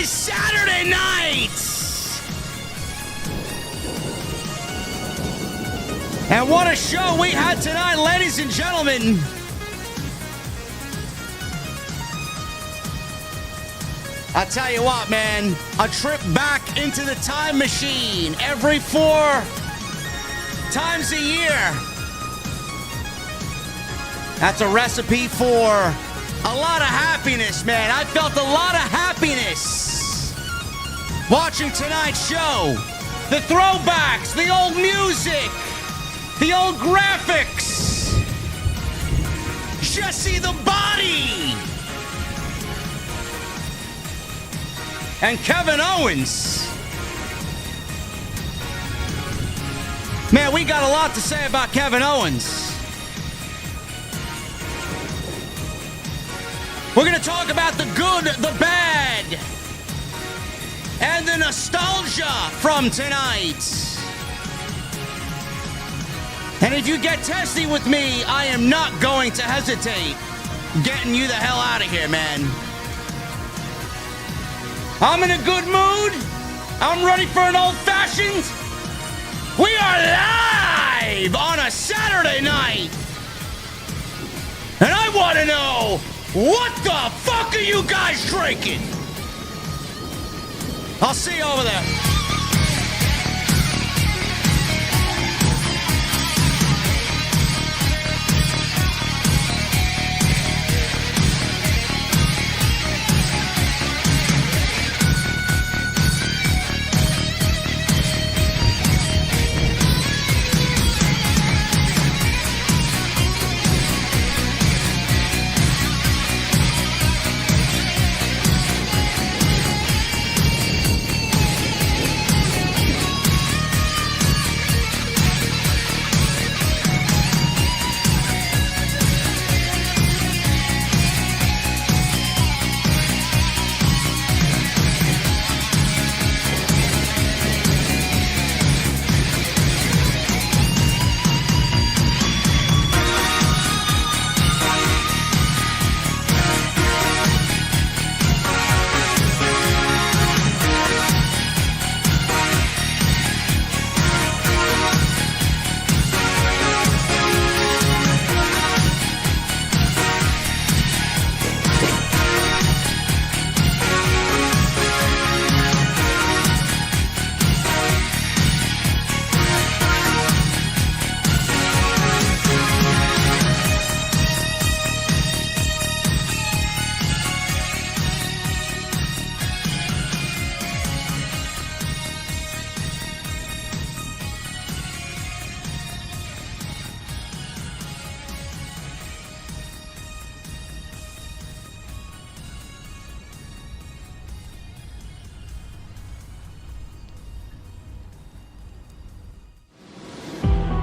is Saturday night! And what a show we had tonight, ladies and gentlemen. I tell you what, man, a trip back into the time machine every 4 times a year. That's a recipe for a lot of happiness, man. I felt a lot of happiness watching tonight's show. The throwbacks, the old music, the old graphics. Jesse the Body. And Kevin Owens. Man, we got a lot to say about Kevin Owens. We're going to talk about the good, the bad, and the nostalgia from tonight. And if you get testy with me, I am not going to hesitate getting you the hell out of here, man. I'm in a good mood. I'm ready for an old-fashioned. We are live on a Saturday night. And I want to know, what the fuck are you guys drinking? I'll see you over there.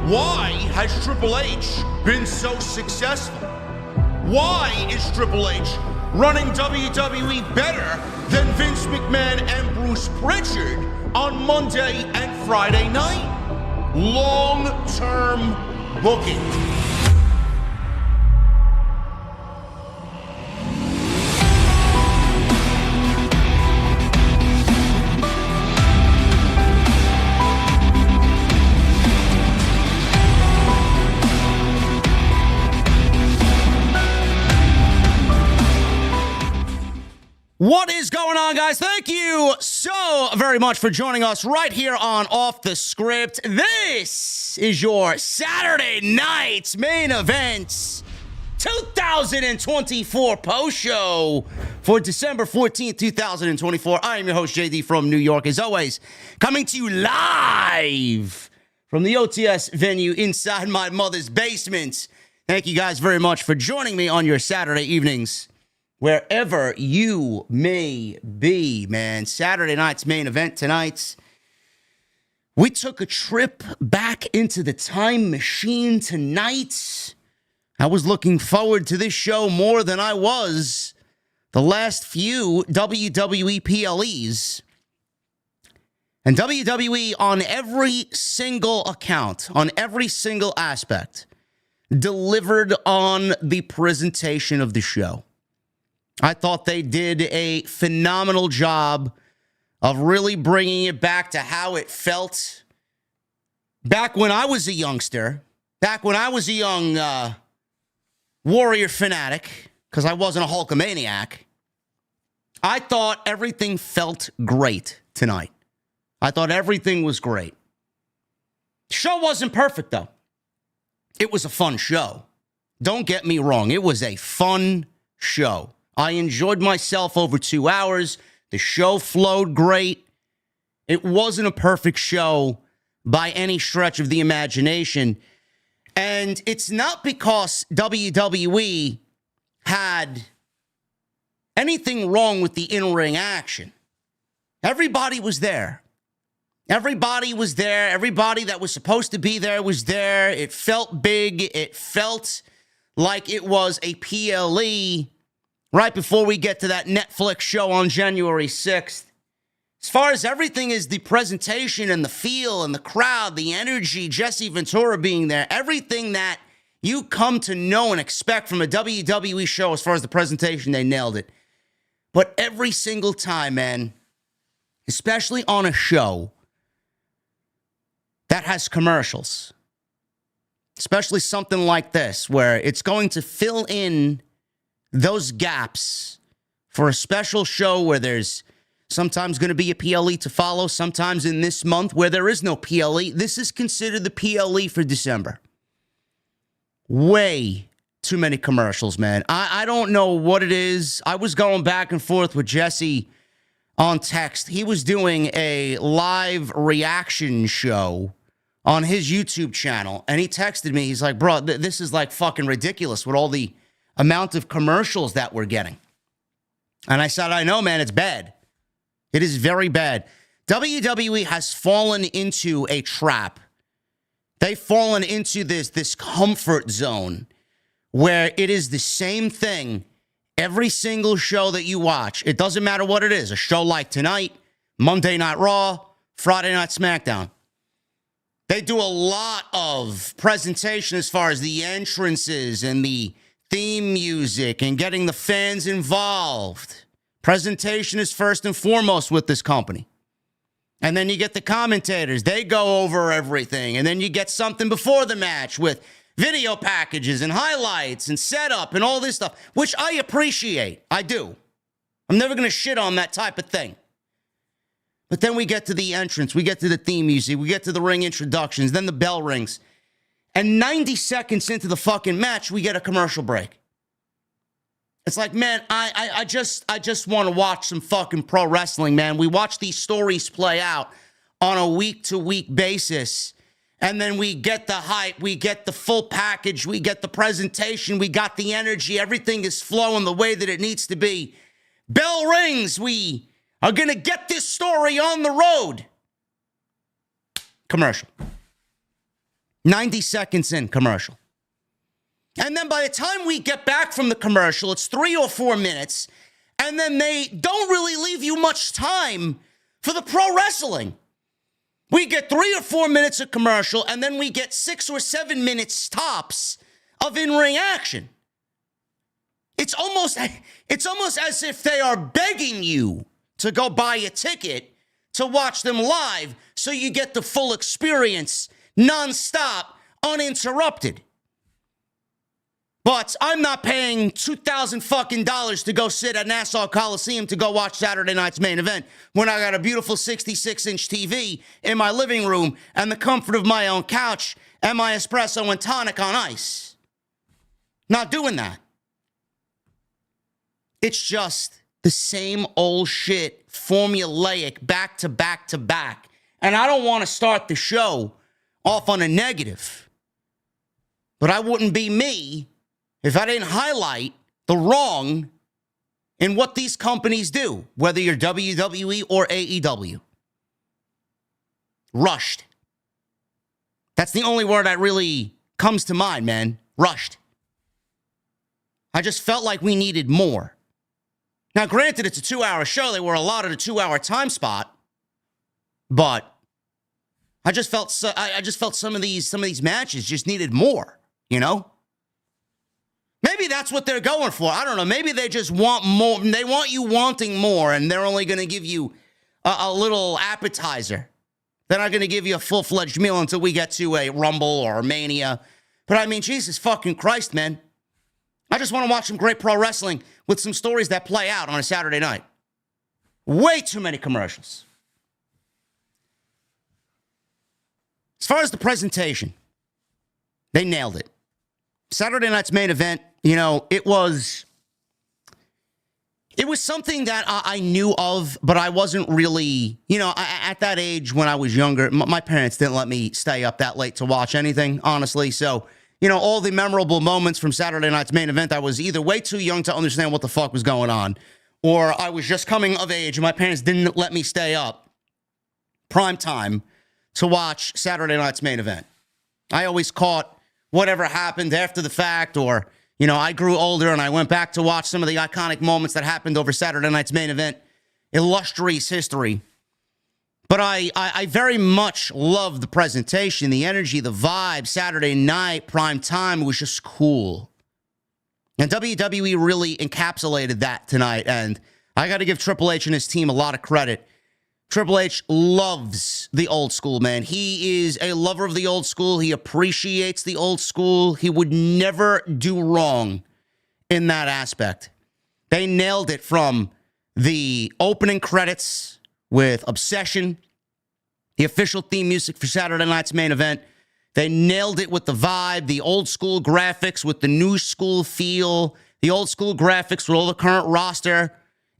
Why has Triple H been so successful? Why is Triple H running WWE better than Vince McMahon and Bruce Pritchard on Monday and Friday night? Long-term booking. What is going on, guys? Thank you so very much for joining us right here on Off the Script. This is your Saturday night's main event 2024 post show for December 14th, 2024. I am your host, JD from New York, as always, coming to you live from the OTS venue inside my mother's basement. Thank you guys very much for joining me on your Saturday evenings, wherever you may be, man. Saturday night's main event tonight. We took a trip back into the time machine tonight. I was looking forward to this show more than I was the last few WWE PLEs. And WWE, on every single account, on every single aspect, delivered on the presentation of the show. I thought they did a phenomenal job of really bringing it back to how it felt back when I was a youngster, back when I was a young Warrior fanatic, because I wasn't a Hulkamaniac. I thought everything felt great tonight. I thought everything was great. The show wasn't perfect, though. It was a fun show. Don't get me wrong. It was a fun show. I enjoyed myself over 2 hours. The show flowed great. It wasn't a perfect show by any stretch of the imagination. And it's not because WWE had anything wrong with the in-ring action. Everybody was there. Everybody was there. Everybody that was supposed to be there was there. It felt big. It felt like it was a PLE right before we get to that Netflix show on January 6th. As far as everything is the presentation and the feel and the crowd, the energy, Jesse Ventura being there, everything that you come to know and expect from a WWE show as far as the presentation, they nailed it. But every single time, man, especially on a show that has commercials, especially something like this, where it's going to fill in those gaps for a special show where there's sometimes going to be a PLE to follow, sometimes in this month where there is no PLE. This is considered the PLE for December. Way too many commercials, man. I don't know what it is. I was going back and forth with Jesse on text. He was doing a live reaction show on his YouTube channel, and he texted me. He's like, bro, this is like fucking ridiculous with all the amount of commercials that we're getting. And I said, I know, man, it's bad. It is very bad. WWE has fallen into a trap. They've fallen into this comfort zone where it is the same thing every single show that you watch. It doesn't matter what it is. A show like tonight, Monday Night Raw, Friday Night SmackDown. They do a lot of presentation as far as the entrances and the theme music and getting the fans involved. Presentation is first and foremost with this company. And then you get the commentators. They go over everything. And then you get something before the match with video packages and highlights and setup and all this stuff, which I appreciate. I do. I'm never going to shit on that type of thing. But then we get to the entrance. We get to the theme music. We get to the ring introductions. Then the bell rings. And 90 seconds into the fucking match, we get a commercial break. It's like, man, I just want to watch some fucking pro wrestling, man. We watch these stories play out on a week-to-week basis. And then we get the hype. We get the full package. We get the presentation. We got the energy. Everything is flowing the way that it needs to be. Bell rings. We are going to get this story on the road. Commercial. 90 seconds in, commercial. And then by the time we get back from the commercial, it's 3 or 4 minutes. And then they don't really leave you much time for the pro wrestling. We get 3 or 4 minutes of commercial, and then we get 6 or 7 minutes tops of in-ring action. It's almost as if they are begging you to go buy a ticket to watch them live so you get the full experience, nonstop, uninterrupted. But I'm not paying $2,000 fucking dollars to go sit at Nassau Coliseum to go watch Saturday night's main event when I got a beautiful 66-inch TV in my living room and the comfort of my own couch and my espresso and tonic on ice. Not doing that. It's just the same old shit, formulaic, back to back to back. And I don't want to start the show off on a negative. But I wouldn't be me if I didn't highlight the wrong in what these companies do, whether you're WWE or AEW. Rushed. That's the only word that really comes to mind, man. Rushed. I just felt like we needed more. Now, granted, it's a 2-hour show. They were allotted a 2-hour time spot. But I just felt some of these matches just needed more, you know? Maybe that's what they're going for. I don't know. Maybe they just want more. They want you wanting more, and they're only going to give you a little appetizer. They're not going to give you a full-fledged meal until we get to a Rumble or a Mania. But I mean, Jesus fucking Christ, man. I just want to watch some great pro wrestling with some stories that play out on a Saturday night. Way too many commercials. As far as the presentation, they nailed it. Saturday night's main event, you know, it was something that I knew of, but I wasn't really, you know, at that age when I was younger, my parents didn't let me stay up that late to watch anything, honestly. So, you know, all the memorable moments from Saturday night's main event, I was either way too young to understand what the fuck was going on, or I was just coming of age and my parents didn't let me stay up prime time to watch Saturday night's main event. I always caught whatever happened after the fact, or, you know, I grew older and I went back to watch some of the iconic moments that happened over Saturday night's main event. Illustrious history. But I very much loved the presentation, the energy, the vibe. Saturday night, prime time, was just cool. And WWE really encapsulated that tonight. And I got to give Triple H and his team a lot of credit. Triple H loves the old school, man. He is a lover of the old school. He appreciates the old school. He would never do wrong in that aspect. They nailed it from the opening credits with Obsession, the official theme music for Saturday night's main event. They nailed it with the vibe, the old school graphics with the new school feel, the old school graphics with all the current roster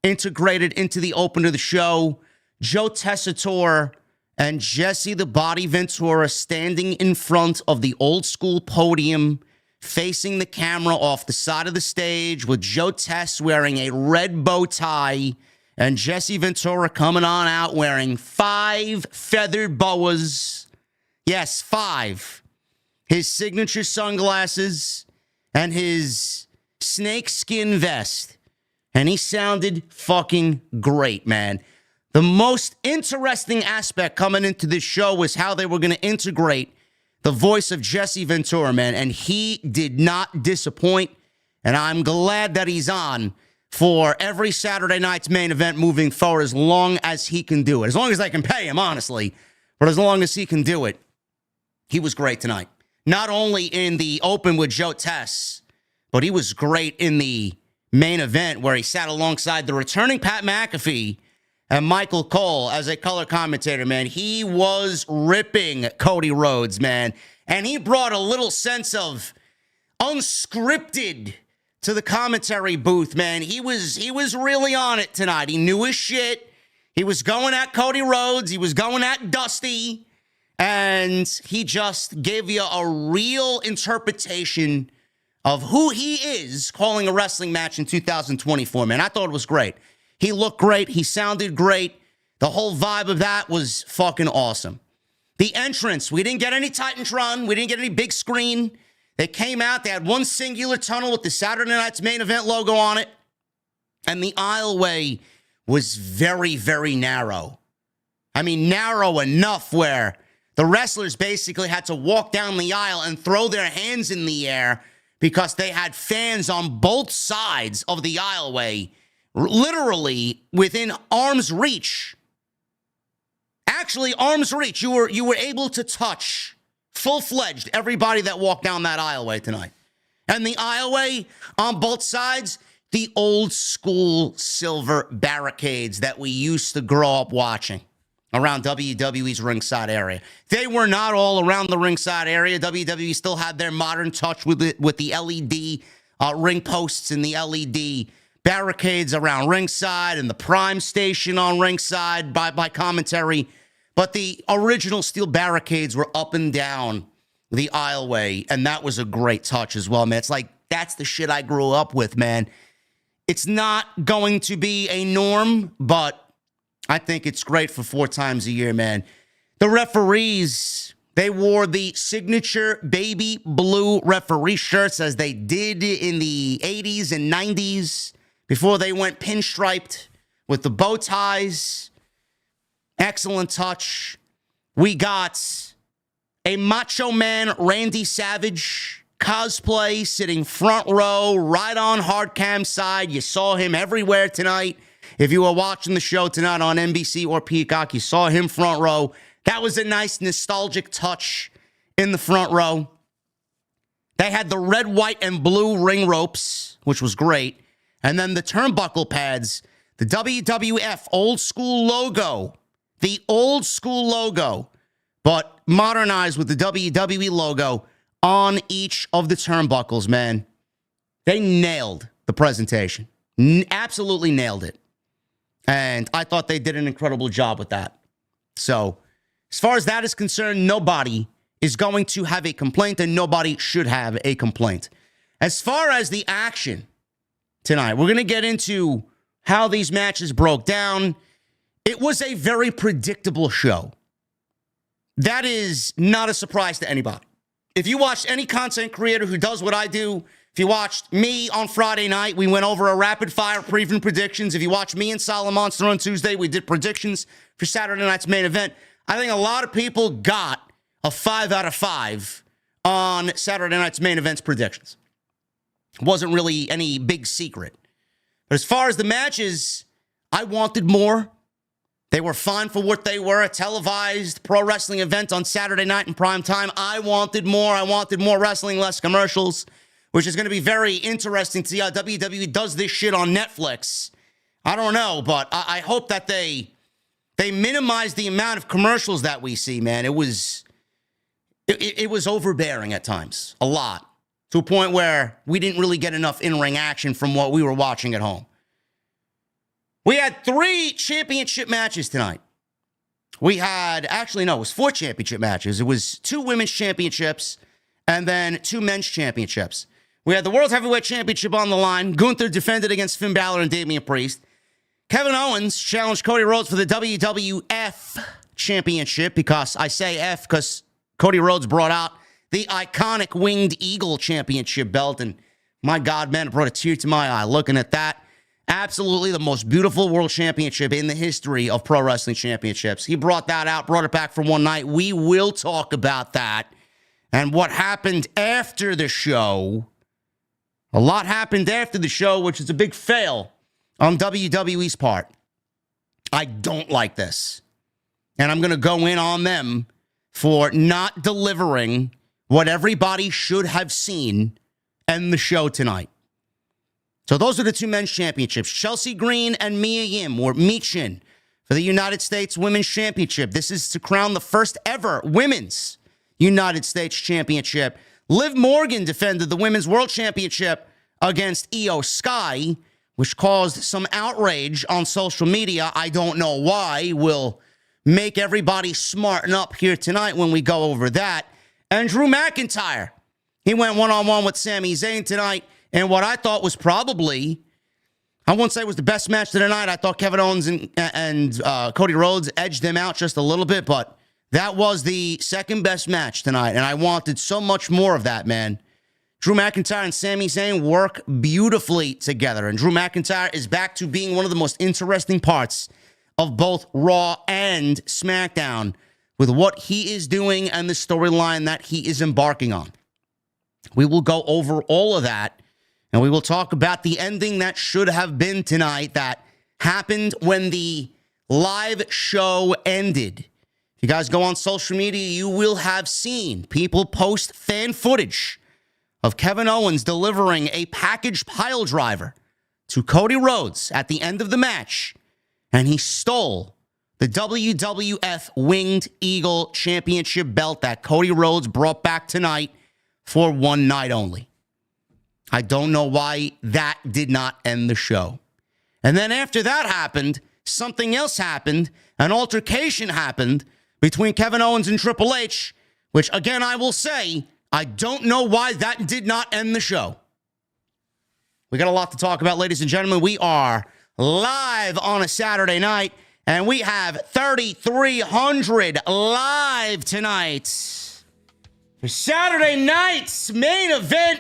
integrated into the opener of the show. Joe Tessitore and Jesse the Body Ventura standing in front of the old school podium, facing the camera off the side of the stage, with Joe Tess wearing a red bow tie and Jesse Ventura coming on out wearing 5 feathered boas. Yes, 5. His signature sunglasses and his snakeskin vest. And he sounded fucking great, man. The most interesting aspect coming into this show was how they were going to integrate the voice of Jesse Ventura, man. And he did not disappoint. And I'm glad that he's on for every Saturday night's main event moving forward, as long as he can do it. As long as they can pay him, honestly. But as long as he can do it. He was great tonight. Not only in the open with Joe Tess, but he was great in the main event where he sat alongside the returning Pat McAfee and Michael Cole as a color commentator, man. He was ripping Cody Rhodes, man. And he brought a little sense of unscripted to the commentary booth, man. He was really on it tonight. He knew his shit. He was going at Cody Rhodes. He was going at Dusty. And he just gave you a real interpretation of who he is calling a wrestling match in 2024, man. I thought it was great. He looked great. He sounded great. The whole vibe of that was fucking awesome. The entrance, we didn't get any Titantron. We didn't get any big screen. They came out. They had one singular tunnel with the Saturday night's main event logo on it. And the aisleway was very, very narrow. I mean, narrow enough where the wrestlers basically had to walk down the aisle and throw their hands in the air because they had fans on both sides of the aisleway, literally within arm's reach. Actually, arm's reach. You were able to touch full-fledged everybody that walked down that aisleway tonight. And the aisleway on both sides, the old school silver barricades that we used to grow up watching around WWE's ringside area. They were not all around the ringside area. WWE still had their modern touch with the LED ring posts and the LED barricades around ringside and the Prime station on ringside by commentary. But the original steel barricades were up and down the aisleway, and that was a great touch as well, man. It's like, that's the shit I grew up with, man. It's not going to be a norm, but I think it's great for 4 times a year, man. The referees, they wore the signature baby blue referee shirts as they did in the 80s and 90s before they went pinstriped with the bow ties. Excellent touch. We got a Macho Man Randy Savage cosplay, sitting front row, right on hard cam side. You saw him everywhere tonight. If you were watching the show tonight on NBC or Peacock, you saw him front row. That was a nice nostalgic touch in the front row. They had the red, white, and blue ring ropes, which was great. And then the turnbuckle pads, the WWF old school logo, the old school logo, but modernized with the WWE logo on each of the turnbuckles, man. They nailed the presentation. Absolutely nailed it. And I thought they did an incredible job with that. So, as far as that is concerned, nobody is going to have a complaint, and nobody should have a complaint. As far as the action tonight, we're going to get into how these matches broke down. It was a very predictable show. That is not a surprise to anybody. If you watched any content creator who does what I do, if you watched me on Friday night, we went over a rapid-fire preview predictions. If you watched me and Solid Monster on Tuesday, we did predictions for Saturday night's main event. I think a lot of people got a 5 out of 5 on Saturday night's main event's predictions. It wasn't really any big secret. But as far as the matches, I wanted more. They were fine for what they were, a televised pro wrestling event on Saturday night in prime time. I wanted more. I wanted more wrestling, less commercials, which is going to be very interesting to see how WWE does this shit on Netflix. I don't know, but I hope that they minimize the amount of commercials that we see, man. It was overbearing at times, a lot, to a point where we didn't really get enough in-ring action from what we were watching at home. We had 3 championship matches tonight. We had, actually, no, it was 4 championship matches. It was 2 women's championships and then 2 men's championships. We had the World Heavyweight Championship on the line. Gunther defended against Finn Bálor and Damian Priest. Kevin Owens challenged Cody Rhodes for the WWF Championship, because I say F because Cody Rhodes brought out the iconic Winged Eagle Championship belt. And my God, man, it brought a tear to my eye looking at that. Absolutely the most beautiful world championship in the history of pro wrestling championships. He brought that out, brought it back for one night. We will talk about that and what happened after the show. A lot happened after the show, which is a big fail on WWE's part. I don't like this. And I'm going to go in on them for not delivering what everybody should have seen in the show tonight. So those are the 2 men's championships. Chelsea Green and Mia Yim were Michin for the United States Women's Championship. This is to crown the first ever Women's United States Championship. Liv Morgan defended the Women's World Championship against IYO SKY, which caused some outrage on social media. I don't know why. We'll make everybody smarten up here tonight when we go over that. And Drew McIntyre, he went one-on-one with Sami Zayn tonight. And what I thought was probably, I won't say it was the best match of the night. I thought Kevin Owens and Cody Rhodes edged them out just a little bit, but that was the second best match tonight. And I wanted so much more of that, man. Drew McIntyre and Sami Zayn work beautifully together. And Drew McIntyre is back to being one of the most interesting parts of both Raw and SmackDown with what he is doing and the storyline that he is embarking on. We will go over all of that. And we will talk about the ending that should have been tonight that happened when the live show ended. If you guys go on social media, you will have seen people post fan footage of Kevin Owens delivering a package pile driver to Cody Rhodes at the end of the match. And he stole the WWF Winged Eagle Championship belt that Cody Rhodes brought back tonight for one night only. I don't know why that did not end the show. And then after that happened, something else happened. An altercation happened between Kevin Owens and Triple H, which, again, I will say, I don't know why that did not end the show. We got a lot to talk about, ladies and gentlemen. We are live on a Saturday night, and we have 3,300 live tonight for Saturday night's main event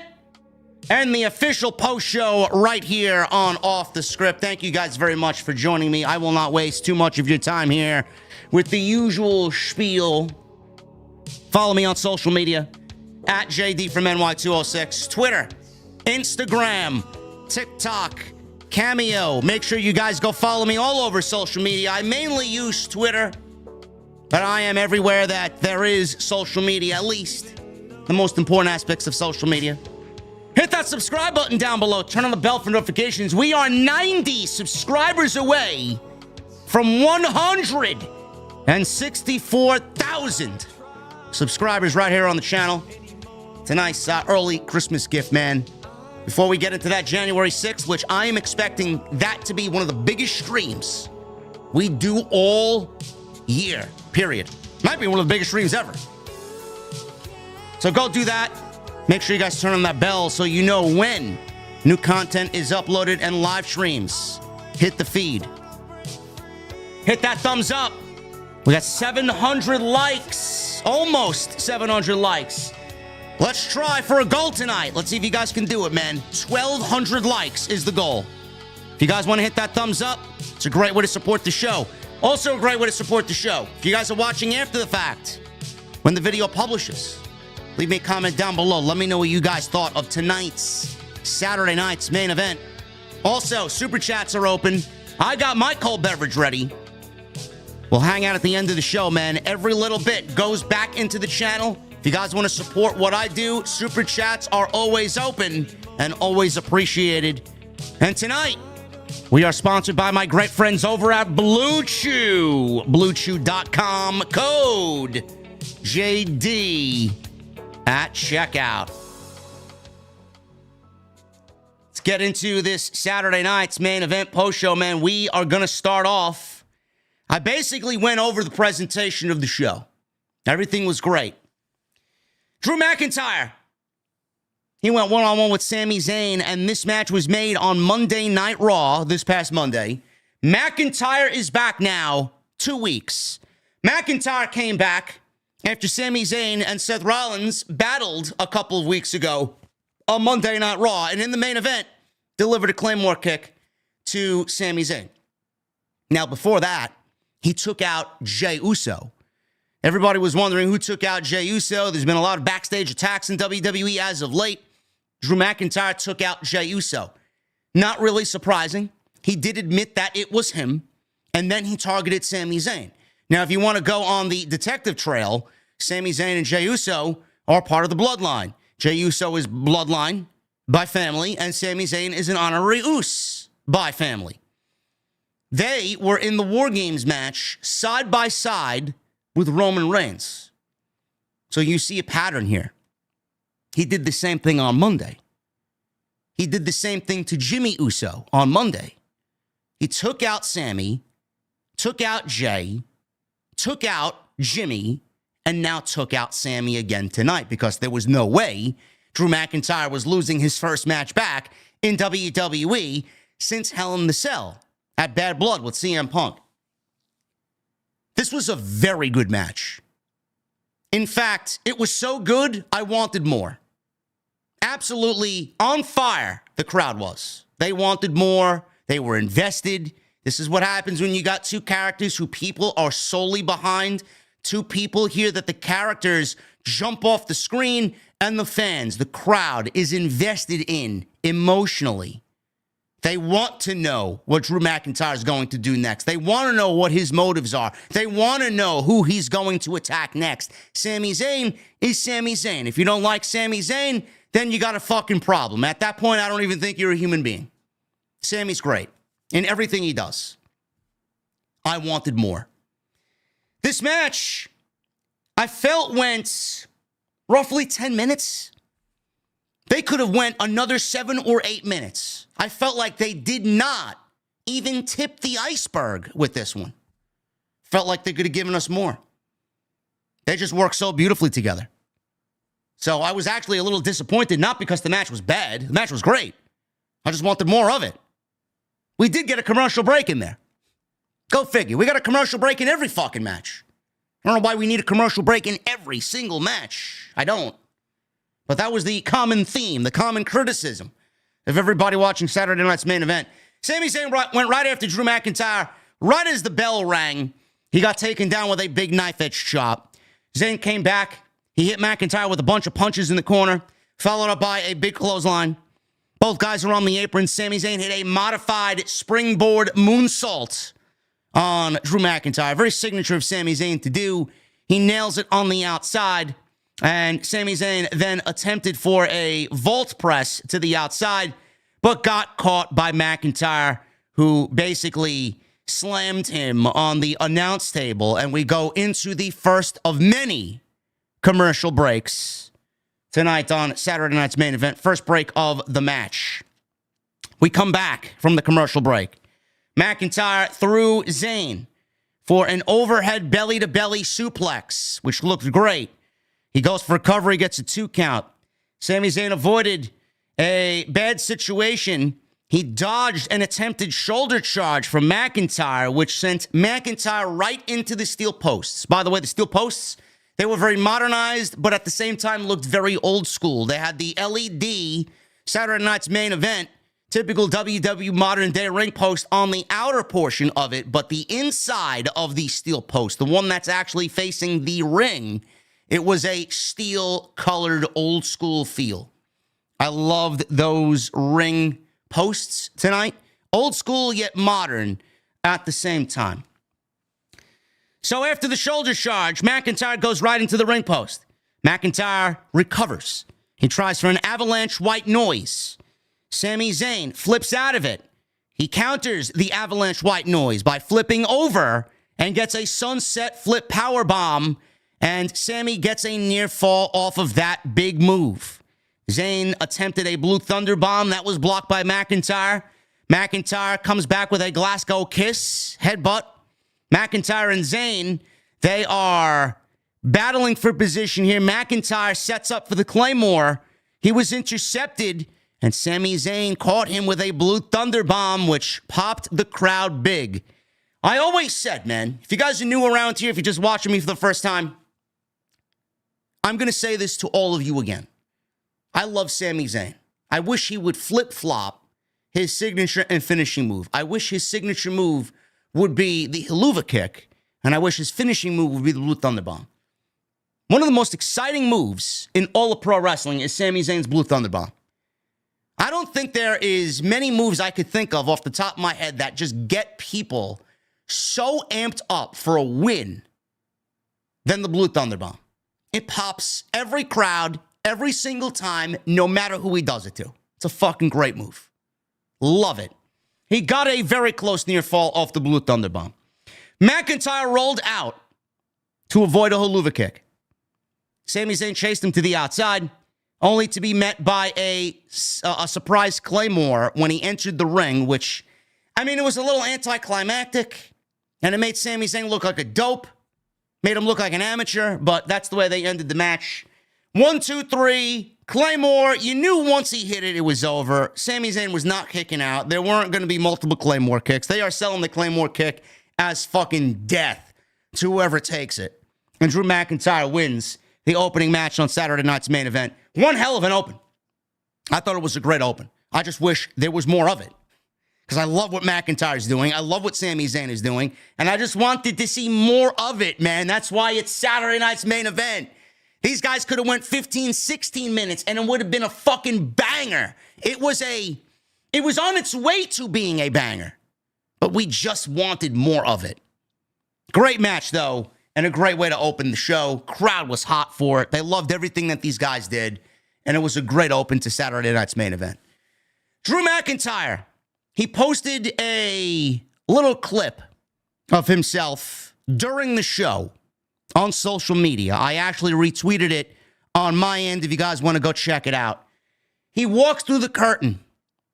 and the official post show right here on Off the Script. Thank you guys very much for joining me. I will not waste too much of your time here with the usual spiel. Follow me on social media at JD from NY206. Twitter, Instagram, TikTok, Cameo. Make sure you guys go follow me all over social media. I mainly use Twitter, but I am everywhere that there is social media, at least the most important aspects of social media. Hit that subscribe button down below. Turn on the bell for notifications. We are 90 subscribers away from 164,000 subscribers right here on the channel. It's a nice early Christmas gift, man. Before we get into that January 6th, which I am expecting that to be one of the biggest streams we do all year, period. Might be one of the biggest streams ever. So go do that. Make sure you guys turn on that bell so you know when new content is uploaded and live streams. Hit the feed. Hit that thumbs up. We got 700 likes. Almost 700 likes. Let's try for a goal tonight. Let's see if you guys can do it, man. 1,200 likes is the goal. If you guys want to hit that thumbs up, it's a great way to support the show. Also a great way to support the show. If you guys are watching after the fact, when the video publishes, leave me a comment down below. Let me know what you guys thought of tonight's Saturday night's main event. Also, super chats are open. I got my cold beverage ready. We'll hang out at the end of the show, man. Every little bit goes back into the channel. If you guys want to support what I do, super chats are always open and always appreciated. And tonight, we are sponsored by my great friends over at Blue Chew. BlueChew.com, code JD at checkout. Let's get into this Saturday night's main event post-show, man. We are going to start off. I basically went over the presentation of the show. Everything was great. Drew McIntyre. He went one-on-one with Sami Zayn, and this match was made on Monday Night Raw this past Monday. McIntyre is back now, 2 weeks. McIntyre came back after Sami Zayn and Seth Rollins battled a couple of weeks ago on Monday Night Raw, and in the main event, delivered a Claymore kick to Sami Zayn. Now, before that, he took out Jey Uso. Everybody was wondering who took out Jey Uso. There's been a lot of backstage attacks in WWE as of late. Drew McIntyre took out Jey Uso. Not really surprising. He did admit that it was him, and then he targeted Sami Zayn. Now, if you want to go on the detective trail, Sami Zayn and Jey Uso are part of the Bloodline. Jey Uso is Bloodline by family, and Sami Zayn is an honorary Us by family. They were in the War Games match side by side with Roman Reigns. So you see a pattern here. He did the same thing on Monday. He did the same thing to Jimmy Uso on Monday. He took out Sami, took out Jey, took out Jimmy, and now took out Sami again tonight because there was no way Drew McIntyre was losing his first match back in WWE since Hell in the Cell at Bad Blood with CM Punk. This was a very good match. In fact, it was so good, I wanted more. Absolutely on fire, the crowd was. They wanted more. They were invested. This is what happens when you got two characters who people are solely behind. Two people here that the characters jump off the screen and the fans, the crowd, is invested in emotionally. They want to know what Drew McIntyre is going to do next. They want to know what his motives are. They want to know who he's going to attack next. Sami Zayn is Sami Zayn. If you don't like Sami Zayn, then you got a fucking problem. At that point, I don't even think you're a human being. Sami's great in everything he does. I wanted more. This match, I felt went roughly 10 minutes. They could have went another 7 or 8 minutes. I felt like they did not even tip the iceberg with this one. Felt like they could have given us more. They just work so beautifully together. So I was actually a little disappointed, not because the match was bad. The match was great. I just wanted more of it. We did get a commercial break in there. Go figure. We got a commercial break in every fucking match. I don't know why we need a commercial break in every single match. I don't. But that was the common theme, the common criticism of everybody watching Saturday night's main event. Sami Zayn went right after Drew McIntyre. Right as the bell rang, he got taken down with a big knife-edge chop. Zayn came back. He hit McIntyre with a bunch of punches in the corner, followed up by a big clothesline. Both guys are on the apron. Sami Zayn hit a modified springboard moonsault on Drew McIntyre. Very signature of Sami Zayn to do. He nails it on the outside. And Sami Zayn then attempted for a vault press to the outside, but got caught by McIntyre, who basically slammed him on the announce table. And we go into the first of many commercial breaks tonight on Saturday night's main event. First break of the match. We come back from the commercial break. McIntyre threw Zayn for an overhead belly-to-belly suplex, which looked great. He goes for a cover. He gets a 2 count. Sami Zayn avoided a bad situation. He dodged an attempted shoulder charge from McIntyre, which sent McIntyre right into the steel posts. By the way, the steel posts, they were very modernized, but at the same time looked very old school. They had the LED Saturday night's main event, typical WWE modern day ring post on the outer portion of it, but the inside of the steel post, the one that's actually facing the ring, it was a steel-colored, old-school feel. I loved those ring posts tonight. Old school, yet modern at the same time. So after the shoulder charge, McIntyre goes right into the ring post. McIntyre recovers. He tries for an avalanche white noise. Sami Zayn flips out of it. He counters the avalanche white noise by flipping over and gets a sunset flip powerbomb. And Sami gets a near fall off of that big move. Zayn attempted a Blue Thunder Bomb. That was blocked by McIntyre. McIntyre comes back with a Glasgow Kiss, headbutt. McIntyre and Zayn, they are battling for position here. McIntyre sets up for the Claymore. He was intercepted, and Sami Zayn caught him with a Blue Thunder Bomb, which popped the crowd big. I always said, man, if you guys are new around here, if you're just watching me for the first time, I'm going to say this to all of you again. I love Sami Zayn. I wish he would flip-flop his signature and finishing move. I wish his signature move would be the Helluva Kick, and I wish his finishing move would be the Blue Thunder Bomb. One of the most exciting moves in all of pro wrestling is Sami Zayn's Blue Thunder Bomb. I don't think there is many moves I could think of off the top of my head that just get people so amped up for a win than the Blue Thunder Bomb. It pops every crowd, every single time, no matter who he does it to. It's a fucking great move. Love it. He got a very close near fall off the Blue Thunder Bomb. McIntyre rolled out to avoid a Helluva Kick. Sami Zayn chased him to the outside, only to be met by a surprise Claymore when he entered the ring, which, I mean, it was a little anticlimactic, and it made Sami Zayn look like a dope. Made him look like an amateur, but that's the way they ended the match. 1, 2, 3, Claymore. You knew once he hit it, it was over. Sami Zayn was not kicking out. There weren't going to be multiple Claymore kicks. They are selling the Claymore kick as fucking death to whoever takes it. And Drew McIntyre wins the opening match on Saturday night's main event. One hell of an open. I thought it was a great open. I just wish there was more of it. Because I love what McIntyre's doing. I love what Sami Zayn is doing. And I just wanted to see more of it, man. That's why it's Saturday night's main event. These guys could have went 15, 16 minutes and it would have been a fucking banger. It was on its way to being a banger. But we just wanted more of it. Great match, though, and a great way to open the show. Crowd was hot for it. They loved everything that these guys did. And it was a great open to Saturday night's main event. Drew McIntyre. He posted a little clip of himself during the show on social media. I actually retweeted it on my end if you guys want to go check it out. He walks through the curtain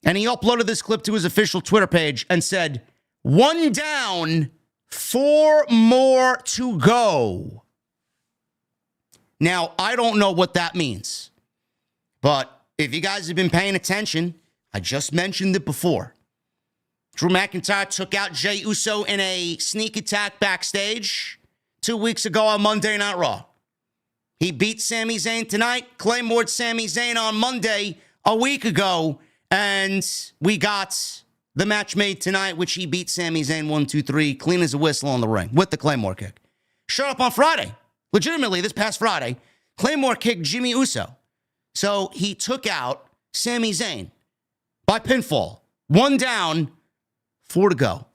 and he uploaded this clip to his official Twitter page and said, "1 down, 4 more to go." Now, I don't know what that means, but if you guys have been paying attention, I just mentioned it before. Drew McIntyre took out Jey Uso in a sneak attack backstage 2 weeks ago on Monday Night Raw. He beat Sami Zayn tonight, Claymored Sami Zayn on Monday a week ago, and we got the match made tonight, which he beat Sami Zayn 1, 2, 3, clean as a whistle on the ring with the Claymore kick. Showed up on Friday. Legitimately, this past Friday, Claymore kicked Jimmy Uso. So he took out Sami Zayn by pinfall. 1 down, 4 to go.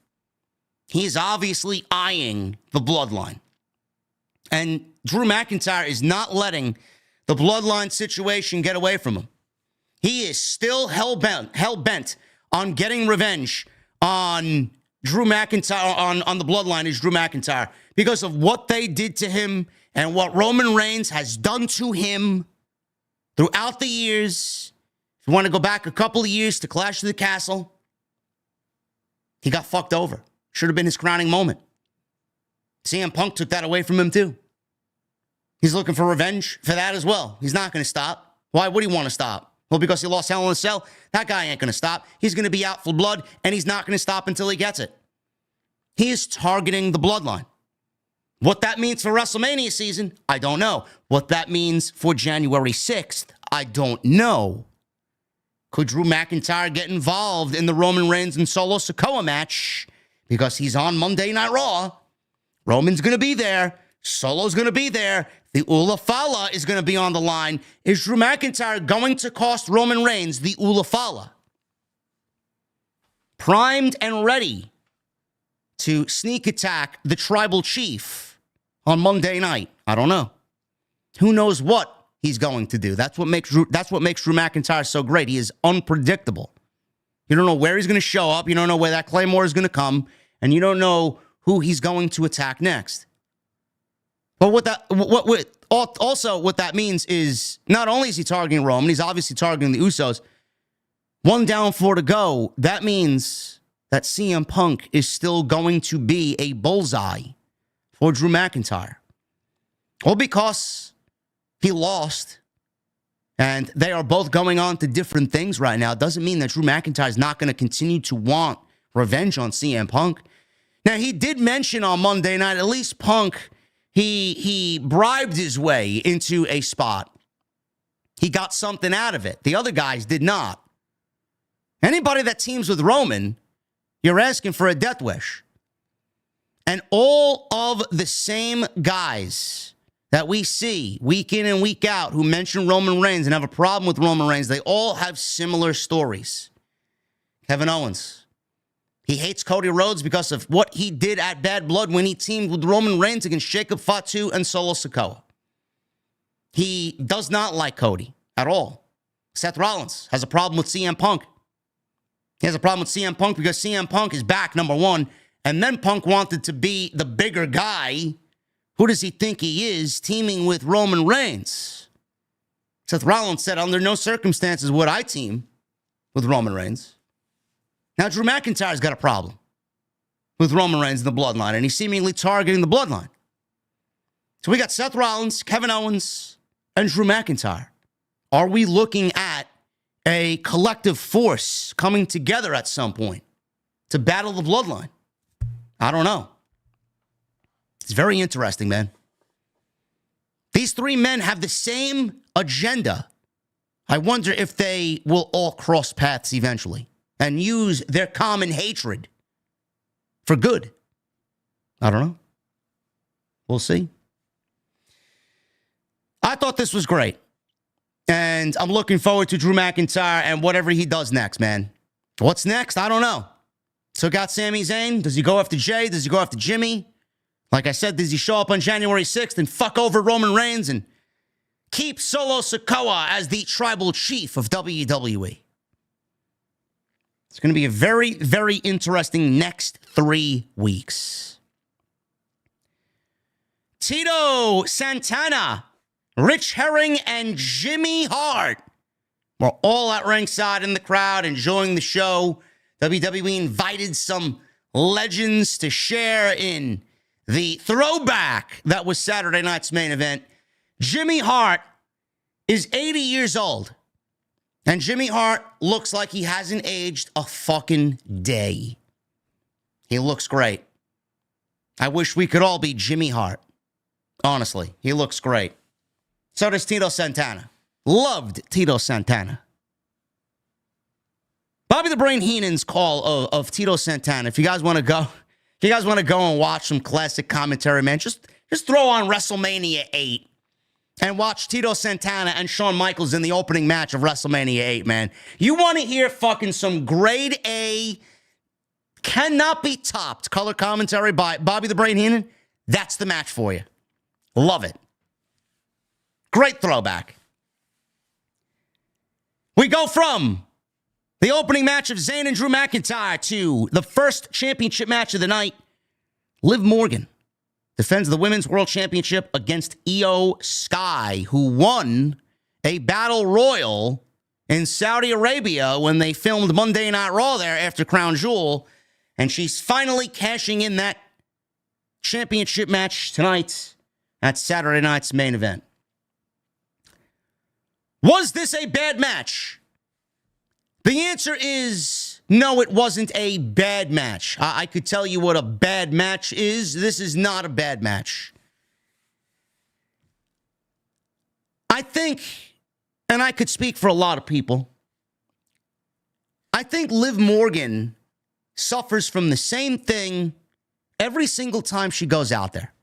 He's obviously eyeing the Bloodline. And Drew McIntyre is not letting the Bloodline situation get away from him. He is still hell-bent on getting revenge on Drew McIntyre, on the Bloodline is Drew McIntyre, because of what they did to him and what Roman Reigns has done to him throughout the years. If you want to go back a couple of years to Clash of the Castle, he got fucked over. Should have been his crowning moment. CM Punk took that away from him too. He's looking for revenge for that as well. He's not going to stop. Why would he want to stop? Well, because he lost Hell in a Cell. That guy ain't going to stop. He's going to be out for blood, and he's not going to stop until he gets it. He is targeting the Bloodline. What that means for WrestleMania season, I don't know. What that means for January 6th, I don't know. Could Drew McIntyre get involved in the Roman Reigns and Solo Sikoa match? Because he's on Monday Night Raw. Roman's going to be there. Solo's going to be there. The Ula Fala is going to be on the line. Is Drew McIntyre going to cost Roman Reigns the Ula Fala? Primed and ready to sneak attack the tribal chief on Monday night. I don't know. Who knows what he's going to do? That's what makes Drew McIntyre so great. He is unpredictable. You don't know where he's going to show up. You don't know where that Claymore is going to come, and you don't know who he's going to attack next. But what that means is not only is he targeting Roman, he's obviously targeting the Usos. 1 down, 4 to go. That means that CM Punk is still going to be a bullseye for Drew McIntyre. Well, because he lost and they are both going on to different things right now, doesn't mean that Drew McIntyre is not going to continue to want revenge on CM Punk. Now, he did mention on Monday night, at least Punk, he bribed his way into a spot. He got something out of it. The other guys did not. Anybody that teams with Roman, you're asking for a death wish. And all of the same guys that we see week in and week out who mention Roman Reigns and have a problem with Roman Reigns, they all have similar stories. Kevin Owens. He hates Cody Rhodes because of what he did at Bad Blood when he teamed with Roman Reigns against Jacob Fatu and Solo Sikoa. He does not like Cody at all. Seth Rollins has a problem with CM Punk. He has a problem with CM Punk because CM Punk is back, number one, and then Punk wanted to be the bigger guy. Who does he think he is, teaming with Roman Reigns? Seth Rollins said, under no circumstances would I team with Roman Reigns. Now, Drew McIntyre's got a problem with Roman Reigns and the Bloodline, and he's seemingly targeting the Bloodline. So we got Seth Rollins, Kevin Owens, and Drew McIntyre. Are we looking at a collective force coming together at some point to battle the Bloodline? I don't know. It's very interesting, man. These three men have the same agenda. I wonder if they will all cross paths eventually and use their common hatred for good. I don't know. We'll see. I thought this was great. And I'm looking forward to Drew McIntyre and whatever he does next, man. What's next? I don't know. Took out Sami Zayn. Does he go after Jay? Does he go after Jimmy? Like I said, does he show up on January 6th and fuck over Roman Reigns and keep Solo Sikoa as the tribal chief of WWE? It's going to be a very, very interesting next 3 weeks. Tito Santana, Rich Herring, and Jimmy Hart were all at ringside in the crowd enjoying the show. WWE invited some legends to share in the throwback that was Saturday night's main event. Jimmy Hart is 80 years old. And Jimmy Hart looks like he hasn't aged a fucking day. He looks great. I wish we could all be Jimmy Hart. Honestly, he looks great. So does Tito Santana. Loved Tito Santana. Bobby the Brain Heenan's call of Tito Santana. If you guys want to go, and watch some classic commentary, man, just throw on WrestleMania 8 and watch Tito Santana and Shawn Michaels in the opening match of WrestleMania 8, man. You want to hear fucking some grade A, cannot be topped color commentary by Bobby the Brain Heenan? That's the match for you. Love it. Great throwback. We go from the opening match of Zayn and Drew McIntyre to the first championship match of the night. Liv Morgan defends the Women's World Championship against IYO SKY, who won a battle royal in Saudi Arabia when they filmed Monday Night Raw there after Crown Jewel. And she's finally cashing in that championship match tonight at Saturday night's main event. Was this a bad match? The answer is no, it wasn't a bad match. I could tell you what a bad match is. This is not a bad match. I think, and I could speak for a lot of people, I think Liv Morgan suffers from the same thing every single time she goes out there.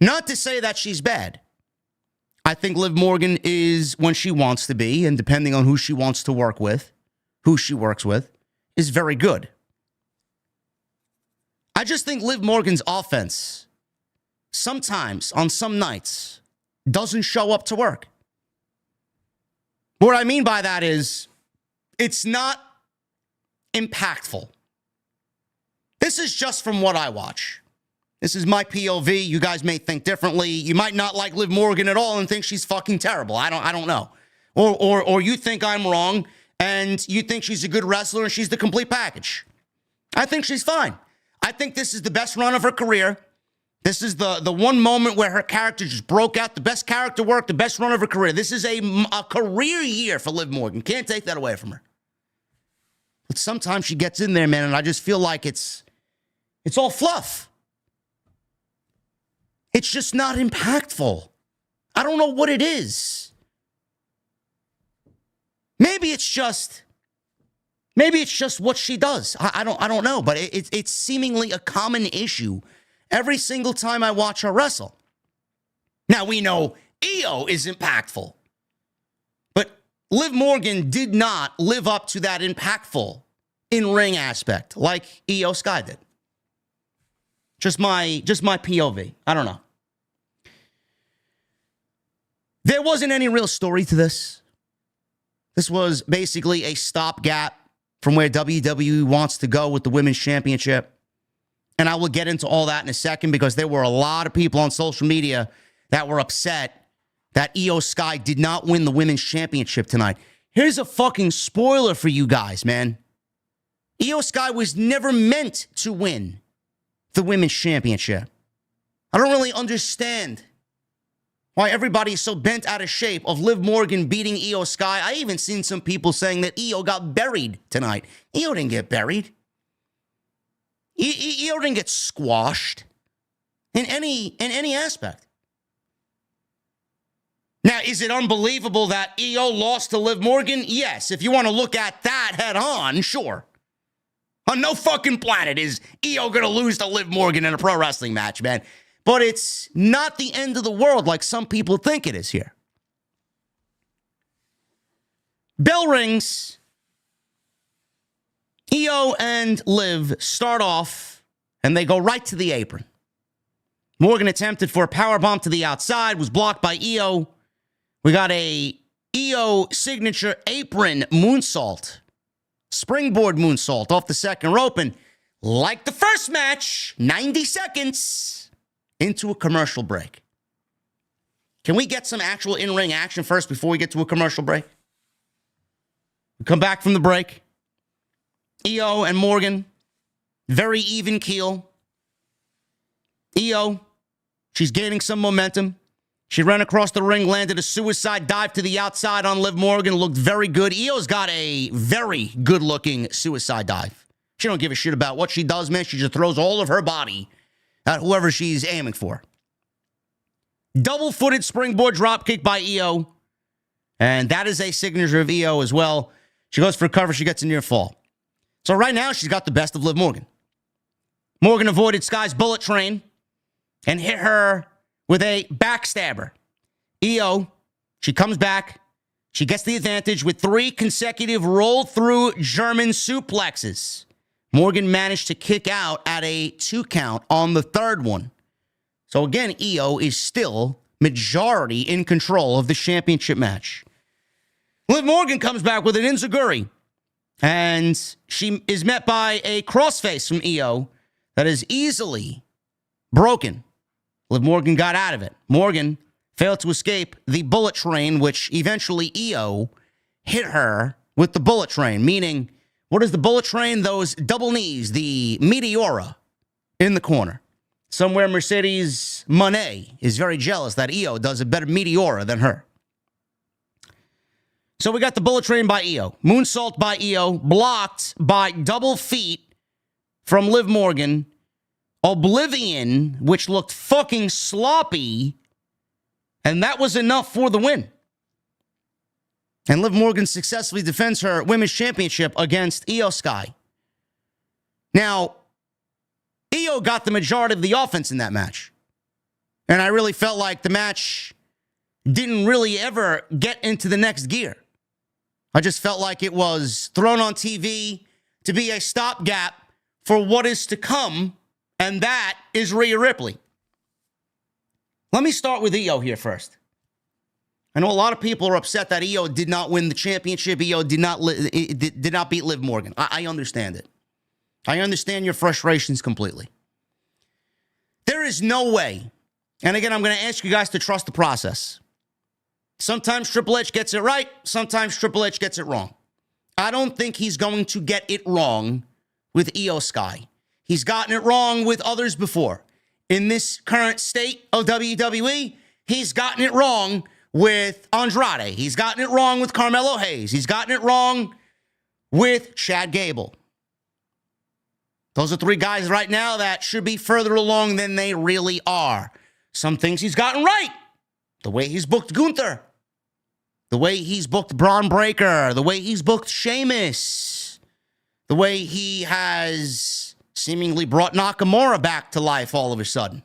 Not to say that she's bad. I think Liv Morgan is when she wants to be, and depending on who she wants to work with, who she works with, is very good. I just think Liv Morgan's offense, sometimes, on some nights, doesn't show up to work. What I mean by that is, it's not impactful. This is just from what I watch. This is my POV. You guys may think differently. You might not like Liv Morgan at all and think she's fucking terrible. I don't know. Or you think I'm wrong and you think she's a good wrestler and she's the complete package. I think she's fine. I think this is the best run of her career. This is the one moment where her character just broke out. The best character work, the best run of her career. This is a career year for Liv Morgan. Can't take that away from her. But sometimes she gets in there, man, and I just feel like it's all fluff. It's just not impactful. I don't know what it is. Maybe it's just what she does. I don't know, but it's seemingly a common issue every single time I watch her wrestle. Now, we know IYO is impactful, but Liv Morgan did not live up to that impactful in-ring aspect like IYO SKY did. Just my POV. I don't know. There wasn't any real story to this. This was basically a stopgap from where WWE wants to go with the Women's Championship. And I will get into all that in a second because there were a lot of people on social media that were upset that IYO SKY did not win the Women's Championship tonight. Here's a fucking spoiler for you guys, man. IYO SKY was never meant to win the Women's Championship. I don't really understand why everybody is so bent out of shape of Liv Morgan beating IYO SKY. I even seen some people saying that IYO got buried tonight. IYO didn't get buried. IYO didn't get squashed in any aspect. Now, is it unbelievable that IYO lost to Liv Morgan? Yes. If you want to look at that head on, sure. On no fucking planet is IYO going to lose to Liv Morgan in a pro wrestling match, man. But it's not the end of the world like some people think it is here. Bell rings. IYO and Liv start off, and they go right to the apron. Morgan attempted for a powerbomb to the outside, was blocked by IYO. We got a IYO signature apron moonsault. Springboard moonsault off the second rope, and like the first match, 90 seconds into a commercial break. Can we get some actual in-ring action first before we get to a commercial break? We come back from the break. IYO and Morgan, very even keel. IYO, she's gaining some momentum. She ran across the ring, landed a suicide dive to the outside on Liv Morgan, looked very good. IYO's got a very good-looking suicide dive. She don't give a shit about what she does, man. She just throws all of her body at whoever she's aiming for. Double-footed springboard dropkick by IYO. And that is a signature of IYO as well. She goes for a cover. She gets a near fall. So right now, she's got the best of Liv Morgan. Morgan avoided Sky's bullet train and hit her with a backstabber. IYO, she comes back. She gets the advantage with 3 consecutive roll-through German suplexes. Morgan managed to kick out at a 2 count on the 3rd one. So again, IYO is still majority in control of the championship match. Liv Morgan comes back with an enziguri, and she is met by a crossface from IYO that is easily broken. Liv Morgan got out of it. Morgan failed to escape the bullet train, which eventually IYO hit her with the bullet train, meaning, what is the bullet train? Those double knees, the Meteora in the corner. Somewhere Mercedes Moné is very jealous that IYO does a better Meteora than her. So we got the bullet train by IYO. Moonsault by IYO, blocked by double feet from Liv Morgan. Oblivion, which looked fucking sloppy, and that was enough for the win. And Liv Morgan successfully defends her women's championship against IYO SKY. Now, IYO got the majority of the offense in that match. And I really felt like the match didn't really ever get into the next gear. I just felt like it was thrown on TV to be a stopgap for what is to come, and that is Rhea Ripley. Let me start with IYO here first. I know a lot of people are upset that IYO did not win the championship. IYO did not beat Liv Morgan. I understand it. I understand your frustrations completely. There is no way, and again, I'm going to ask you guys to trust the process. Sometimes Triple H gets it right. Sometimes Triple H gets it wrong. I don't think he's going to get it wrong with IYO SKY. He's gotten it wrong with others before. In this current state of WWE, he's gotten it wrong with Andrade. He's gotten it wrong with Carmelo Hayes. He's gotten it wrong with Chad Gable. Those are 3 guys right now that should be further along than they really are. Some things he's gotten right. The way he's booked Gunther. The way he's booked Braun Breaker. The way he's booked Sheamus. The way he has seemingly brought Nakamura back to life all of a sudden.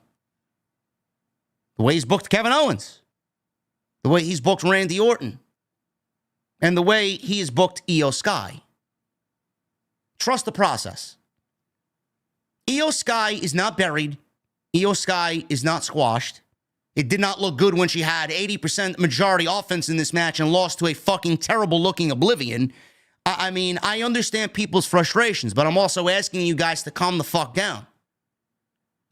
The way he's booked Kevin Owens. The way he's booked Randy Orton. And the way he has booked IYO SKY. Trust the process. IYO SKY is not buried. IYO SKY is not squashed. It did not look good when she had 80% majority offense in this match and lost to a fucking terrible-looking Oblivion. I mean, I understand people's frustrations, but I'm also asking you guys to calm the fuck down.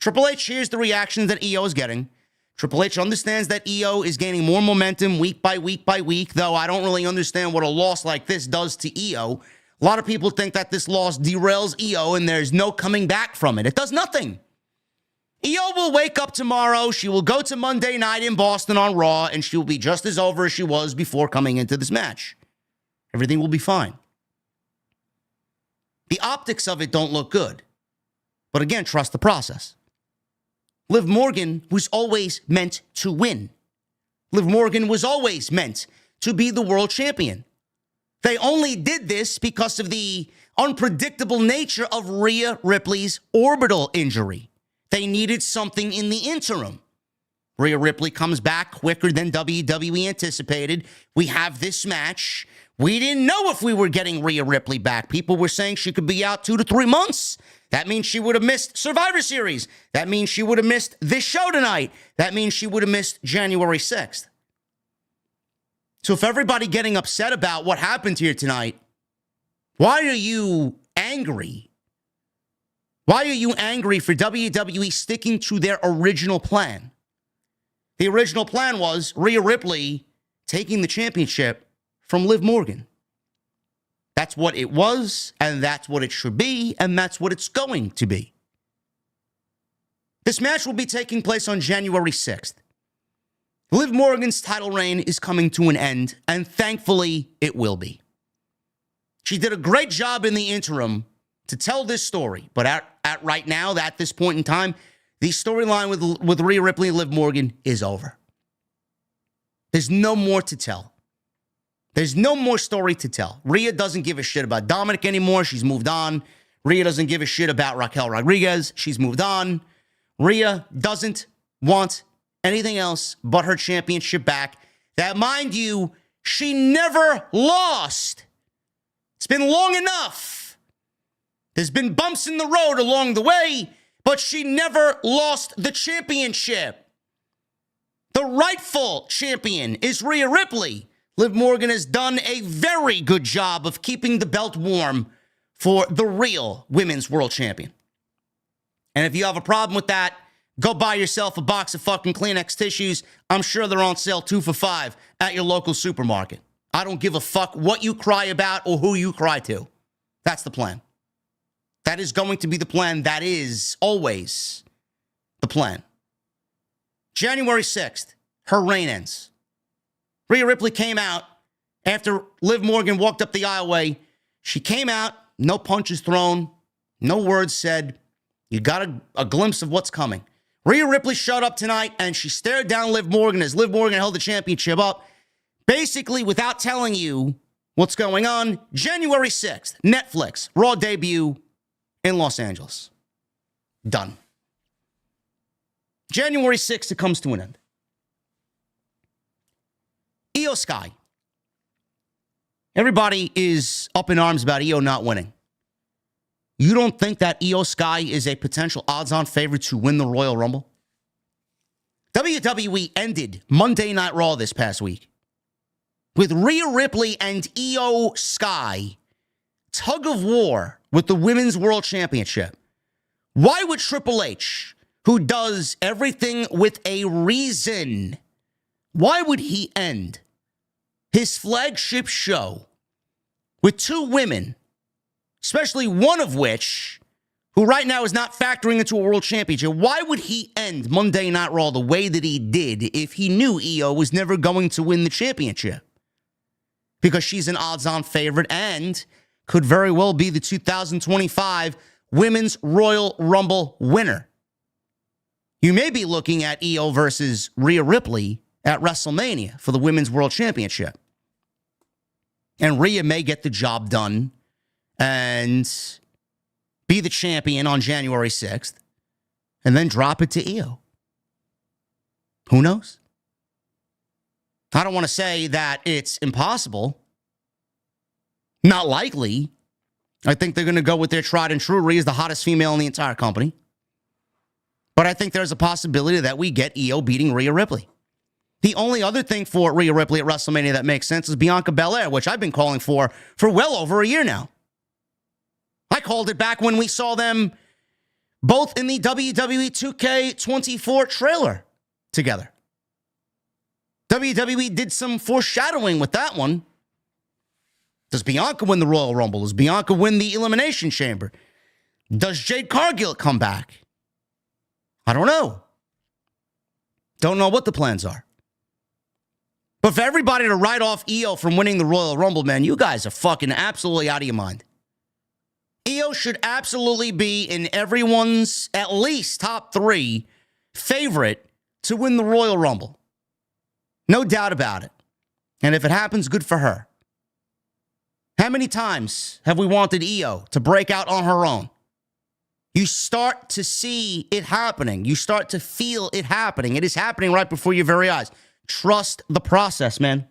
Triple H hears the reactions that IYO is getting. Triple H understands that IYO is gaining more momentum week by week by week, though I don't really understand what a loss like this does to IYO. A lot of people think that this loss derails IYO and there's no coming back from it. It does nothing. IYO will wake up tomorrow. She will go to Monday night in Boston on Raw, and she will be just as over as she was before coming into this match. Everything will be fine. The optics of it don't look good. But again, trust the process. Liv Morgan was always meant to win. Liv Morgan was always meant to be the world champion. They only did this because of the unpredictable nature of Rhea Ripley's orbital injury. They needed something in the interim. Rhea Ripley comes back quicker than WWE anticipated. We have this match. We didn't know if we were getting Rhea Ripley back. People were saying she could be out 2 to 3 months. That means she would have missed Survivor Series. That means she would have missed this show tonight. That means she would have missed January 6th. So if everybody getting upset about what happened here tonight, why are you angry? Why are you angry for WWE sticking to their original plan? The original plan was Rhea Ripley taking the championship from Liv Morgan. That's what it was, and that's what it should be, and that's what it's going to be. This match will be taking place on January 6th. Liv Morgan's title reign is coming to an end, and thankfully, it will be. She did a great job in the interim to tell this story, but at right now, at this point in time, the storyline with Rhea Ripley and Liv Morgan is over. There's no more to tell. There's no more story to tell. Rhea doesn't give a shit about Dominic anymore. She's moved on. Rhea doesn't give a shit about Raquel Rodriguez. She's moved on. Rhea doesn't want anything else but her championship back. that, mind you, she never lost. It's been long enough. There's been bumps in the road along the way, but she never lost the championship. The rightful champion is Rhea Ripley. Liv Morgan has done a very good job of keeping the belt warm for the real women's world champion. And if you have a problem with that, go buy yourself a box of fucking Kleenex tissues. I'm sure they're on sale 2 for $5 at your local supermarket. I don't give a fuck what you cry about or who you cry to. That's the plan. That is going to be the plan. That is always the plan. January 6th, her reign ends. Rhea Ripley came out after Liv Morgan walked up the aisleway. She came out, no punches thrown, no words said. You got a glimpse of what's coming. Rhea Ripley showed up tonight, and she stared down Liv Morgan as Liv Morgan held the championship up, basically without telling you what's going on. January 6th, Netflix, Raw debut in Los Angeles. Done. January 6th, it comes to an end. IYO SKY. Everybody is up in arms about IYO not winning. You don't think that IYO SKY is a potential odds-on favorite to win the Royal Rumble? WWE ended Monday Night Raw this past week with Rhea Ripley and IYO SKY tug of war with the Women's World Championship. Why would Triple H, who does everything with a reason, why would he end his flagship show with two women, especially one of which, who right now is not factoring into a world championship? Why would he end Monday Night Raw the way that he did if he knew IYO was never going to win the championship? Because she's an odds-on favorite and could very well be the 2025 Women's Royal Rumble winner. You may be looking at IYO versus Rhea Ripley at WrestleMania for the Women's World Championship. And Rhea may get the job done and be the champion on January 6th and then drop it to IYO. Who knows? I don't want to say that it's impossible. Not likely. I think they're going to go with their tried and true. Rhea's the hottest female in the entire company. But I think there's a possibility that we get IYO beating Rhea Ripley. The only other thing for Rhea Ripley at WrestleMania that makes sense is Bianca Belair, which I've been calling for well over a year now. I called it back when we saw them both in the WWE 2K24 trailer together. WWE did some foreshadowing with that one. Does Bianca win the Royal Rumble? Does Bianca win the Elimination Chamber? Does Jade Cargill come back? I don't know. Don't know what the plans are. But for everybody to write off IYO from winning the Royal Rumble, man, you guys are fucking absolutely out of your mind. IYO should absolutely be in everyone's, at least top 3, favorite to win the Royal Rumble. No doubt about it. And if it happens, good for her. How many times have we wanted IYO to break out on her own? You start to see it happening. You start to feel it happening. It is happening right before your very eyes. Trust the process, man.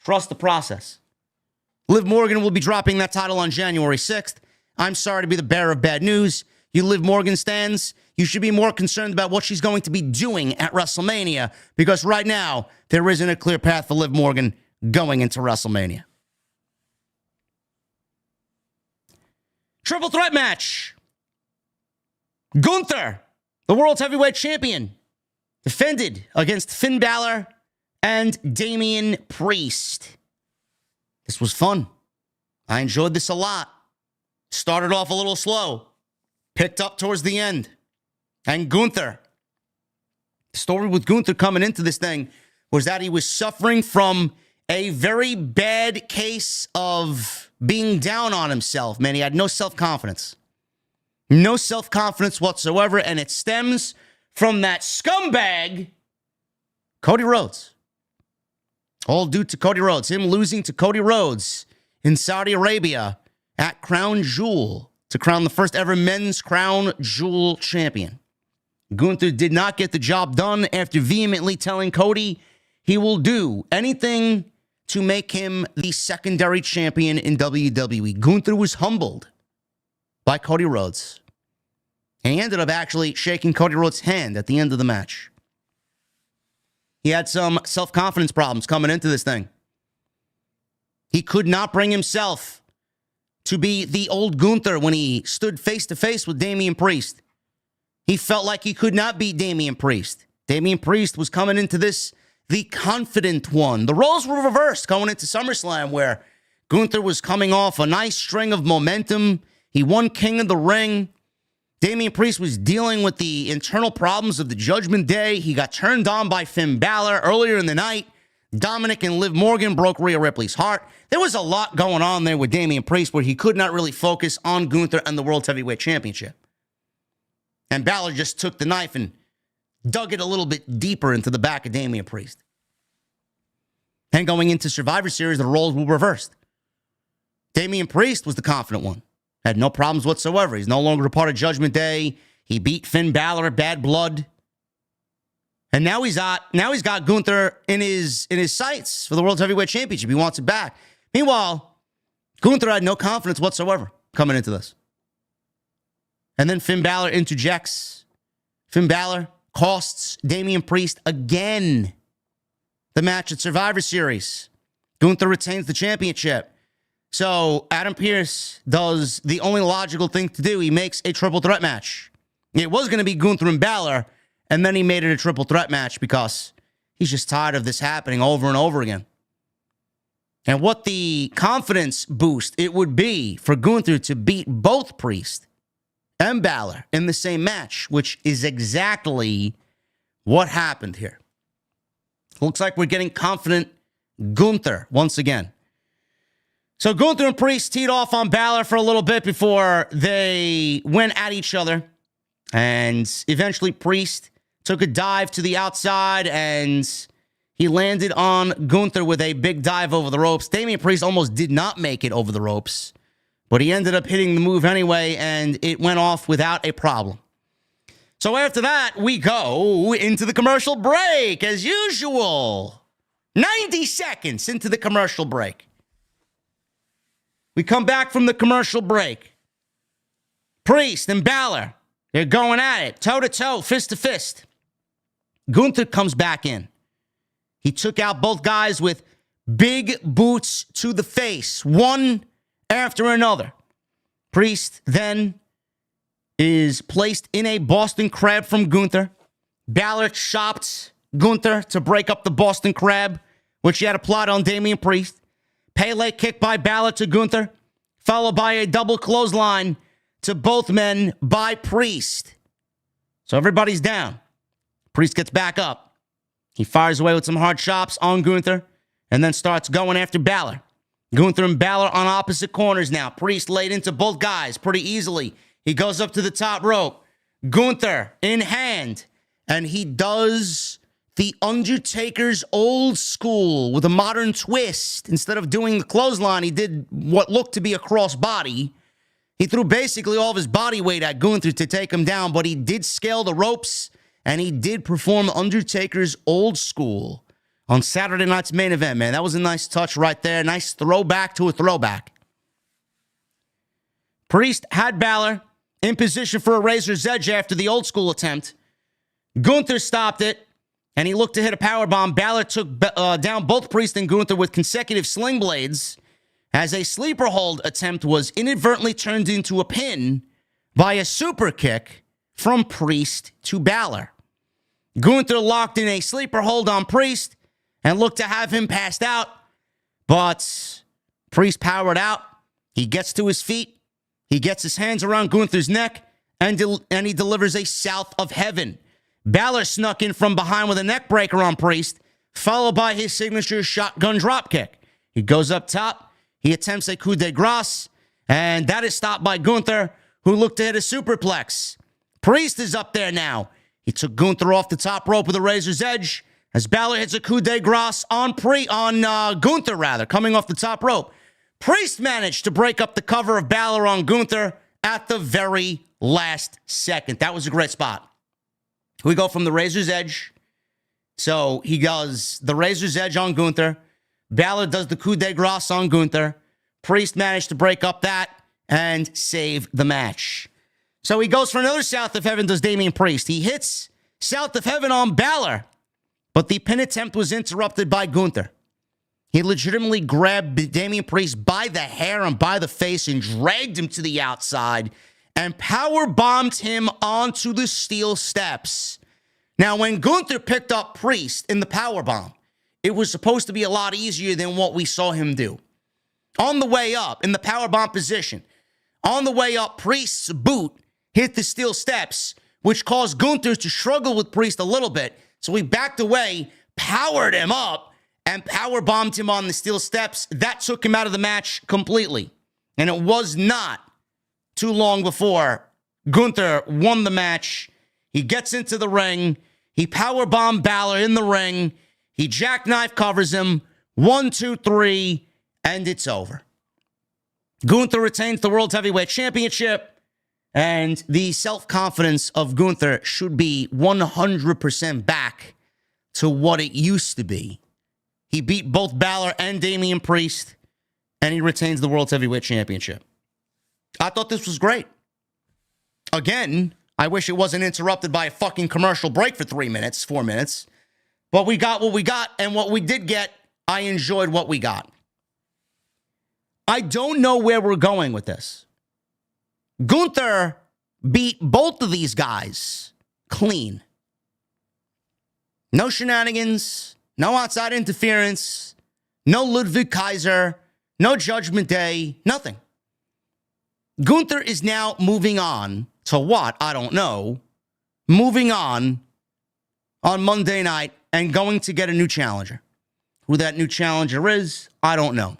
Trust the process. Liv Morgan will be dropping that title on January 6th. I'm sorry to be the bearer of bad news. You Liv Morgan stands, you should be more concerned about what she's going to be doing at WrestleMania, because right now, there isn't a clear path for Liv Morgan going into WrestleMania. Triple threat match. Gunther, the world's heavyweight champion, defended against Finn Bálor and Damian Priest. This was fun. I enjoyed this a lot. Started off a little slow. Picked up towards the end. And Gunther. The story with Gunther coming into this thing was that he was suffering from a very bad case of being down on himself, man. He had no self-confidence. No self-confidence whatsoever, and it stems from that scumbag, Cody Rhodes. All due to Cody Rhodes. Him losing to Cody Rhodes in Saudi Arabia at Crown Jewel to crown the first ever men's Crown Jewel champion. Gunther did not get the job done after vehemently telling Cody he will do anything to make him the secondary champion in WWE. Gunther was humbled by Cody Rhodes. And he ended up actually shaking Cody Rhodes' hand at the end of the match. He had some self-confidence problems coming into this thing. He could not bring himself to be the old Gunther when he stood face-to-face with Damian Priest. He felt like he could not beat Damian Priest. Damian Priest was coming into this the confident one. The roles were reversed going into SummerSlam, where Gunther was coming off a nice string of momentum. He won King of the Ring. Damian Priest was dealing with the internal problems of the Judgment Day. He got turned on by Finn Bálor earlier in the night. Dominic and Liv Morgan broke Rhea Ripley's heart. There was a lot going on there with Damian Priest where he could not really focus on Gunther and the World Heavyweight Championship. And Bálor just took the knife and dug it a little bit deeper into the back of Damian Priest. And going into Survivor Series, the roles were reversed. Damian Priest was the confident one. Had no problems whatsoever. He's no longer a part of Judgment Day. He beat Finn Bálor at Bad Blood. And now he's got Gunther in his sights for the World Heavyweight Championship. He wants it back. Meanwhile, Gunther had no confidence whatsoever coming into this. And then Finn Bálor interjects. Finn Bálor costs Damian Priest again the match at Survivor Series. Gunther retains the championship. So Adam Pearce does the only logical thing to do. He makes a triple threat match. It was going to be Gunther and Bálor, and then he made it a triple threat match because he's just tired of this happening over and over again. And what the confidence boost it would be for Gunther to beat both Priest and Bálor in the same match, which is exactly what happened here. Looks like we're getting confident Gunther once again. So Gunther and Priest teed off on Bálor for a little bit before they went at each other. And eventually Priest took a dive to the outside and he landed on Gunther with a big dive over the ropes. Damian Priest almost did not make it over the ropes, but he ended up hitting the move anyway, and it went off without a problem. So after that, we go into the commercial break as usual. 90 seconds into the commercial break. We come back from the commercial break. Priest and Bálor, they're going at it, toe-to-toe, fist-to-fist. Gunther comes back in. He took out both guys with big boots to the face, one after another. Priest then is placed in a Boston Crab from Gunther. Bálor chopped Gunther to break up the Boston Crab, which he had applied on Damian Priest. Pele kick by Bálor to Gunther, followed by a double clothesline to both men by Priest. So everybody's down. Priest gets back up. He fires away with some hard chops on Gunther and then starts going after Bálor. Gunther and Bálor on opposite corners now. Priest laid into both guys pretty easily. He goes up to the top rope. Gunther in hand. And he does the Undertaker's old school with a modern twist. Instead of doing the clothesline, he did what looked to be a crossbody. He threw basically all of his body weight at Gunther to take him down, but he did scale the ropes, and he did perform Undertaker's old school on Saturday night's main event, man. That was a nice touch right there. Nice throwback to a throwback. Priest had Bálor in position for a razor's edge after the old school attempt. Gunther stopped it, and he looked to hit a powerbomb. Bálor took down both Priest and Gunther with consecutive sling blades as a sleeper hold attempt was inadvertently turned into a pin by a super kick from Priest to Bálor. Gunther locked in a sleeper hold on Priest and looked to have him passed out, but Priest powered out. He gets to his feet. He gets his hands around Gunther's neck, and he delivers a South of Heaven. Bálor snuck in from behind with a neck breaker on Priest, followed by his signature shotgun dropkick. He goes up top. He attempts a coup de grace, and that is stopped by Gunther, who looked to hit a superplex. Priest is up there now. He took Gunther off the top rope with a razor's edge as Bálor hits a coup de grace on Gunther, coming off the top rope. Priest managed to break up the cover of Bálor on Gunther at the very last second. That was a great spot. We go from the razor's edge So he does the Razor's Edge on Gunther. Bálor does the coup de grace on Gunther. Priest managed to break up that and save the match. So he goes for another South of Heaven, does Damian Priest. He hits South of Heaven on Bálor, but the pin attempt was interrupted by Gunther. He legitimately grabbed Damian Priest by the hair and by the face and dragged him to the outside and power bombed him onto the steel steps. Now, when Gunther picked up Priest in the power bomb, it was supposed to be a lot easier than what we saw him do. On the way up, in the power bomb position, on the way up, Priest's boot hit the steel steps, which caused Gunther to struggle with Priest a little bit. So he backed away, powered him up, and power bombed him on the steel steps. That took him out of the match completely. And it was not too long before Gunther won the match. He gets into the ring. He power bombed Bálor in the ring. He jackknife covers him. 1, 2, 3, and it's over. Gunther retains the World Heavyweight Championship, and the self-confidence of Gunther should be 100% back to what it used to be. He beat both Bálor and Damian Priest, and he retains the World Heavyweight Championship. I thought this was great. Again, I wish it wasn't interrupted by a fucking commercial break for 3 minutes, 4 minutes. But we got what we got, and what we did get, I enjoyed what we got. I don't know where we're going with this. Gunther beat both of these guys clean. No shenanigans, no outside interference, no Ludwig Kaiser, no Judgment Day, nothing. Gunther is now moving on to what? I don't know. Moving on Monday night and going to get a new challenger. Who that new challenger is, I don't know.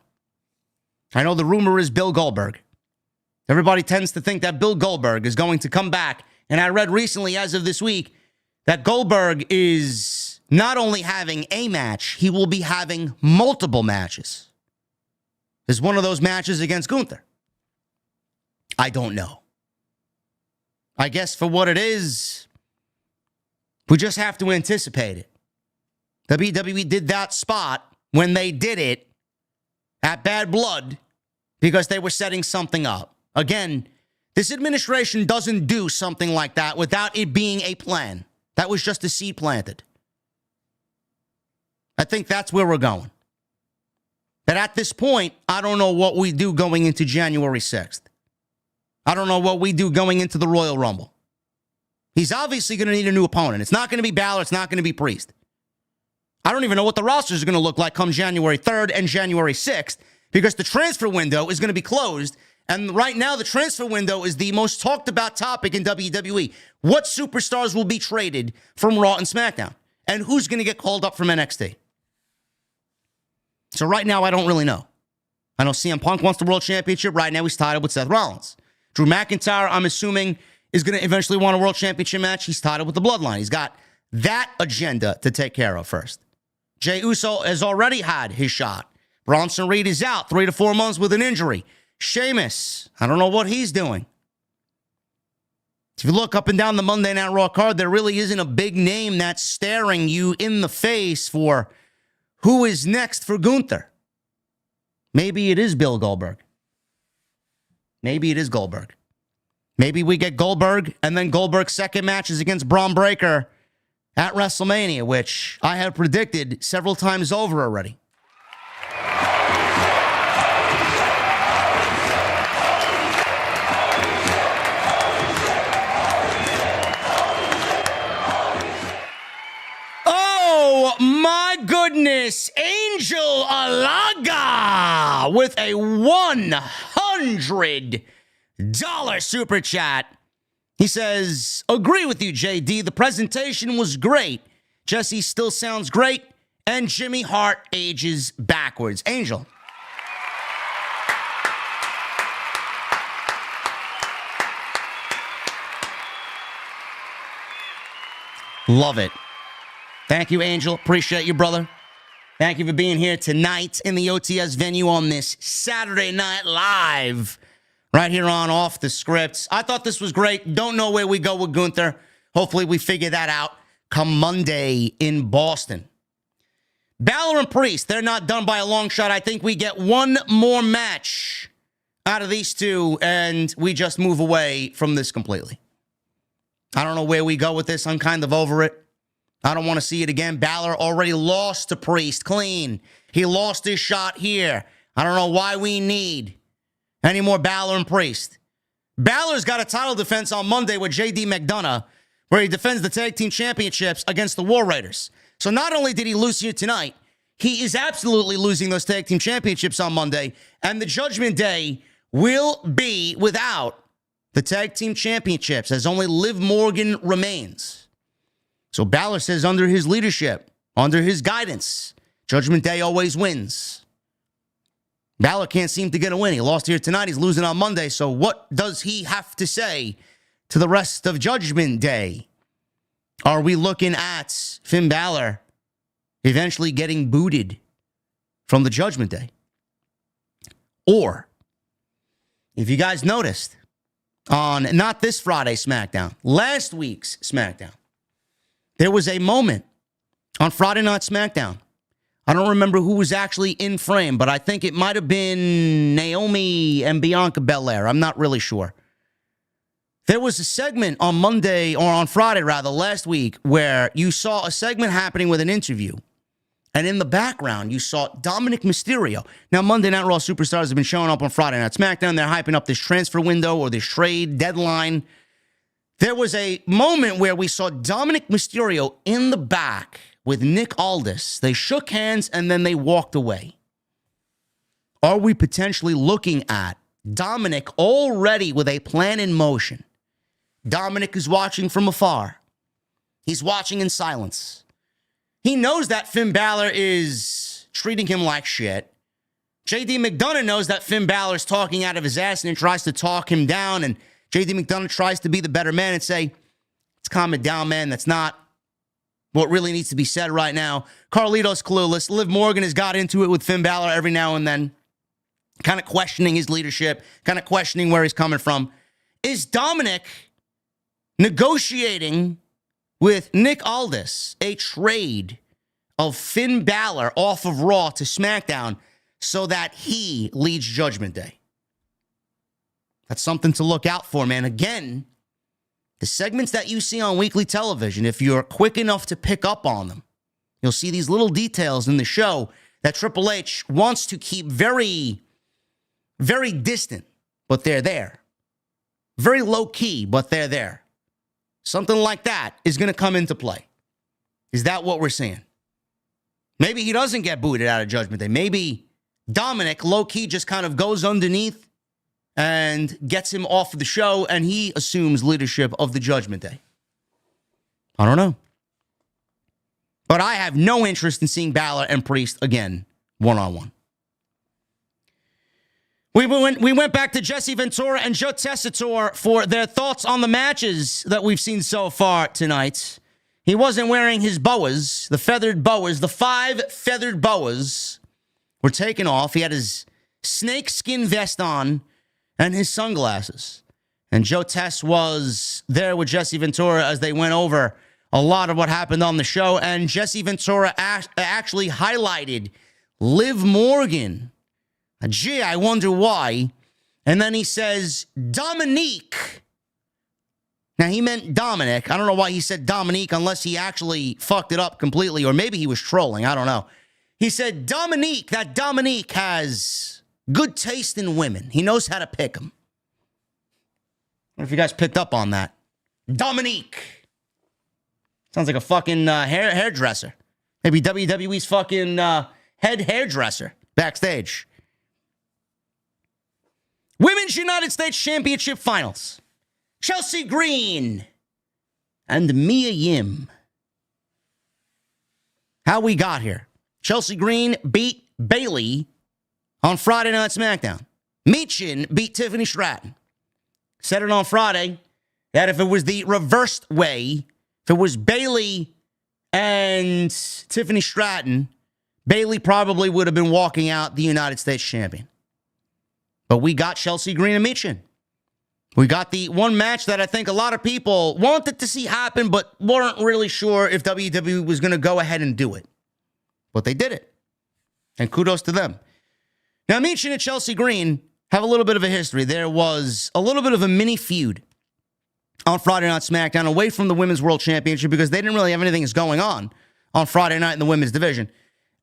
I know the rumor is Bill Goldberg. Everybody tends to think that Bill Goldberg is going to come back. And I read recently, as of this week, that Goldberg is not only having a match, he will be having multiple matches. Is one of those matches against Gunther? I don't know. I guess for what it is, we just have to anticipate it. WWE did that spot when they did it at Bad Blood because they were setting something up. Again, this administration doesn't do something like that without it being a plan. That was just a seed planted. I think that's where we're going. But at this point, I don't know what we do going into January 6th. I don't know what we do going into the Royal Rumble. He's obviously going to need a new opponent. It's not going to be Bálor. It's not going to be Priest. I don't even know what the rosters are going to look like come January 3rd and January 6th because the transfer window is going to be closed. And right now, the transfer window is the most talked about topic in WWE. What superstars will be traded from Raw and SmackDown? And who's going to get called up from NXT? So right now, I don't really know. I know CM Punk wants the World Championship. Right now, he's tied up with Seth Rollins. Drew McIntyre, I'm assuming, is going to eventually want a World Championship match. He's tied up with the Bloodline. He's got that agenda to take care of first. Jey Uso has already had his shot. Bronson Reed is out 3 to 4 months with an injury. Sheamus, I don't know what he's doing. If you look up and down the Monday Night Raw card, there really isn't a big name that's staring you in the face for who is next for Gunther. Maybe it is Bill Goldberg. Maybe it is Goldberg. Maybe we get Goldberg, and then Goldberg's second match is against Braun Breaker at WrestleMania, which I have predicted several times over already. Oh, my goodness. Angel Alaga with a $100 super chat. He says, agree with you, JD. The presentation was great. Jesse still sounds great. And Jimmy Hart ages backwards. Angel. Love it. Thank you, Angel. Appreciate you, brother. Thank you for being here tonight in the OTS venue on this Saturday Night Live. Right here on Off the Scripts. I thought this was great. Don't know where we go with Gunther. Hopefully we figure that out come Monday in Boston. Bálor and Priest, they're not done by a long shot. I think we get one more match out of these two, and we just move away from this completely. I don't know where we go with this. I'm kind of over it. I don't want to see it again. Bálor already lost to Priest clean. He lost his shot here. I don't know why we need any more Bálor and Priest. Bálor's got a title defense on Monday with JD McDonough, where he defends the tag team championships against the War Raiders. So not only did he lose here tonight, he is absolutely losing those tag team championships on Monday, and the Judgment Day will be without the tag team championships, as only Liv Morgan remains. So Bálor says under his leadership, under his guidance, Judgment Day always wins. Bálor can't seem to get a win. He lost here tonight. He's losing on Monday. So what does he have to say to the rest of Judgment Day? Are we looking at Finn Bálor eventually getting booted from the Judgment Day? Or, if you guys noticed, on not this Friday SmackDown, last week's SmackDown, there was a moment on Friday Night SmackDown. I don't remember who was actually in frame, but I think it might have been Naomi and Bianca Belair. I'm not really sure. There was a segment on Monday, or on Friday rather, last week, where you saw a segment happening with an interview. And in the background, you saw Dominic Mysterio. Now, Monday Night Raw superstars have been showing up on Friday Night SmackDown. They're hyping up this transfer window or this trade deadline. There was a moment where we saw Dominic Mysterio in the back with Nick Aldis. They shook hands and then they walked away. Are we potentially looking at Dominic already with a plan in motion? Dominic is watching from afar. He's watching in silence. He knows that Finn Bálor is treating him like shit. JD McDonough knows that Finn Balor is talking out of his ass and tries to talk him down, and JD McDonough tries to be the better man and say, let's calm it down, man. That's not what really needs to be said right now. Carlito's clueless. Liv Morgan has got into it with Finn Bálor every now and then, kind of questioning his leadership, kind of questioning where he's coming from. Is Dominic negotiating with Nick Aldis a trade of Finn Bálor off of Raw to SmackDown so that he leads Judgment Day? That's something to look out for, man. Again, the segments that you see on weekly television, if you're quick enough to pick up on them, you'll see these little details in the show that Triple H wants to keep very, very distant, but they're there. Very low key, but they're there. Something like that is going to come into play. Is that what we're seeing? Maybe he doesn't get booted out of Judgment Day. Maybe Dominic, low key, just kind of goes underneath and gets him off of the show, and he assumes leadership of the Judgment Day. I don't know. But I have no interest in seeing Bálor and Priest again, one-on-one. We went back to Jesse Ventura and Joe Tessitore for their thoughts on the matches that we've seen so far tonight. He wasn't wearing his boas, the feathered boas. The 5 feathered boas were taken off. He had his snakeskin vest on and his sunglasses. And Joe Tess was there with Jesse Ventura as they went over a lot of what happened on the show. And Jesse Ventura actually highlighted Liv Morgan. Gee, I wonder why. And then he says, Dominique. Now, he meant Dominic. I don't know why he said Dominique unless he actually fucked it up completely, or maybe he was trolling. I don't know. He said Dominique, that Dominique has good taste in women. He knows how to pick them. I don't know if you guys picked up on that. Dominique. Sounds like a fucking hairdresser. Maybe WWE's fucking head hairdresser backstage. Women's United States Championship Finals. Chelsea Green and Mia Yim. How we got here. Chelsea Green beat Bayley on Friday Night SmackDown. Michin beat Tiffany Stratton. Said it on Friday that if it was the reversed way, if it was Bayley and Tiffany Stratton, Bayley probably would have been walking out the United States champion. But we got Chelsea Green and Michin. We got the one match that I think a lot of people wanted to see happen, but weren't really sure if WWE was going to go ahead and do it. But they did it. And kudos to them. Now, Michin and Chelsea Green have a little bit of a history. There was a little bit of a mini feud on Friday Night SmackDown away from the Women's World Championship because they didn't really have anything going on Friday night in the women's division.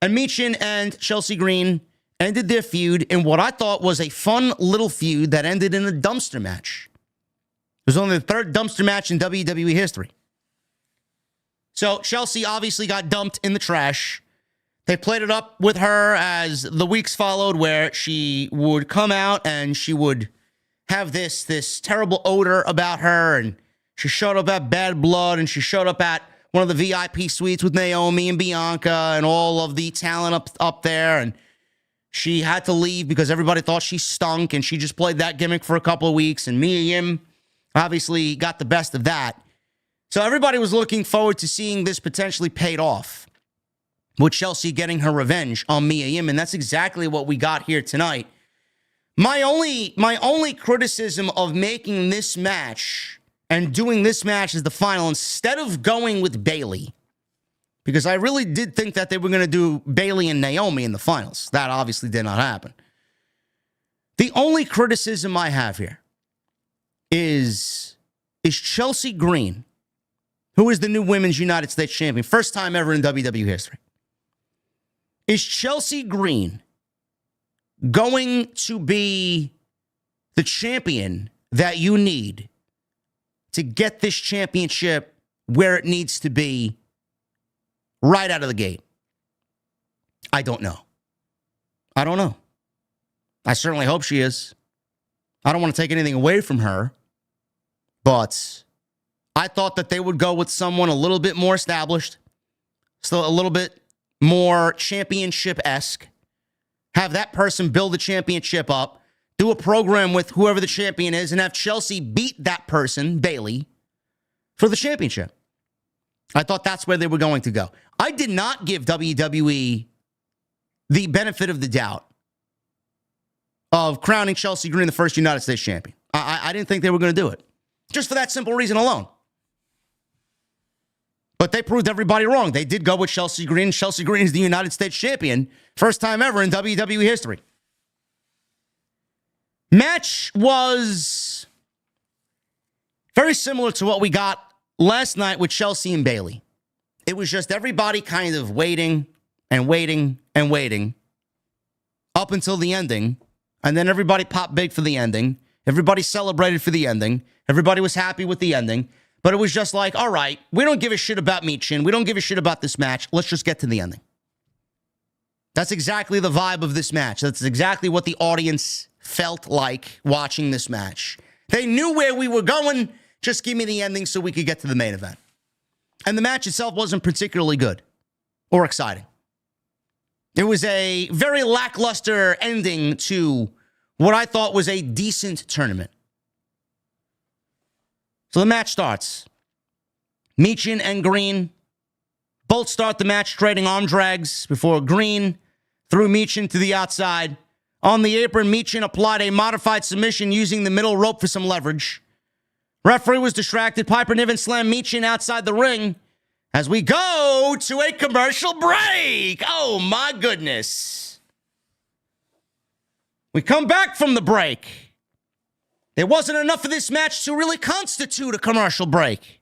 And Michin and Chelsea Green ended their feud in what I thought was a fun little feud that ended in a dumpster match. It was only the third dumpster match in WWE history. So Chelsea obviously got dumped in the trash. They played it up with her as the weeks followed, where she would come out and she would have this terrible odor about her, and she showed up at Bad Blood, and she showed up at one of the VIP suites with Naomi and Bianca and all of the talent up there, and she had to leave because everybody thought she stunk, and she just played that gimmick for a couple of weeks, and Mia Yim obviously got the best of that. So everybody was looking forward to seeing this potentially paid off, with Chelsea getting her revenge on Mia Yim, and that's exactly what we got here tonight. My only criticism of making this match and doing this match as the final instead of going with Bayley, because I really did think that they were going to do Bayley and Naomi in the finals. That obviously did not happen. The only criticism I have here is Chelsea Green, who is the new Women's United States Champion, first time ever in WWE history. Is Chelsea Green going to be the champion that you need to get this championship where it needs to be right out of the gate? I don't know. I don't know. I certainly hope she is. I don't want to take anything away from her, but I thought that they would go with someone a little bit more established, still a little bit more championship-esque, have that person build the championship up, do a program with whoever the champion is, and have Chelsea beat that person, Bayley, for the championship. I thought that's where they were going to go. I did not give WWE the benefit of the doubt of crowning Chelsea Green the first United States champion. I didn't think they were going to do it, just for that simple reason alone. But they proved everybody wrong. They did go with Chelsea Green. Chelsea Green is the United States champion. First time ever in WWE history. Match was very similar to what we got last night with Chelsea and Bayley. It was just everybody kind of waiting and waiting and waiting up until the ending. And then everybody popped big for the ending. Everybody celebrated for the ending. Everybody was happy with the ending. But it was just like, all right, we don't give a shit about Michin. We don't give a shit about this match. Let's just get to the ending. That's exactly the vibe of this match. That's exactly what the audience felt like watching this match. They knew where we were going. Just give me the ending so we could get to the main event. And the match itself wasn't particularly good or exciting. It was a very lackluster ending to what I thought was a decent tournament. So the match starts. Michin and Green both start the match trading arm drags before Green threw Michin to the outside. On the apron, Michin applied a modified submission using the middle rope for some leverage. Referee was distracted. Piper Niven slammed Michin outside the ring as we go to a commercial break. Oh, my goodness. We come back from the break. There wasn't enough of this match to really constitute a commercial break.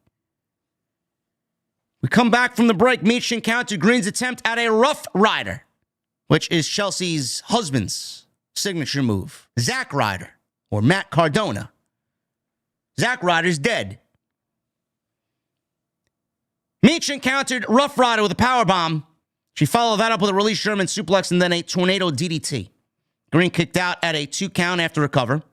We come back from the break. Michin countered Green's attempt at a Rough Rider, which is Chelsea's husband's signature move. Zack Ryder, or Matt Cardona. Zack Ryder's dead. Michin countered Rough Rider with a powerbomb. She followed that up with a release German suplex and then a tornado DDT. Green kicked out at a 2 count after a cover.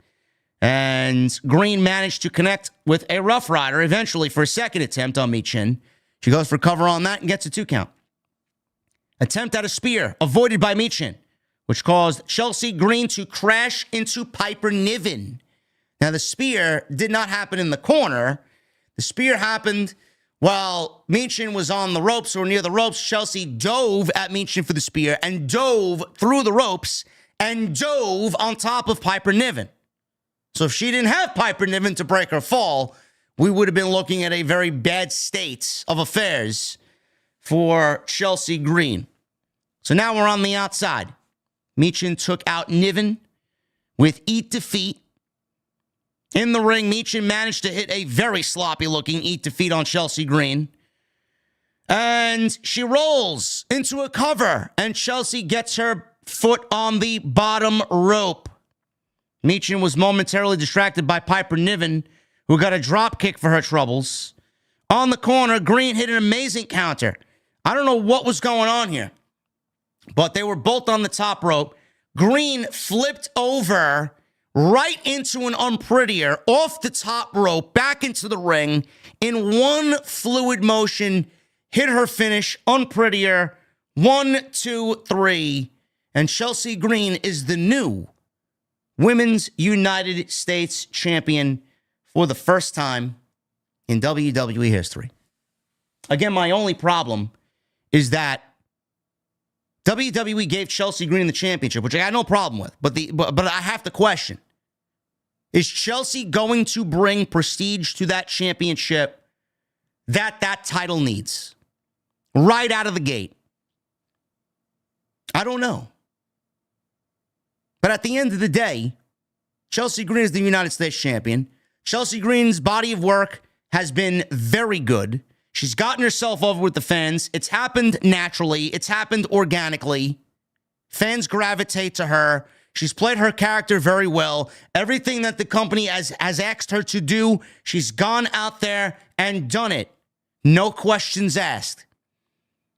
And Green managed to connect with a Rough Rider eventually for a second attempt on Michin. She goes for cover on that and gets a 2 count. Attempt at a spear avoided by Michin, which caused Chelsea Green to crash into Piper Niven. Now, the spear did not happen in the corner. The spear happened while Michin was on the ropes or near the ropes. Chelsea dove at Michin for the spear and dove through the ropes and dove on top of Piper Niven. So if she didn't have Piper Niven to break her fall, we would have been looking at a very bad state of affairs for Chelsea Green. So now we're on the outside. Michin took out Niven with eat defeat. In the ring, Michin managed to hit a very sloppy-looking eat defeat on Chelsea Green. And she rolls into a cover, and Chelsea gets her foot on the bottom rope. Michin was momentarily distracted by Piper Niven, who got a drop kick for her troubles. On the corner, Green hit an amazing counter. I don't know what was going on here, but they were both on the top rope. Green flipped over right into an unprettier, off the top rope, back into the ring, in one fluid motion, hit her finish, unprettier, 1, 2, 3, and Chelsea Green is the new Women's United States Champion for the first time in WWE history. Again, my only problem is that WWE gave Chelsea Green the championship, which I had no problem with, but I have to question. Is Chelsea going to bring prestige to that championship that title needs? Right out of the gate. I don't know. But at the end of the day, Chelsea Green is the United States champion. Chelsea Green's body of work has been very good. She's gotten herself over with the fans. It's happened naturally. It's happened organically. Fans gravitate to her. She's played her character very well. Everything that the company has asked her to do, she's gone out there and done it. No questions asked.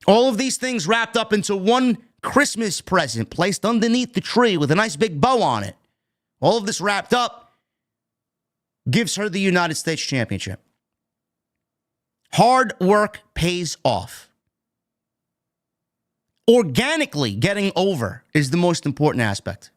All of these things wrapped up into one Christmas present placed underneath the tree with a nice big bow on it. All of this wrapped up gives her the United States Championship. Hard work pays off. Organically getting over is the most important aspect.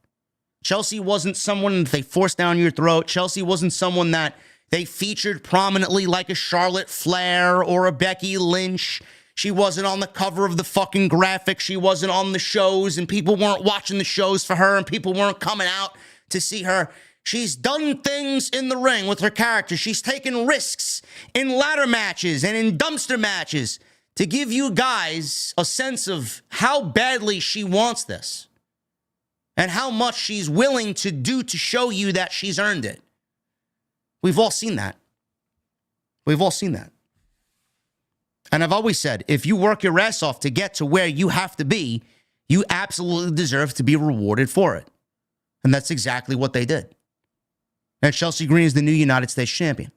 Chelsea wasn't someone that they forced down your throat. Chelsea wasn't someone that they featured prominently like a Charlotte Flair or a Becky Lynch. She wasn't on the cover of the fucking graphic. She wasn't on the shows, and people weren't watching the shows for her, and people weren't coming out to see her. She's done things in the ring with her character. She's taken risks in ladder matches and in dumpster matches to give you guys a sense of how badly she wants this and how much she's willing to do to show you that she's earned it. We've all seen that. We've all seen that. And I've always said, if you work your ass off to get to where you have to be, you absolutely deserve to be rewarded for it. And that's exactly what they did. And Chelsea Green is the new United States champion.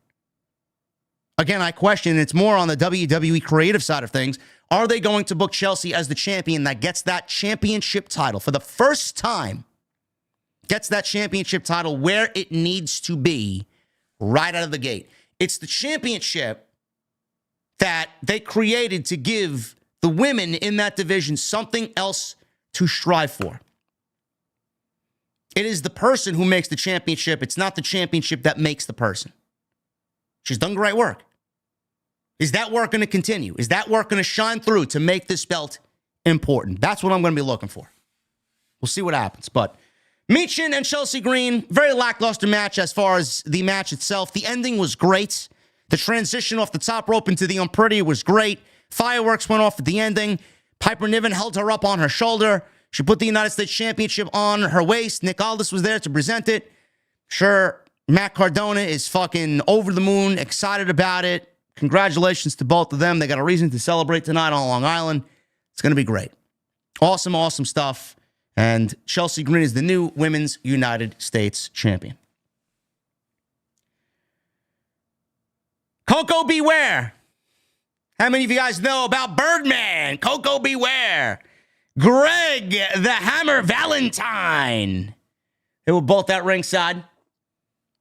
Again, I question, it's more on the WWE creative side of things. Are they going to book Chelsea as the champion that gets that championship title for the first time? Gets that championship title where it needs to be right out of the gate. It's the championship that they created to give the women in that division something else to strive for. It is the person who makes the championship. It's not the championship that makes the person. She's done great work. Is that work going to continue? Is that work going to shine through to make this belt important? That's what I'm going to be looking for. We'll see what happens. But Michin and Chelsea Green, very lackluster match as far as the match itself. The ending was great. The transition off the top rope into the unpretty was great. Fireworks went off at the ending. Piper Niven held her up on her shoulder. She put the United States Championship on her waist. Nick Aldis was there to present it. Sure, Matt Cardona is fucking over the moon, excited about it. Congratulations to both of them. They got a reason to celebrate tonight on Long Island. It's going to be great. Awesome, awesome stuff. And Chelsea Green is the new Women's United States Champion. Coco Beware. How many of you guys know about Birdman? Coco Beware. Greg the Hammer Valentine. They were both at ringside.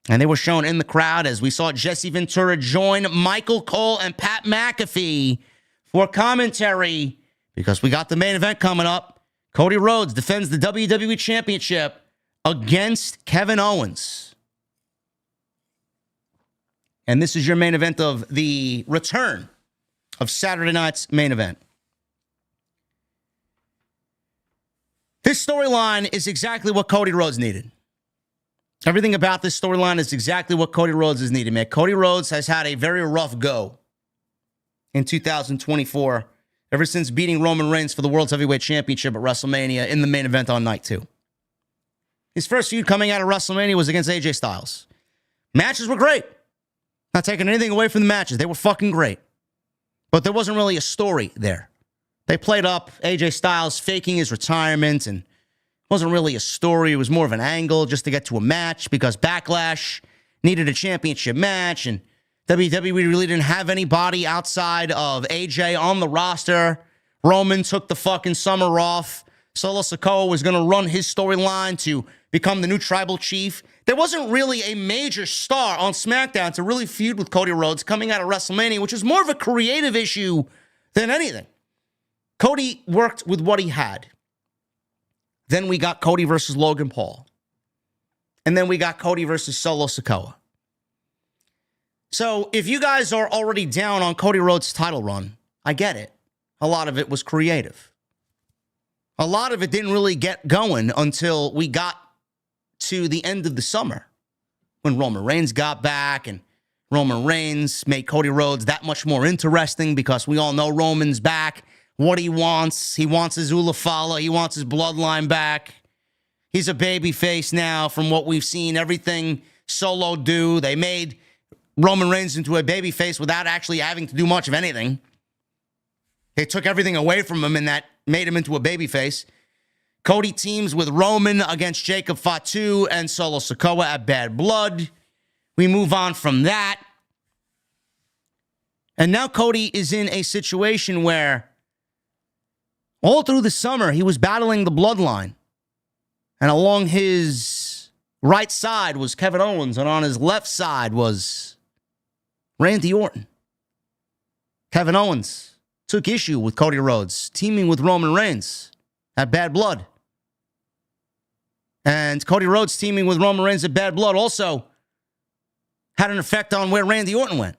And they were shown in the crowd as we saw Jesse Ventura join Michael Cole and Pat McAfee for commentary because we got the main event coming up. Cody Rhodes defends the WWE Championship against Kevin Owens. And this is your main event of the return of Saturday night's main event. This storyline is exactly what Cody Rhodes needed. Everything about this storyline is exactly what Cody Rhodes is needed, man. Cody Rhodes has had a very rough go in 2024, ever since beating Roman Reigns for the World Heavyweight Championship at WrestleMania in the main event on night 2. His first feud coming out of WrestleMania was against AJ Styles. Matches were great. Not taking anything away from the matches. They were fucking great. But there wasn't really a story there. They played up AJ Styles faking his retirement, and it wasn't really a story. It was more of an angle just to get to a match because Backlash needed a championship match, and WWE really didn't have anybody outside of AJ on the roster. Roman took the fucking summer off. Solo Sikoa was going to run his storyline to become the new tribal chief. There wasn't really a major star on SmackDown to really feud with Cody Rhodes coming out of WrestleMania, which was more of a creative issue than anything. Cody worked with what he had. Then we got Cody versus Logan Paul. And then we got Cody versus Solo Sikoa. So if you guys are already down on Cody Rhodes' title run, I get it. A lot of it was creative. A lot of it didn't really get going until we got to the end of the summer when Roman Reigns got back and Roman Reigns made Cody Rhodes that much more interesting because we all know Roman's back. What he wants his Ulafala. He wants his bloodline back. He's a babyface now from what we've seen. Everything Solo do. They made Roman Reigns into a babyface without actually having to do much of anything. They took everything away from him and that made him into a babyface. Cody teams with Roman against Jacob Fatu and Solo Sikoa at Bad Blood. We move on from that. And now Cody is in a situation where all through the summer, he was battling the Bloodline. And along his right side was Kevin Owens, and on his left side was Randy Orton. Kevin Owens took issue with Cody Rhodes, teaming with Roman Reigns at Bad Blood. And Cody Rhodes teaming with Roman Reigns at Bad Blood also had an effect on where Randy Orton went.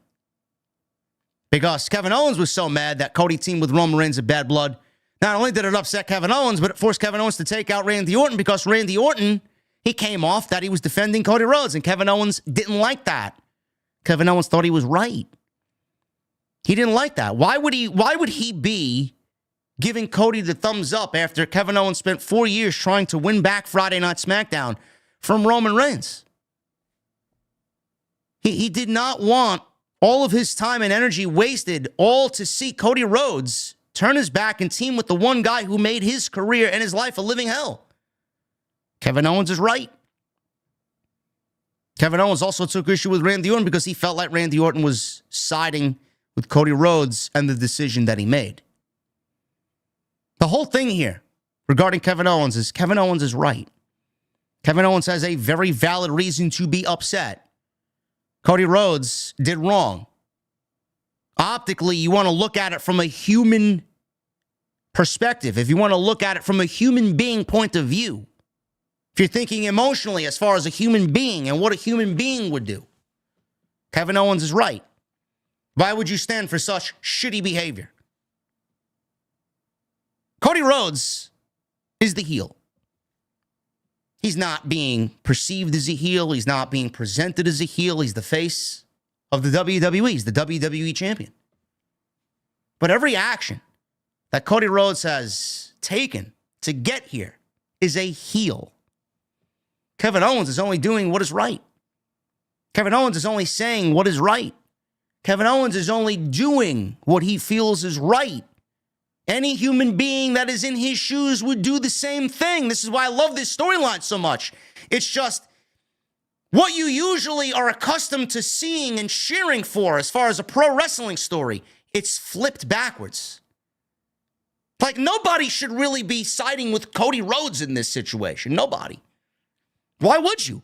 Because Kevin Owens was so mad that Cody teamed with Roman Reigns at Bad Blood. Not only did it upset Kevin Owens, but it forced Kevin Owens to take out Randy Orton because Randy Orton, he came off that he was defending Cody Rhodes, and Kevin Owens didn't like that. Kevin Owens thought he was right. He didn't like that. Why would he be giving Cody the thumbs up after Kevin Owens spent 4 years trying to win back Friday Night SmackDown from Roman Reigns? He did not want all of his time and energy wasted all to see Cody Rhodes turn his back and team with the one guy who made his career and his life a living hell. Kevin Owens is right. Kevin Owens also took issue with Randy Orton because he felt like Randy Orton was siding with Cody Rhodes and the decision that he made. The whole thing here regarding Kevin Owens is right. Kevin Owens has a very valid reason to be upset. Cody Rhodes did wrong. Optically, you want to look at it from a human perspective. If you want to look at it from a human being point of view, if you're thinking emotionally as far as a human being and what a human being would do, Kevin Owens is right. Why would you stand for such shitty behavior? Cody Rhodes is the heel. He's not being perceived as a heel. He's not being presented as a heel. He's the face of the WWE. He's the WWE champion. But every action that Cody Rhodes has taken to get here is a heel. Kevin Owens is only doing what is right. Kevin Owens is only saying what is right. Kevin Owens is only doing what he feels is right. Any human being that is in his shoes would do the same thing. This is why I love this storyline so much. It's just what you usually are accustomed to seeing and cheering for as far as a pro wrestling story. It's flipped backwards. Like, nobody should really be siding with Cody Rhodes in this situation. Nobody. Why would you?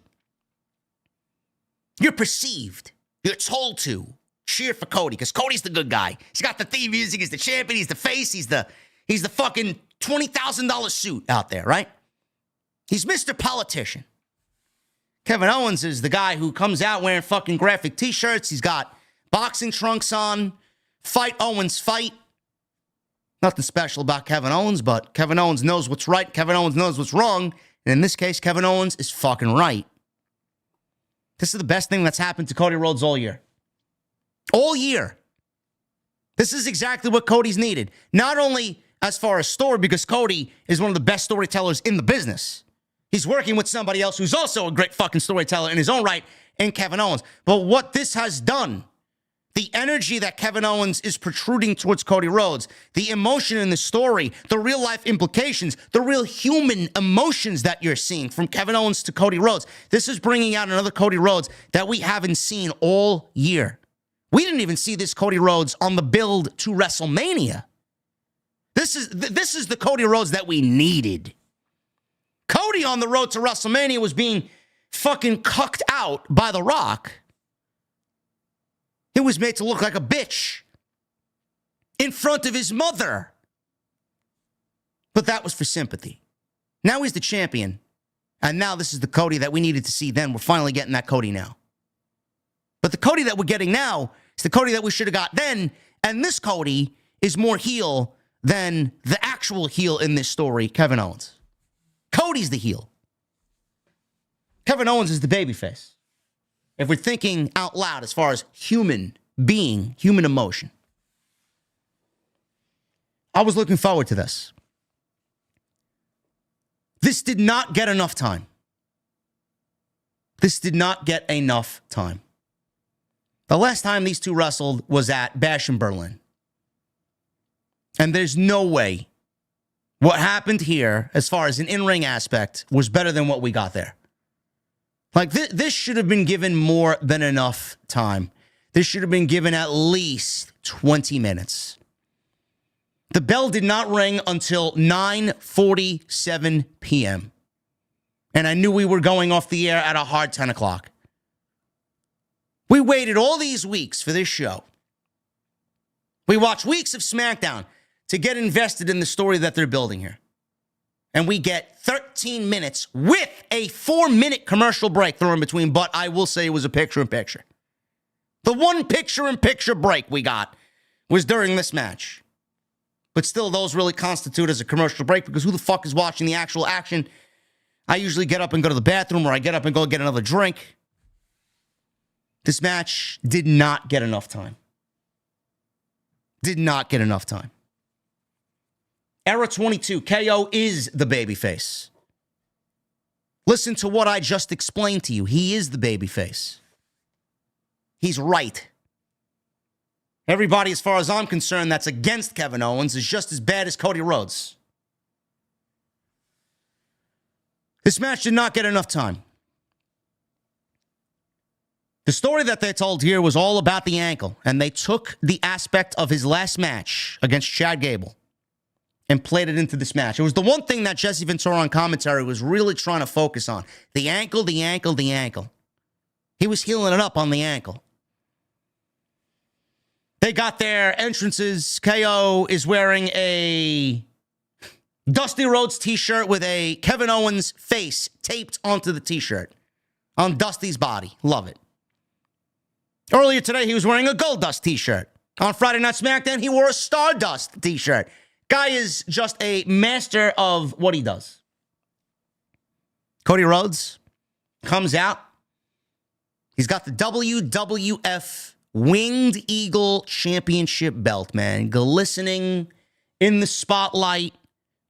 You're perceived. You're told to cheer for Cody because Cody's the good guy. He's got the theme music. He's the champion. He's the face. He's the fucking $20,000 suit out there, right? He's Mr. Politician. Kevin Owens is the guy who comes out wearing fucking graphic t-shirts. He's got boxing trunks on. Fight Owens, fight. Nothing special about Kevin Owens, but Kevin Owens knows what's right. Kevin Owens knows what's wrong. And in this case, Kevin Owens is fucking right. This is the best thing that's happened to Cody Rhodes all year. All year. This is exactly what Cody's needed. Not only as far as story, because Cody is one of the best storytellers in the business. He's working with somebody else who's also a great fucking storyteller in his own right, in Kevin Owens. But what this has done, the energy that Kevin Owens is protruding towards Cody Rhodes, the emotion in the story, the real life implications, the real human emotions that you're seeing from Kevin Owens to Cody Rhodes, this is bringing out another Cody Rhodes that we haven't seen all year. We didn't even see this Cody Rhodes on the build to WrestleMania. This is the Cody Rhodes that we needed. Cody on the road to WrestleMania was being fucking cucked out by The Rock. He was made to look like a bitch in front of his mother. But that was for sympathy. Now he's the champion. And now this is the Cody that we needed to see then. We're finally getting that Cody now. But the Cody that we're getting now is the Cody that we should have got then. And this Cody is more heel than the actual heel in this story, Kevin Owens. Cody's the heel. Kevin Owens is the babyface. If we're thinking out loud as far as human being, human emotion. I was looking forward to this. This did not get enough time. This did not get enough time. The last time these two wrestled was at Bash in Berlin. And there's no way what happened here, as far as an in-ring aspect, was better than what we got there. Like, this should have been given more than enough time. This should have been given at least 20 minutes. The bell did not ring until 9:47 p.m. And I knew we were going off the air at a hard 10 o'clock. We waited all these weeks for this show. We watched weeks of SmackDown to get invested in the story that they're building here. And we get 13 minutes with a 4-minute commercial break thrown in between, but I will say it was a picture-in-picture. The one picture-in-picture break we got was during this match. But still, those really constitute as a commercial break, because who the fuck is watching the actual action? I usually get up and go to the bathroom, or I get up and go get another drink. This match did not get enough time. Did not get enough time. Era 22, KO is the babyface. Listen to what I just explained to you. He is the babyface. He's right. Everybody, as far as I'm concerned, that's against Kevin Owens is just as bad as Cody Rhodes. This match did not get enough time. The story that they told here was all about the ankle, and they took the aspect of his last match against Chad Gable and played it into this match. It was the one thing that Jesse Ventura on commentary was really trying to focus on. The ankle, the ankle, the ankle. He was healing it up on the ankle. They got their entrances. KO is wearing a Dusty Rhodes t-shirt with a Kevin Owens face taped onto the t-shirt on Dusty's body. Love it. Earlier today, he was wearing a Goldust t-shirt. On Friday Night SmackDown, he wore a Stardust t-shirt. Guy is just a master of what he does. Cody Rhodes comes out. He's got the WWF Winged Eagle Championship belt, man. Glistening in the spotlight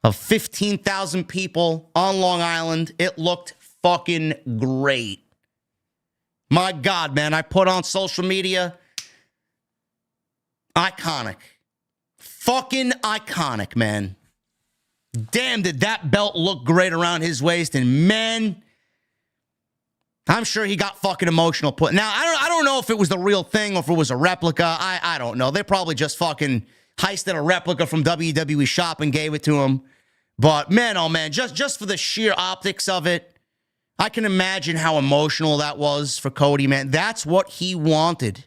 of 15,000 people on Long Island. It looked fucking great. My God, man, I put on social media. Iconic. Fucking iconic, man. Damn, did that belt look great around his waist. And man, I'm sure he got fucking emotional. Now, I don't know if it was the real thing or if it was a replica. I don't know. They probably just fucking heisted a replica from WWE Shop and gave it to him. But man, oh man, just for the sheer optics of it, I can imagine how emotional that was for Cody, man. That's what he wanted.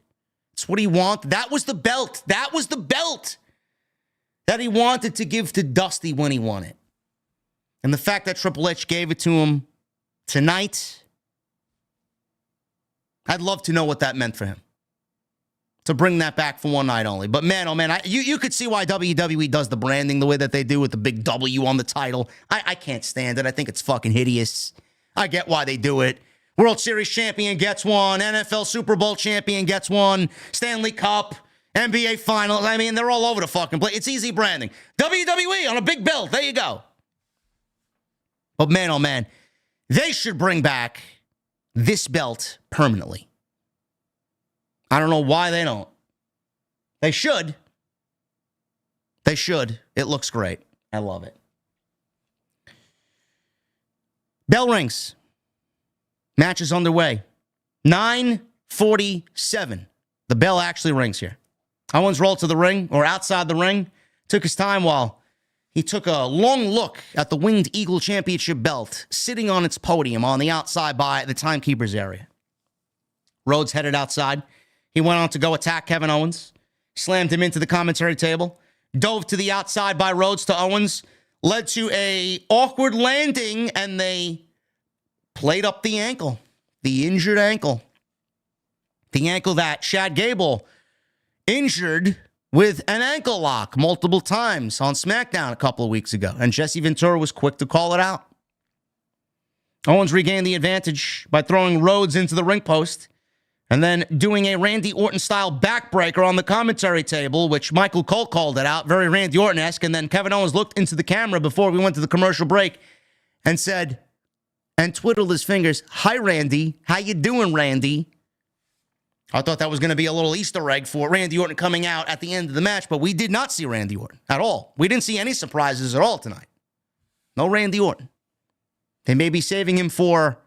That's what he wanted. That was the belt. That was the belt that he wanted to give to Dusty when he won it. And the fact that Triple H gave it to him tonight, I'd love to know what that meant for him. To bring that back for one night only. But man, oh man, you could see why WWE does the branding the way that they do with the big W on the title. I can't stand it. I think it's fucking hideous. I get why they do it. World Series champion gets one. NFL Super Bowl champion gets one. Stanley Cup, NBA Finals. I mean, they're all over the fucking place. It's easy branding. WWE on a big bill. There you go. But man, oh man, they should bring back this belt permanently. I don't know why they don't. They should. They should. It looks great. I love it. Bell rings. Match is underway. 9:47. The bell actually rings here. Owens rolled to the ring, or outside the ring. Took his time while he took a long look at the Winged Eagle Championship belt sitting on its podium on the outside by the timekeeper's area. Rhodes headed outside. He went on to go attack Kevin Owens. Slammed him into the commentary table. Dove to the outside by Rhodes to Owens. Led to a awkward landing, and they played up the ankle. The injured ankle. The ankle that Chad Gable injured with an ankle lock multiple times on SmackDown a couple of weeks ago. And Jesse Ventura was quick to call it out. Owens regained the advantage by throwing Rhodes into the ring post and then doing a Randy Orton-style backbreaker on the commentary table, which Michael Cole called it out, very Randy Orton-esque. And then Kevin Owens looked into the camera before we went to the commercial break and said, and twiddled his fingers, "Hi, Randy. How you doing, Randy?" I thought that was going to be a little Easter egg for Randy Orton coming out at the end of the match, but we did not see Randy Orton at all. We didn't see any surprises at all tonight. No Randy Orton. They may be saving him for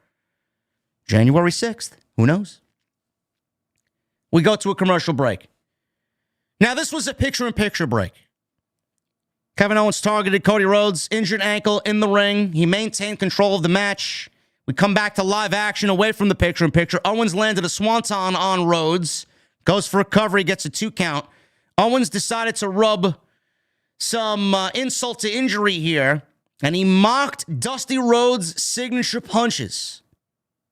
January 6th. Who knows? We go to a commercial break. Now, this was a picture-in-picture break. Kevin Owens targeted Cody Rhodes, injured ankle in the ring. He maintained control of the match. We come back to live action away from the picture-in-picture. Owens landed a swanton on Rhodes. Goes for a cover. He gets a 2 count. Owens decided to rub some insult to injury here, and he mocked Dusty Rhodes' signature punches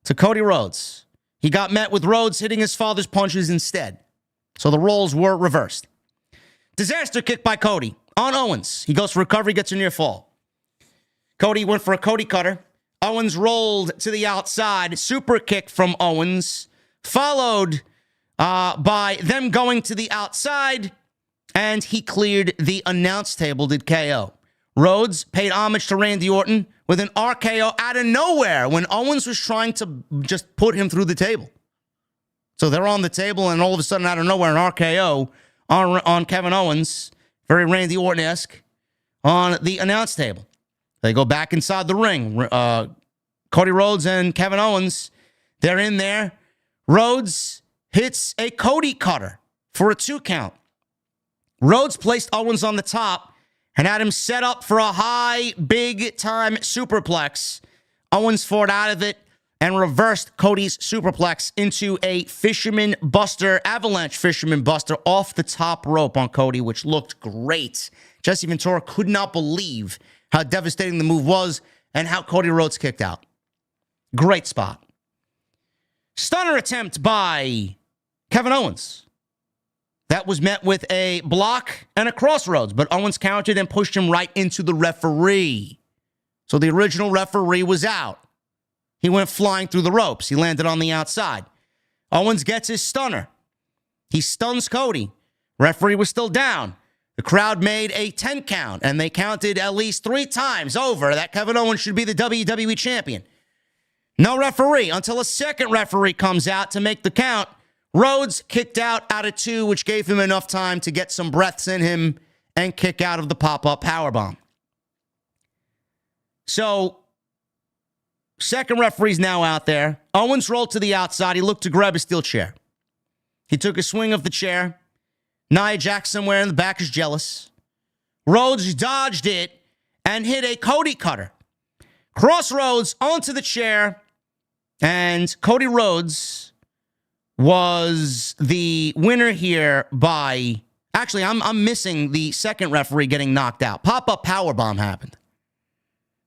to Cody Rhodes. He got met with Rhodes hitting his father's punches instead. So the roles were reversed. Disaster kick by Cody on Owens. He goes for recovery, gets a near fall. Cody went for a Cody cutter. Owens rolled to the outside. Super kick from Owens. Followed by them going to the outside. And he cleared the announce table, did KO. Rhodes paid homage to Randy Orton with an RKO out of nowhere when Owens was trying to just put him through the table. So they're on the table, and all of a sudden, out of nowhere, an RKO on Kevin Owens, very Randy Orton-esque, on the announce table. They go back inside the ring. Cody Rhodes and Kevin Owens, they're in there. Rhodes hits a Cody cutter for a 2 count. Rhodes placed Owens on the top and had him set up for a high, big-time superplex. Owens fought out of it and reversed Cody's superplex into a fisherman buster, avalanche fisherman buster off the top rope on Cody, which looked great. Jesse Ventura could not believe how devastating the move was and how Cody Rhodes kicked out. Great spot. Stunner attempt by Kevin Owens. That was met with a block and a crossroads, but Owens countered and pushed him right into the referee. So the original referee was out. He went flying through the ropes. He landed on the outside. Owens gets his stunner. He stuns Cody. Referee was still down. The crowd made a 10 count, and they counted at least 3 times over that Kevin Owens should be the WWE Champion. No referee until a second referee comes out to make the count. Rhodes kicked out of 2, which gave him enough time to get some breaths in him and kick out of the pop-up powerbomb. So, second referee's now out there. Owens rolled to the outside. He looked to grab a steel chair. He took a swing of the chair. Nia Jax somewhere in the back is jealous. Rhodes dodged it and hit a Cody cutter. Crossroads onto the chair, and Cody Rhodes was the winner here by... Actually, I'm missing the second referee getting knocked out. Pop-up powerbomb happened,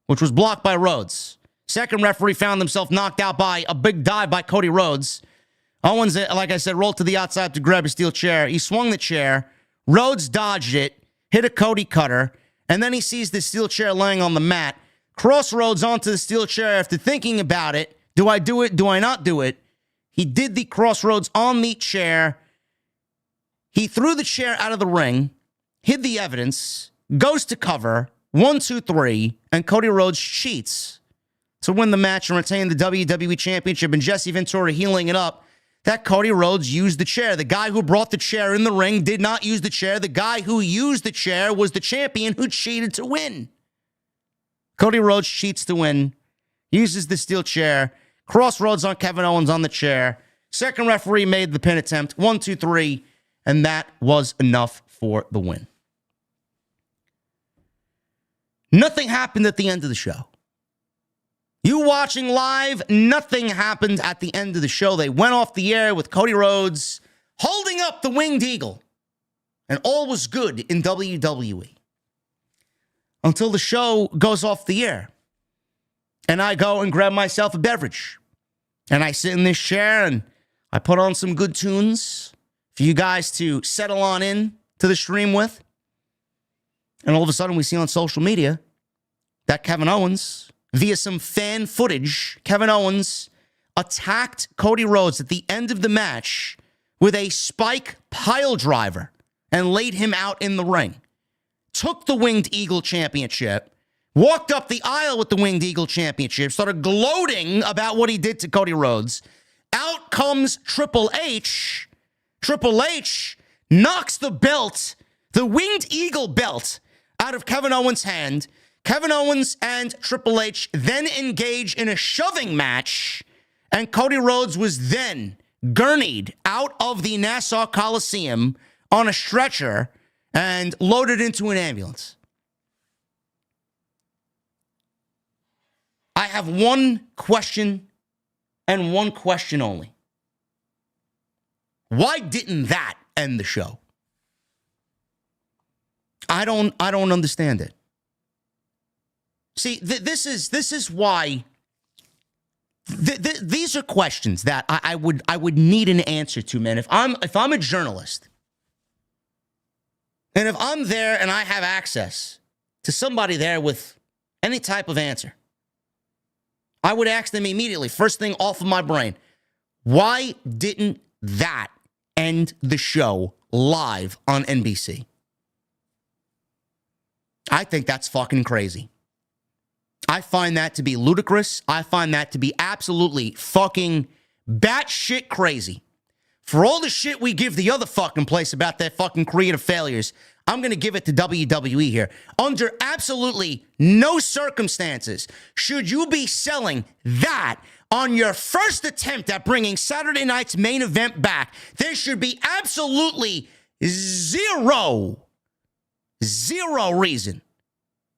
which was blocked by Rhodes. Second referee found himself knocked out by a big dive by Cody Rhodes. Owens, like I said, rolled to the outside to grab a steel chair. He swung the chair. Rhodes dodged it, hit a Cody cutter, and then he sees the steel chair laying on the mat. Crossroads onto the steel chair after thinking about it, Do I do it? Do I not do it? He did the crossroads on the chair. He threw the chair out of the ring, hid the evidence, goes to cover, 1, 2, 3, and Cody Rhodes cheats to win the match and retain the WWE Championship, and Jesse Ventura healing it up that Cody Rhodes used the chair. The guy who brought the chair in the ring did not use the chair. The guy who used the chair was the champion who cheated to win. Cody Rhodes cheats to win, uses the steel chair, crossroads on Kevin Owens on the chair. Second referee made the pin attempt, 1, 2, 3, and that was enough for the win. Nothing happened at the end of the show. You watching live, nothing happened at the end of the show. They went off the air with Cody Rhodes holding up the winged eagle, and all was good in WWE. Until the show goes off the air, and I go and grab myself a beverage, and I sit in this chair, and I put on some good tunes for you guys to settle on in to the stream with. And all of a sudden, we see on social media that Kevin Owens, via some fan footage, Kevin Owens attacked Cody Rhodes at the end of the match with a spike pile driver and laid him out in the ring. Took the Winged Eagle Championship, walked up the aisle with the Winged Eagle Championship, started gloating about what he did to Cody Rhodes. Out comes Triple H. Triple H knocks the belt, the Winged Eagle belt, out of Kevin Owens' hand. Kevin Owens and Triple H then engage in a shoving match, and Cody Rhodes was then gurneyed out of the Nassau Coliseum on a stretcher and loaded into an ambulance. I have one question and one question only. Why didn't that end the show? I don't understand it. See, this is why these are questions that I would need an answer to, man. If I'm a journalist, and if I'm there and I have access to somebody there with any type of answer, I would ask them immediately, first thing off of my brain, why didn't that end the show live on NBC? I think that's fucking crazy. I find that to be ludicrous. I find that to be absolutely fucking batshit crazy. For all the shit we give the other fucking place about their fucking creative failures, I'm going to give it to WWE here. Under absolutely no circumstances should you be selling that on your first attempt at bringing Saturday night's main event back. There should be absolutely zero reason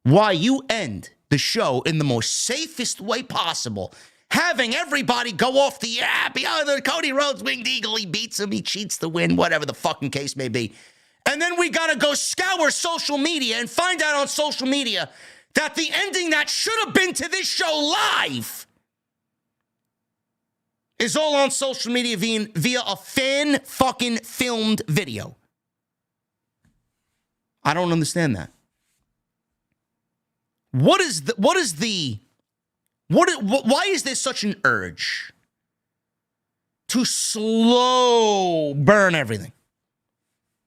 why you end the show in the most safest way possible, having everybody go off the app. The Cody Rhodes Winged Eagle, he beats him, he cheats to win, whatever the fucking case may be. And then we gotta go scour social media and find out on social media that the ending that should have been to this show live is all on social media via a fan fucking filmed video. I don't understand that. Why is there such an urge to slow burn everything?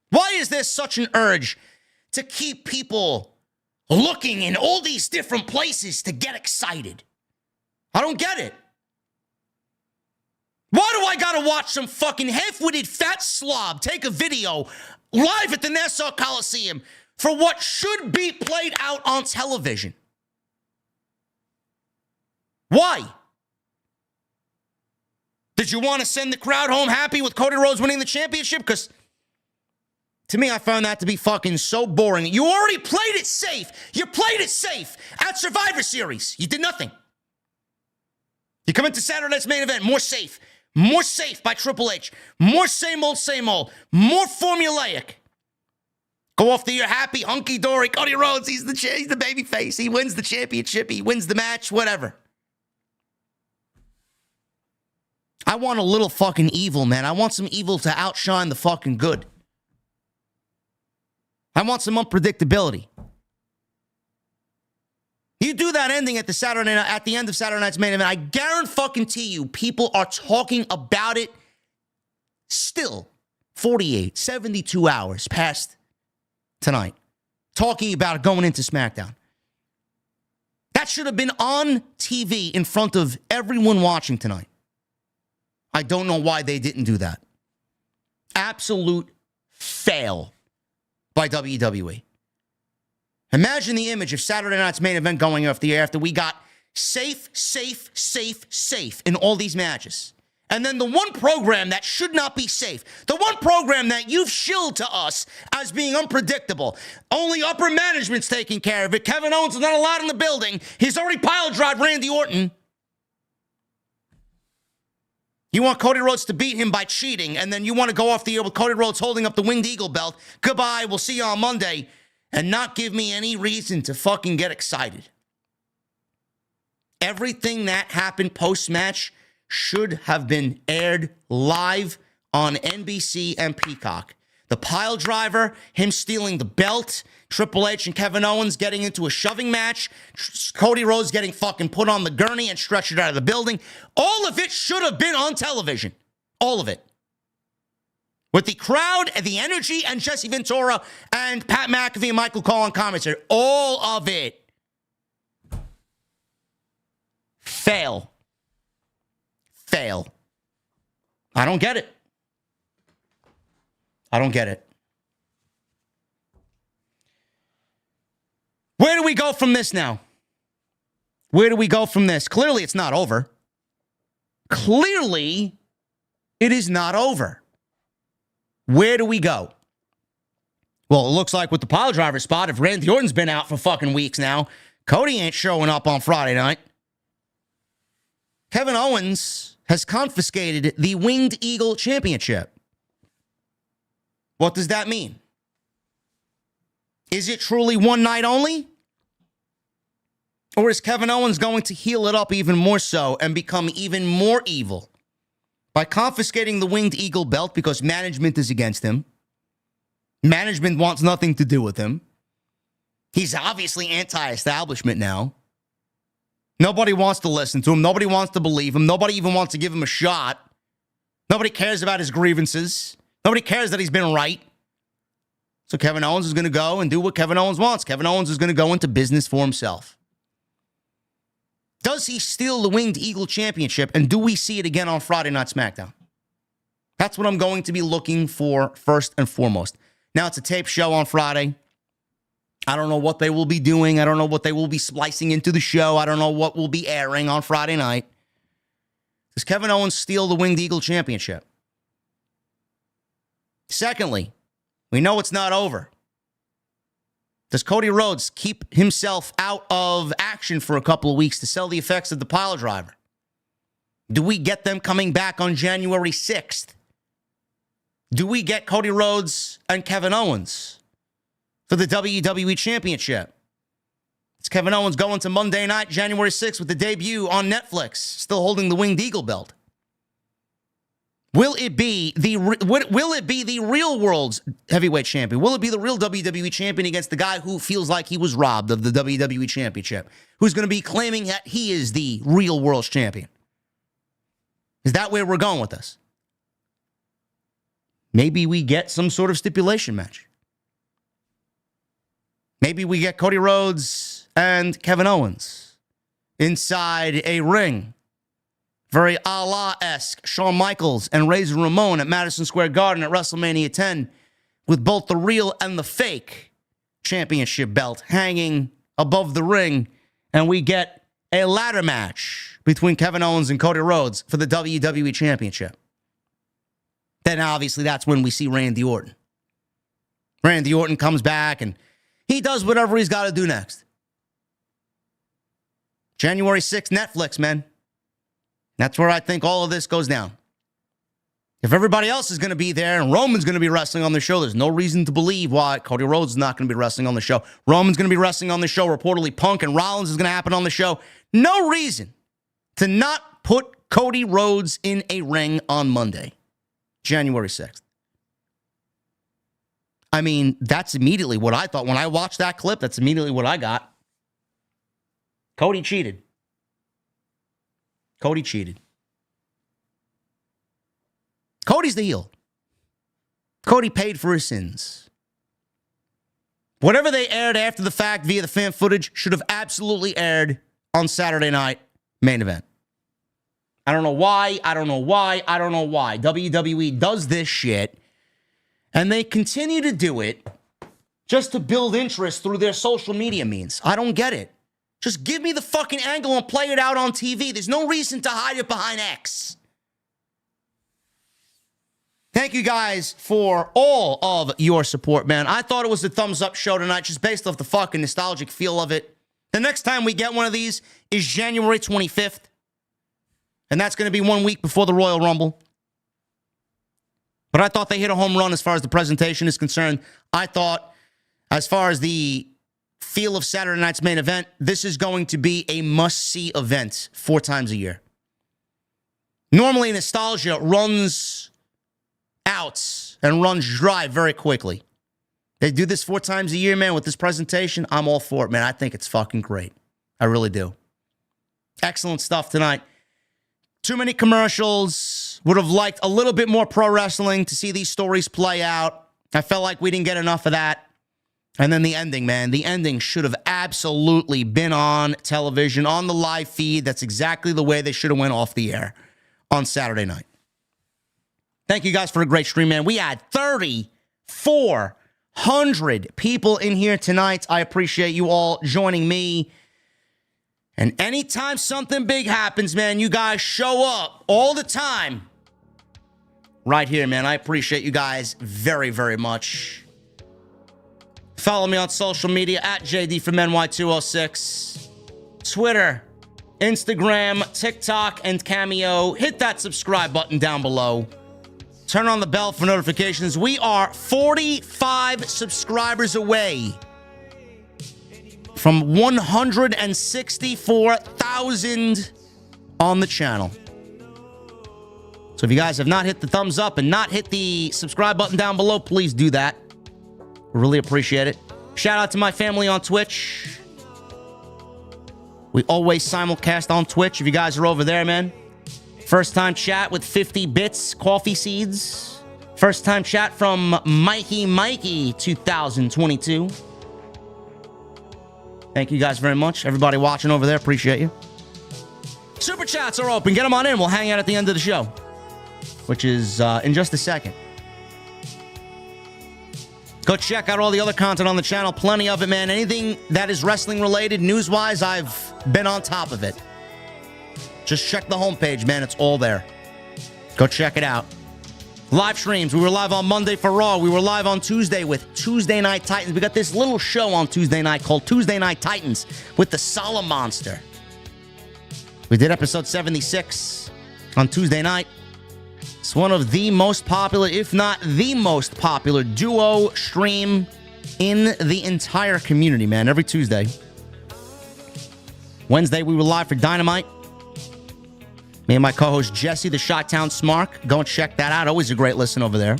Why is there such an urge to keep people looking in all these different places to get excited? I don't get it. Why do I gotta watch some fucking half-witted fat slob take a video live at the Nassau Coliseum for what should be played out on television? Why? Did you want to send the crowd home happy with Cody Rhodes winning the championship? Because to me, I found that to be fucking so boring. You already played it safe. You played it safe at Survivor Series. You did nothing. You come into Saturday's main event, more safe by Triple H, more same old, more formulaic. Go off the air happy, hunky-dory. Cody Rhodes, he's the baby face. He wins the championship. He wins the match, whatever. I want a little fucking evil, man. I want some evil to outshine the fucking good. I want some unpredictability. You do that ending at the end of Saturday night's main event, I guarantee you people are talking about it still 48, 72 hours past tonight. Talking about it going into SmackDown. That should have been on TV in front of everyone watching tonight. I don't know why they didn't do that. Absolute fail by WWE. Imagine the image of Saturday night's main event going off the air after we got safe in all these matches. And then the one program that should not be safe, the one program that you've shilled to us as being unpredictable, only upper management's taking care of it. Kevin Owens is not allowed in the building. He's already pile-drived Randy Orton. You want Cody Rhodes to beat him by cheating, and then you want to go off the air with Cody Rhodes holding up the Winged Eagle belt. Goodbye, we'll see you on Monday. And not give me any reason to fucking get excited. Everything that happened post-match should have been aired live on NBC and Peacock. The pile driver, him stealing the belt, Triple H and Kevin Owens getting into a shoving match, Cody Rhodes getting fucking put on the gurney and stretchered out of the building. All of it should have been on television. All of it. With the crowd and the energy and Jesse Ventura and Pat McAfee and Michael Cole on commentary. All of it. Fail. I don't get it. Where do we go from this now? Clearly, it's not over. Clearly, it is not over. Where do we go? Well, it looks like with the pile driver spot, if Randy Orton's been out for fucking weeks now, Cody ain't showing up on Friday night. Kevin Owens has confiscated the Winged Eagle Championship. What does that mean? Is it truly one night only? Or is Kevin Owens going to heal it up even more so and become even more evil by confiscating the Winged Eagle belt because management is against him? Management wants nothing to do with him. He's obviously anti-establishment now. Nobody wants to listen to him. Nobody wants to believe him. Nobody even wants to give him a shot. Nobody cares about his grievances. Nobody cares that he's been right. So Kevin Owens is going to go and do what Kevin Owens wants. Kevin Owens is going to go into business for himself. Does he steal the Winged Eagle Championship, and do we see it again on Friday Night SmackDown? That's what I'm going to be looking for first and foremost. Now, it's a tape show on Friday. I don't know what they will be doing. I don't know what they will be splicing into the show. I don't know what will be airing on Friday night. Does Kevin Owens steal the Winged Eagle Championship? Secondly, we know it's not over. Does Cody Rhodes keep himself out of action for a couple of weeks to sell the effects of the pile driver? Do we get them coming back on January 6th? Do we get Cody Rhodes and Kevin Owens for the WWE Championship? It's Kevin Owens going to Monday night, January 6th, with the debut on Netflix, still holding the Winged Eagle belt. Will it be the real world's heavyweight champion? Will it be the real WWE champion against the guy who feels like he was robbed of the WWE Championship? Who's going to be claiming that he is the real world's champion? Is that where we're going with this? Maybe we get some sort of stipulation match. Maybe we get Cody Rhodes and Kevin Owens inside a ring. Very a-la-esque. Shawn Michaels and Razor Ramon at Madison Square Garden at WrestleMania 10 with both the real and the fake championship belt hanging above the ring. And we get a ladder match between Kevin Owens and Cody Rhodes for the WWE Championship. Then obviously that's when we see Randy Orton. Randy Orton comes back and he does whatever he's got to do next. January 6th, Netflix, man. That's where I think all of this goes down. If everybody else is going to be there and Roman's going to be wrestling on the show, there's no reason to believe why Cody Rhodes is not going to be wrestling on the show. Roman's going to be wrestling on the show. Reportedly, Punk and Rollins is going to happen on the show. No reason to not put Cody Rhodes in a ring on Monday, January 6th. I mean, that's immediately what I thought. When I watched that clip, that's immediately what I got. Cody cheated. Cody cheated. Cody's the heel. Cody paid for his sins. Whatever they aired after the fact via the fan footage should have absolutely aired on Saturday night main event. I don't know why. WWE does this shit, and they continue to do it just to build interest through their social media means. I don't get it. Just give me the fucking angle and play it out on TV. There's no reason to hide it behind X. Thank you guys for all of your support, man. I thought it was a thumbs up show tonight just based off the fucking nostalgic feel of it. The next time we get one of these is January 25th. And that's going to be 1 week before the Royal Rumble. But I thought they hit a home run as far as the presentation is concerned. I thought, as far as the feel of Saturday night's main event, this is going to be a must-see event 4 times a year. Normally, nostalgia runs out and runs dry very quickly. They do this 4 times a year, man, with this presentation. I'm all for it, man. I think it's fucking great. I really do. Excellent stuff tonight. Too many commercials. Would have liked a little bit more pro wrestling to see these stories play out. I felt like we didn't get enough of that. And then the ending, man. The ending should have absolutely been on television, on the live feed. That's exactly the way they should have went off the air on Saturday night. Thank you guys for a great stream, man. We had 3,400 people in here tonight. I appreciate you all joining me. And anytime something big happens, man, you guys show up all the time right here, man. I appreciate you guys very, very much. Follow me on social media at JD from NY206. Twitter, Instagram, TikTok, and Cameo. Hit that subscribe button down below. Turn on the bell for notifications. We are 45 subscribers away from 164,000 on the channel. So if you guys have not hit the thumbs up and not hit the subscribe button down below, please do that. Really appreciate it. Shout out to my family on Twitch. We always simulcast on Twitch if you guys are over there, man. First time chat with 50 bits, coffee seeds. First time chat from Mikey 2022. Thank you guys very much. Everybody watching over there, appreciate you. Super chats are open. Get them on in. We'll hang out at the end of the show, which is in just a second. Go check out all the other content on the channel. Plenty of it, man. Anything that is wrestling related, news-wise, I've been on top of it. Just check the homepage, man. It's all there. Go check it out. Live streams. We were live on Monday for Raw. We were live on Tuesday with Tuesday Night Titans. We got this little show on Tuesday night called Tuesday Night Titans with the Solemn Monster. We did episode 76 on Tuesday night. It's one of the most popular, if not the most popular, duo stream in the entire community, man. Every Tuesday. Wednesday, we were live for Dynamite. Me and my co-host, Jesse, the Shot-Town Smark. Go and check that out. Always a great listen over there.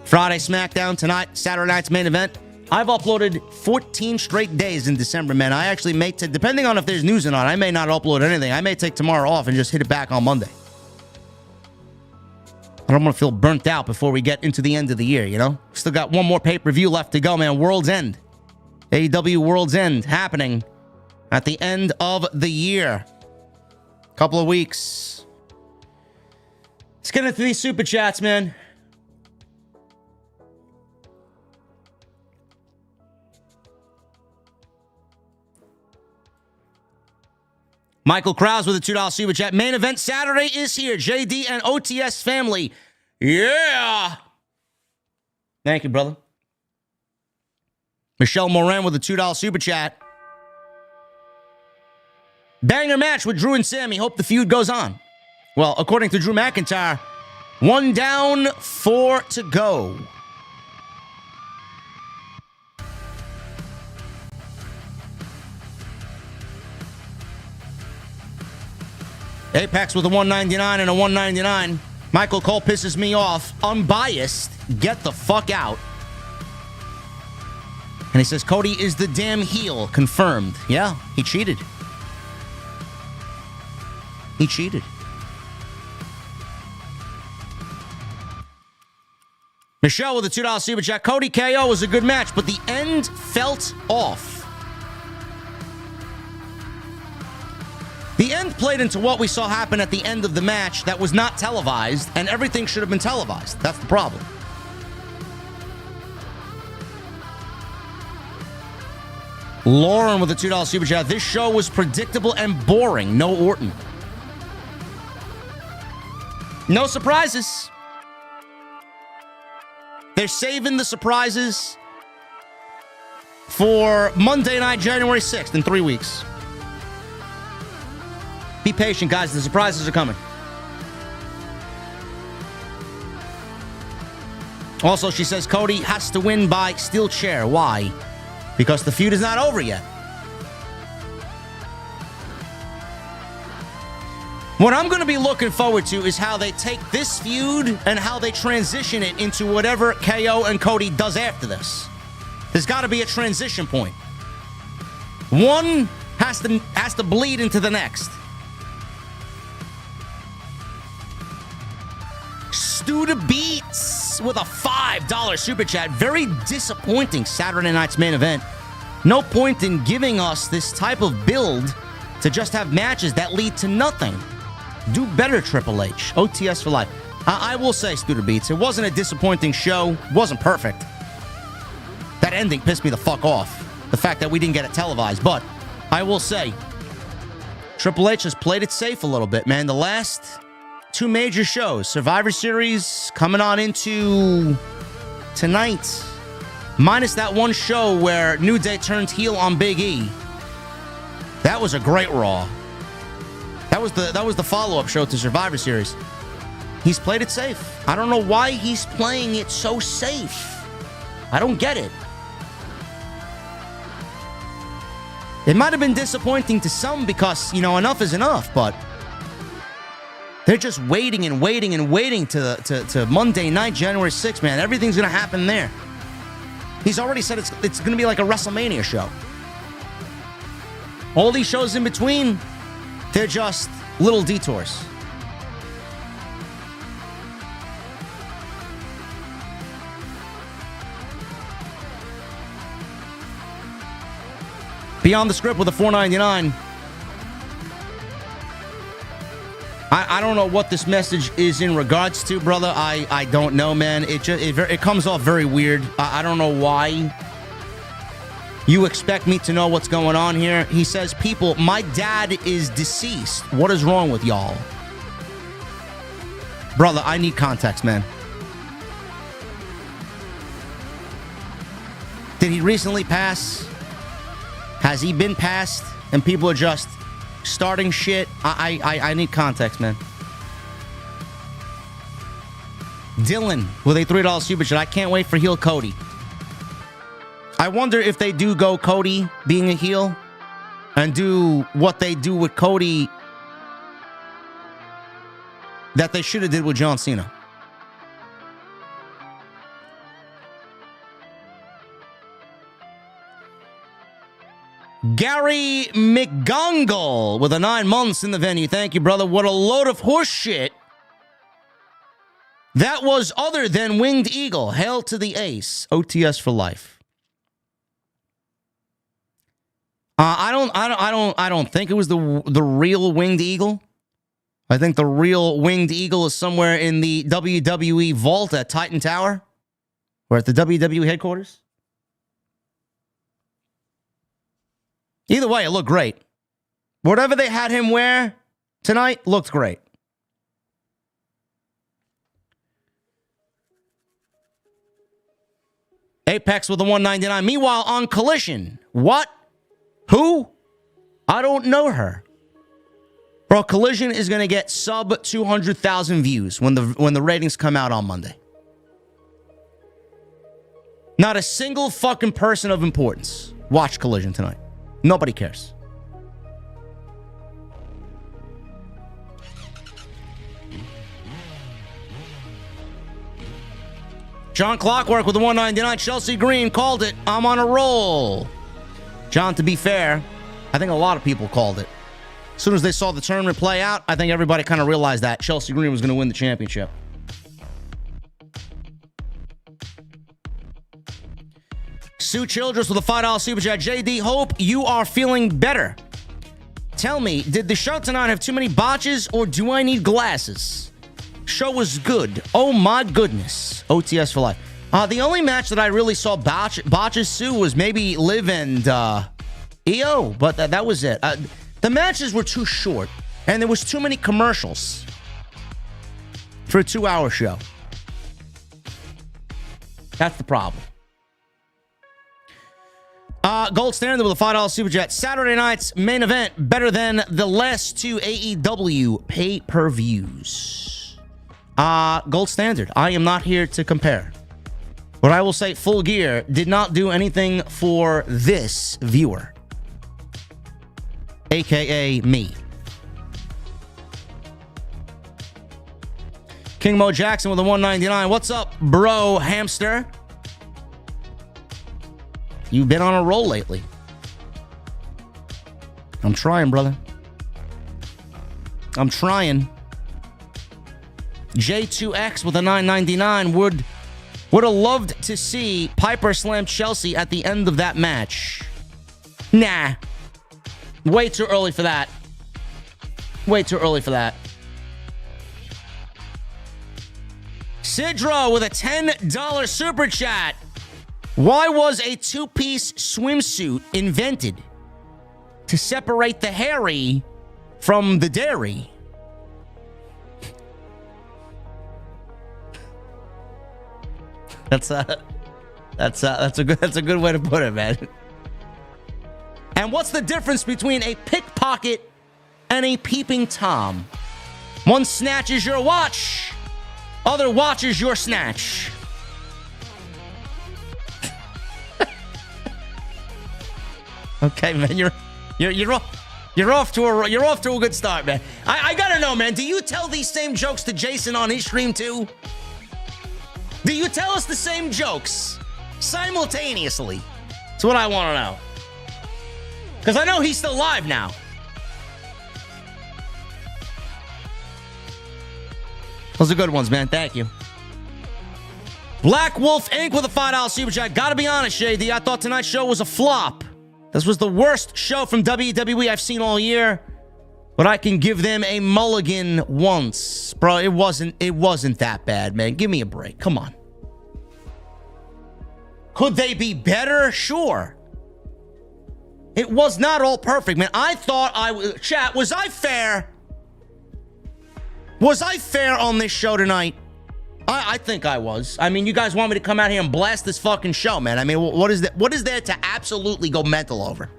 Friday, SmackDown. Tonight, Saturday night's main event. I've uploaded 14 straight days in December, man. I actually may, depending on if there's news or not, I may not upload anything. I may take tomorrow off and just hit it back on Monday. I don't want to feel burnt out before we get into the end of the year, you know? Still got one more pay-per-view left to go, man. World's End. AEW World's End happening at the end of the year. Couple of weeks. Let's get into these super chats, man. Michael Krause with a $2 super chat. Main event Saturday is here. JD and OTS family. Yeah. Thank you, brother. Michelle Moran with a $2 super chat. Banger match with Drew and Sami. Hope the feud goes on. Well, according to Drew McIntyre, 1 down, 4 to go. Apex with a 199 and a 199. Michael Cole pisses me off. Unbiased. Get the fuck out. And he says, Cody is the damn heel. Confirmed. Yeah, he cheated. He cheated. Michelle with a $2 super chat. Cody KO was a good match, but the end felt off. The end played into what we saw happen at the end of the match that was not televised, and everything should have been televised. That's the problem. Lauren with a $2 super chat. This show was predictable and boring. No Orton. No surprises. They're saving the surprises for Monday night, January 6th, in 3 weeks. Be patient, guys. The surprises are coming. Also, she says Cody has to win by steel chair. Why? Because the feud is not over yet. What I'm going to be looking forward to is how they take this feud and how they transition it into whatever KO and Cody does after this. There's got to be a transition point. One has to bleed into the next. Studa Beats with a $5 super chat. Very disappointing Saturday night's main event. No point in giving us this type of build to just have matches that lead to nothing. Do better, Triple H. OTS for life. I will say, Studa Beats, it wasn't a disappointing show. It wasn't perfect. That ending pissed me the fuck off. The fact that we didn't get it televised. But I will say, Triple H has played it safe a little bit, man. The last two major shows, Survivor Series coming on into tonight, minus that one show where New Day turned heel on Big E. That was a great Raw. That was the follow-up show to Survivor Series. He's played it safe. I don't know why he's playing it so safe. I don't get it. It might have been disappointing to some because, enough is enough, but they're just waiting and waiting and waiting to Monday night, January 6th, man. Everything's going to happen there. He's already said it's going to be like a WrestleMania show. All these shows in between, they're just little detours. Beyond the Script with a $4.99. I don't know what this message is in regards to, brother. I don't know, man. It comes off very weird. I don't know why you expect me to know what's going on here. He says, people, my dad is deceased. What is wrong with y'all? Brother, I need context, man. Did he recently pass? Has he been passed? And people are just starting shit? I need context, man. Dylan with a $3 super chat. I can't wait for heel Cody. I wonder if they do go Cody being a heel and do what they do with Cody that they should have did with John Cena. Gary McGongle with a 9 months in the venue. Thank you, brother. What a load of horse shit that was other than Winged Eagle. Hail to the ace. OTS for life. I don't think it was the real Winged Eagle. I think the real Winged Eagle is somewhere in the WWE vault at Titan Tower or at the WWE headquarters. Either way, it looked great. Whatever they had him wear tonight looked great. Apex with a $1.99. Meanwhile, on Collision, what? Who? I don't know her. Bro, Collision is going to get sub 200,000 views when the ratings come out on Monday. Not a single fucking person of importance watched Collision tonight. Nobody cares. John Clockwork with the 199. Chelsea Green called it. I'm on a roll. John, to be fair, I think a lot of people called it. As soon as they saw the tournament play out, I think everybody kind of realized that Chelsea Green was going to win the championship. Sue Childress with a $5 super chat. JD, hope you are feeling better. Tell me, did the show tonight have too many botches or do I need glasses? Show was good. Oh my goodness. OTS for life. The only match that I really saw botches, Sue, was maybe Liv and IYO, but that was it. The matches were too short, and there was too many commercials for a 2-hour show. That's the problem. Gold Standard with a $5 super chat. Saturday night's main event better than the last 2 AEW pay-per-views. Gold Standard. I am not here to compare. But I will say Full Gear did not do anything for this viewer. AKA me. King Mo Jackson with a 199. What's up, bro, hamster? You've been on a roll lately. I'm trying, brother. I'm trying. J2X with a 999 would have loved to see Piper slam Chelsea at the end of that match. Nah. Way too early for that. Way too early for that. Sidro with a $10 super chat. Why was a 2-piece swimsuit invented? To separate the hairy from the dairy. That's a good way to put it, man. And what's the difference between a pickpocket and a peeping Tom? One snatches your watch, other watches your snatch. Okay, man, you're off to a good start, man. I gotta know, man. Do you tell these same jokes to Jason on his stream too? Do you tell us the same jokes simultaneously? That's what I want to know. Because I know he's still live now. Those are good ones, man. Thank you. Black Wolf Inc. with a $5 super chat. Gotta be honest, Shady. I thought tonight's show was a flop. This was the worst show from WWE I've seen all year. But I can give them a mulligan once. Bro, it wasn't that bad, man. Give me a break. Come on. Could they be better? Sure. It was not all perfect, man. I thought chat, was I fair? Was I fair on this show tonight? I think I was. I mean, you guys want me to come out here and blast this fucking show, man. I mean, what is that? What is there to absolutely go mental over?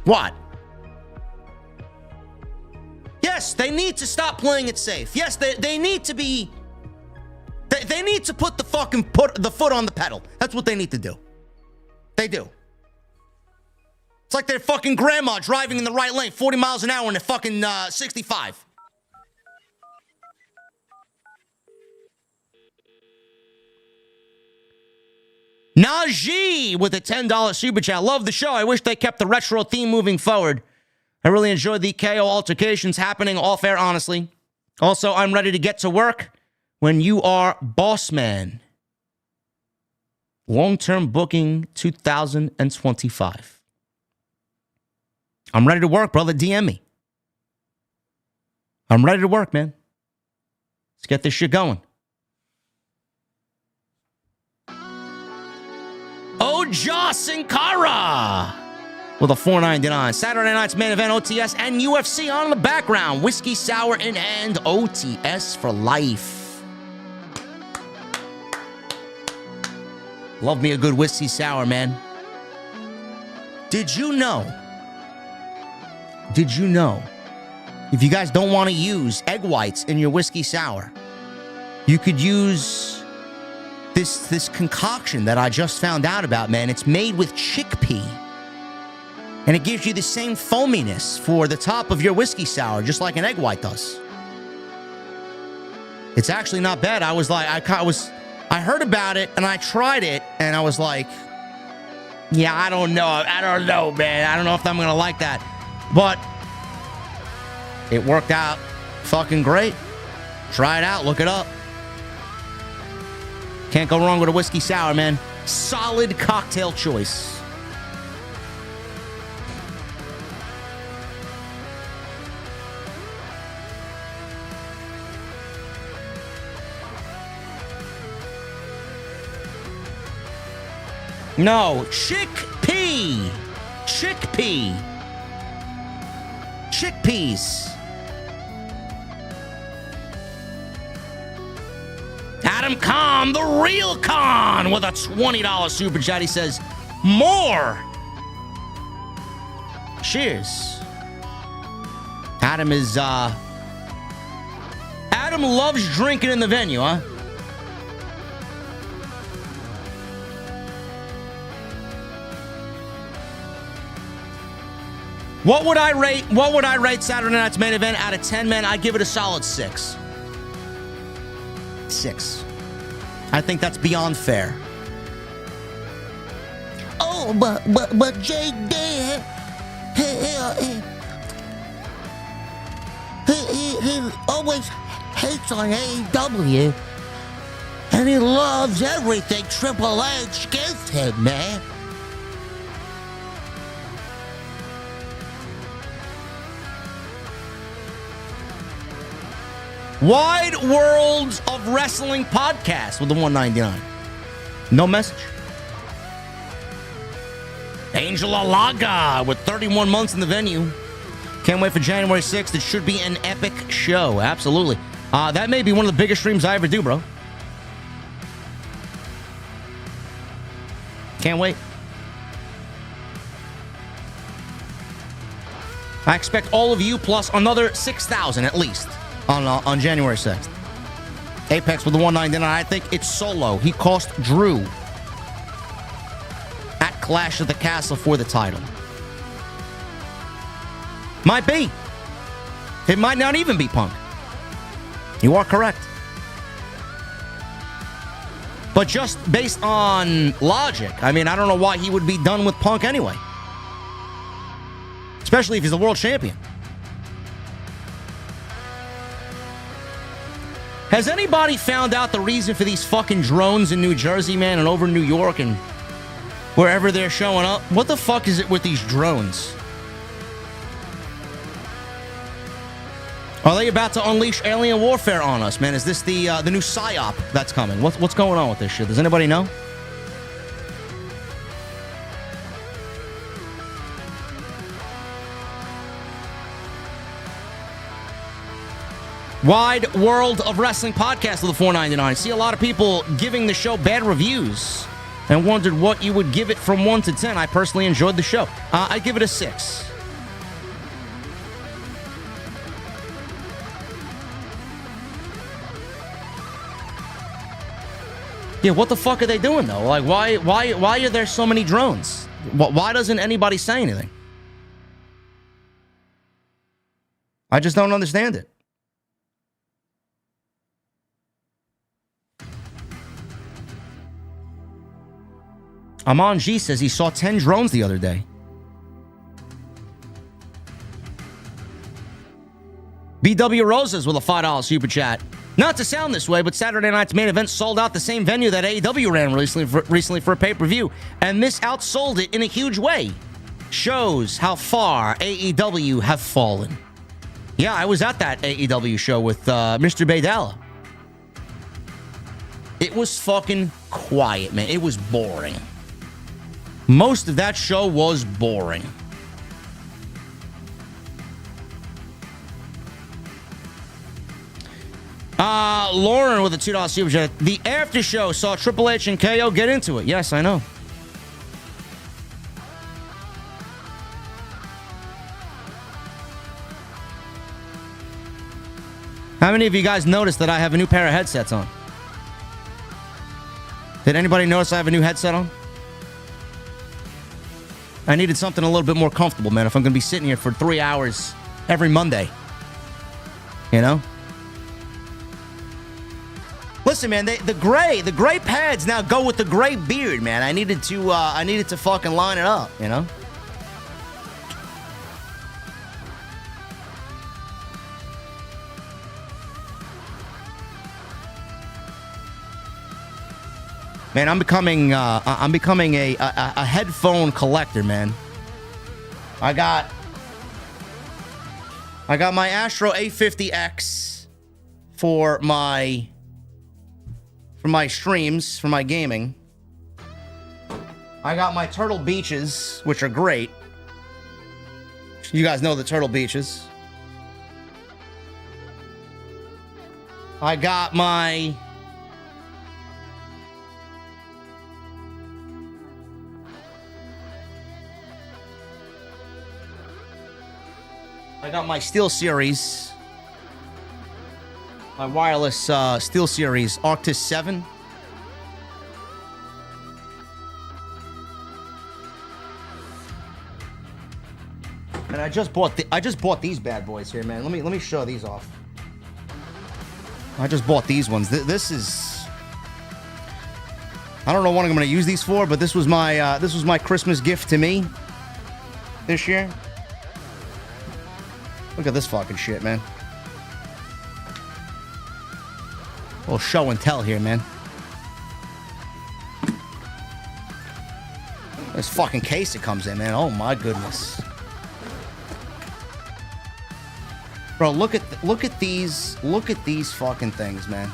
What? Yes, they need to stop playing it safe. Yes, they need to be... They need to put the foot on the pedal. That's what they need to do. They do. It's like their fucking grandma driving in the right lane, 40 miles an hour in a fucking 65. Najee with a $10 super chat. Love the show. I wish they kept the retro theme moving forward. I really enjoyed the KO altercations happening off air, honestly. Also, I'm ready to get to work when you are boss man. Long-term booking 2025. I'm ready to work, brother. DM me. I'm ready to work, man. Let's get this shit going. Oja Sankara with a $4.99. Saturday night's main event, OTS and UFC on in the background. Whiskey sour in hand, OTS for life. Love me a good whiskey sour, man. Did you know, if you guys don't want to use egg whites in your whiskey sour, you could use this concoction that I just found out about, man. It's made with chickpea. And it gives you the same foaminess for the top of your whiskey sour, just like an egg white does. It's actually not bad. I I heard about it and I tried it and I was like, yeah, I don't know. I don't know, man. I don't know if I'm going to like that. But it worked out fucking great. Try it out. Look it up. Can't go wrong with a whiskey sour, man. Solid cocktail choice. No, chickpea. Chickpea. Chickpeas. Adam Khan, the real Khan, with a $20 super chat. He says, more. Cheers. Adam is, Adam loves drinking in the venue, huh? What would I rate Saturday night's main event out of 10, man? I'd give it a solid 6. 6. I think that's beyond fair. Oh, but JD, he always hates on AEW, and he loves everything Triple H gives him, man. Wide World of Wrestling podcast with the $1.99. No message. Angel Alaga with 31 months in the venue. Can't wait for January 6th. It should be an epic show. Absolutely. That may be one of the biggest streams I ever do, bro. Can't wait. I expect all of you plus another 6,000 at least. On January 6th. Apex with the $1.99. I think it's solo. He cost Drew at Clash of the Castle for the title. Might be. It might not even be Punk. You are correct. But just based on logic, I mean, I don't know why he would be done with Punk anyway. Especially if he's the world champion. Has anybody found out the reason for these fucking drones in New Jersey, man, and over in New York and wherever they're showing up? What the fuck is it with these drones? Are they about to unleash alien warfare on us, man? Is this the new PSYOP that's coming? What's going on with this shit? Does anybody know? Wide World of Wrestling podcast with the $4.99. See a lot of people giving the show bad reviews and wondered what you would give it from 1 to 10. I personally enjoyed the show. I'd give it a 6. Yeah, what the fuck are they doing though? Like, why are there so many drones? Why doesn't anybody say anything? I just don't understand it. Amon G says he saw 10 drones the other day. BW Roses with a $5 super chat. Not to sound this way, but Saturday night's main event sold out the same venue that AEW ran recently for a pay-per-view, and this outsold it in a huge way. Shows how far AEW have fallen. Yeah, I was at that AEW show with Mr. Baydala. It was fucking quiet, man. It was boring. Most of that show was boring. Lauren with a $2 super chat. The after show saw Triple H and KO get into it. Yes, I know. How many of you guys noticed that I have a new pair of headsets on? Did anybody notice I have a new headset on? I needed something a little bit more comfortable, man, if I'm going to be sitting here for 3 hours every Monday. You know? listen, man. The gray pads now go with the gray beard, man. I needed to fucking line it up, you know. Man, I'm becoming a headphone collector, man. I got my Astro A50X for my streams, for my gaming. I got my Turtle Beaches, which are great. You guys know the Turtle Beaches. I got my Steel Series, my wireless Steel Series Arctis 7. And I just bought these bad boys here, man. Let me show these off. I just bought these ones. This is, I don't know what I'm going to use these for, but this was my Christmas gift to me this year. Look at this fucking shit, man. A little show and tell here, man. This fucking case it comes in, man. Oh my goodness. Bro, look at these fucking things, man.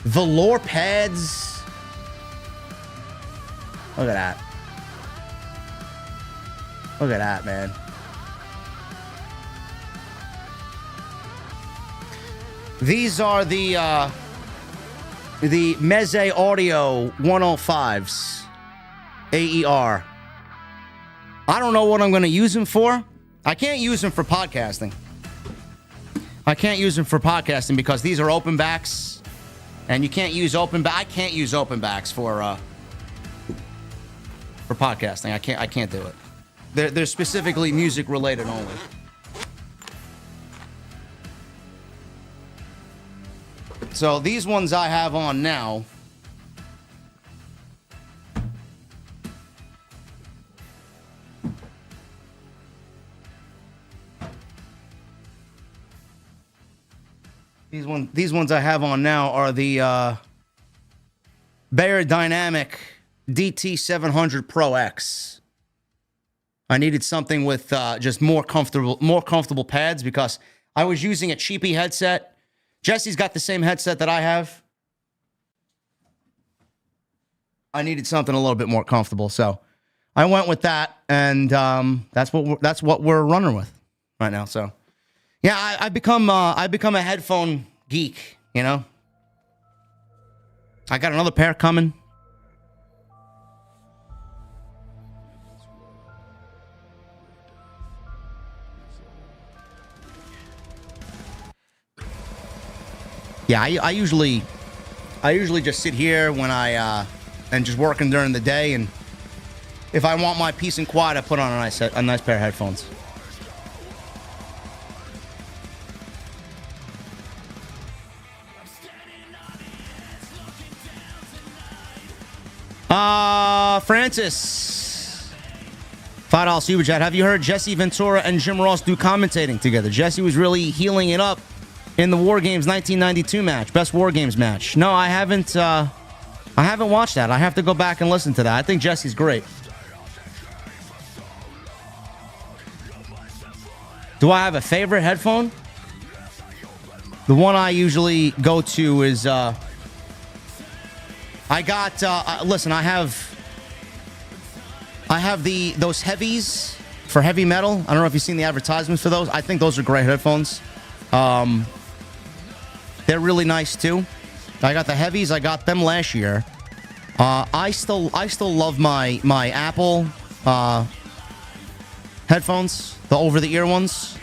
Velour pads. Look at that. Look at that, man. These are the Meze Audio 105s. AER. I don't know what I'm going to use them for. I can't use them for podcasting. I can't use them for podcasting because these are open backs. And you can't use I can't use open backs for podcasting. I can't do it. They're specifically music related only. So these ones I have on now. These ones I have on now are the Bayer Dynamic DT700 Pro X. I needed something with just more comfortable pads because I was using a cheapy headset. Jesse's got the same headset that I have. I needed something a little bit more comfortable, so I went with that, and that's what we're running with right now. So, yeah, I become a headphone geek. You know, I got another pair coming. Yeah, I usually just sit here when and just working during the day, and if I want my peace and quiet, I put on a nice pair of headphones. Francis, $5 super chat. Have you heard Jesse Ventura and Jim Ross do commentating together? Jesse was really healing it up in the War Games 1992 match, best War Games match. No, I haven't watched that. I have to go back and listen to that. I think Jesse's great. Do I have a favorite headphone? The one I usually go to is listen, I have those heavies for heavy metal. I don't know if you've seen the advertisements for those. I think those are great headphones. They're really nice too. I got the heavies. I got them last year. I still love my Apple headphones, the over-the-ear ones.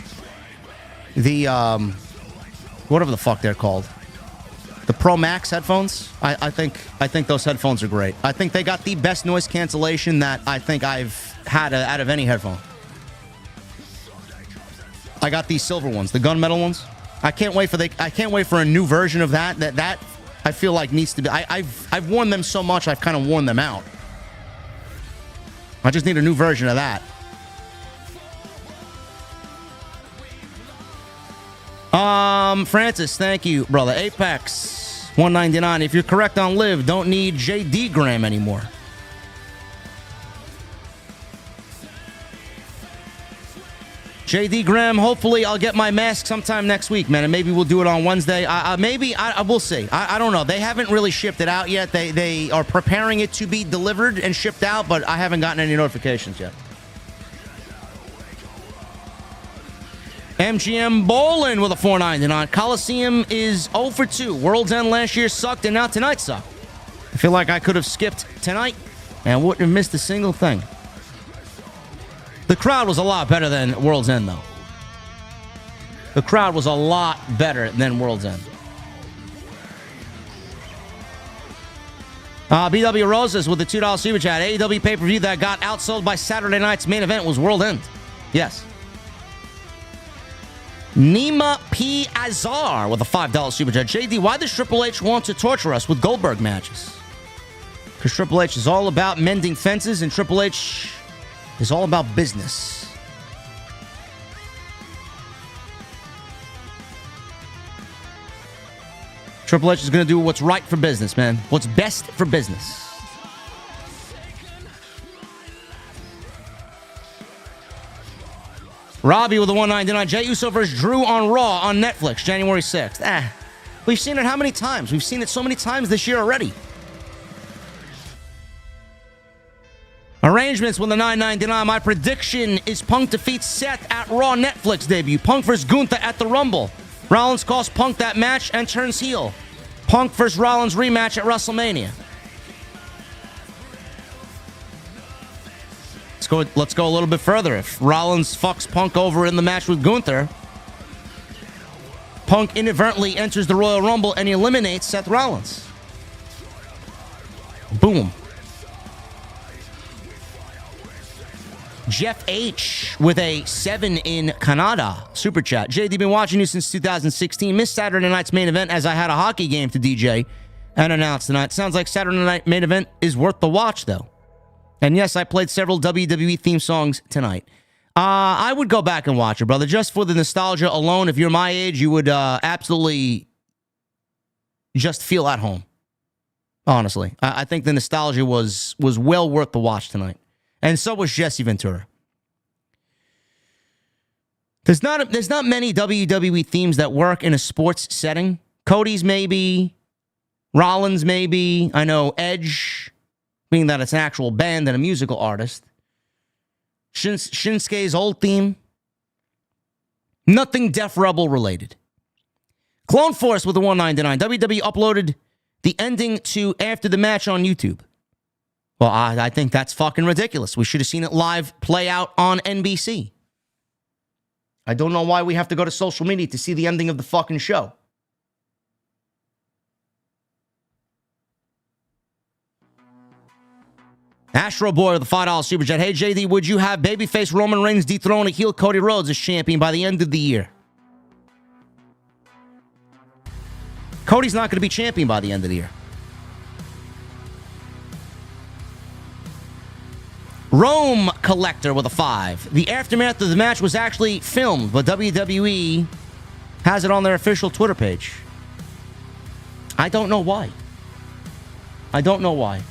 The whatever the fuck they're called. The Pro Max headphones. I think those headphones are great. I think they got the best noise cancellation that I think I've had out of any headphone. I got these silver ones, the gunmetal ones. I can't wait for a new version of that. That I feel like needs to be. I've worn them so much. I've kind of worn them out. I just need a new version of that. Francis, thank you, brother. Apex 199. If you're correct on Liv, don't need JD Graham anymore. JD Graham, hopefully I'll get my mask sometime next week, man, and maybe we'll do it on Wednesday. We'll see. I don't know. They haven't really shipped it out yet. They are preparing it to be delivered and shipped out, but I haven't gotten any notifications yet. MGM Bolin with a 499. Coliseum is 0 for 2. World's End last year sucked, and now tonight sucked. I feel like I could have skipped tonight and wouldn't have missed a single thing. The crowd was a lot better than World's End, though. The crowd was a lot better than World's End. BW Roses with the $2 super chat. AEW pay-per-view that got outsold by Saturday night's main event was World End. Yes. Nima P. Azar with a $5 super chat. JD, why does Triple H want to torture us with Goldberg matches? Because Triple H is all about mending fences, and Triple H is all about business. Triple H is going to do what's right for business, man. What's best for business. Robbie with the 199. Jey Uso versus Drew on Raw on Netflix, January 6th. We've seen it how many times? We've seen it so many times this year already. Arrangements with the 999. My prediction is Punk defeats Seth at Raw Netflix debut. Punk versus Gunther at the Rumble. Rollins costs Punk that match and turns heel. Punk versus Rollins rematch at WrestleMania. Let's go a little bit further. If Rollins fucks Punk over in the match with Gunther, Punk inadvertently enters the Royal Rumble and eliminates Seth Rollins. Boom. Jeff H. with a 7 in Canada super chat. JD, been watching you since 2016. Missed Saturday night's main event as I had a hockey game to DJ and announce tonight. Sounds like Saturday night main event is worth the watch, though. And yes, I played several WWE theme songs tonight. I would go back and watch it, brother. Just for the nostalgia alone, if you're my age, you would absolutely just feel at home. Honestly. I think the nostalgia was well worth the watch tonight. And so was Jesse Ventura. There's not many WWE themes that work in a sports setting. Cody's maybe. Rollins maybe. I know Edge, being that it's an actual band and a musical artist. Shinsuke's old theme. Nothing Def Rebel related. Clone Force with the 199. WWE uploaded the ending to After the Match on YouTube. Well, I think that's fucking ridiculous. We should have seen it live play out on NBC. I don't know why we have to go to social media to see the ending of the fucking show. Astro Boy with the $5 super chat. Hey, JD, would you have babyface Roman Reigns dethrone a heel Cody Rhodes as champion by the end of the year? Cody's not going to be champion by the end of the year. Rome Collector with a 5. The aftermath of the match was actually filmed, but WWE has it on their official Twitter page. I don't know why. I don't know why.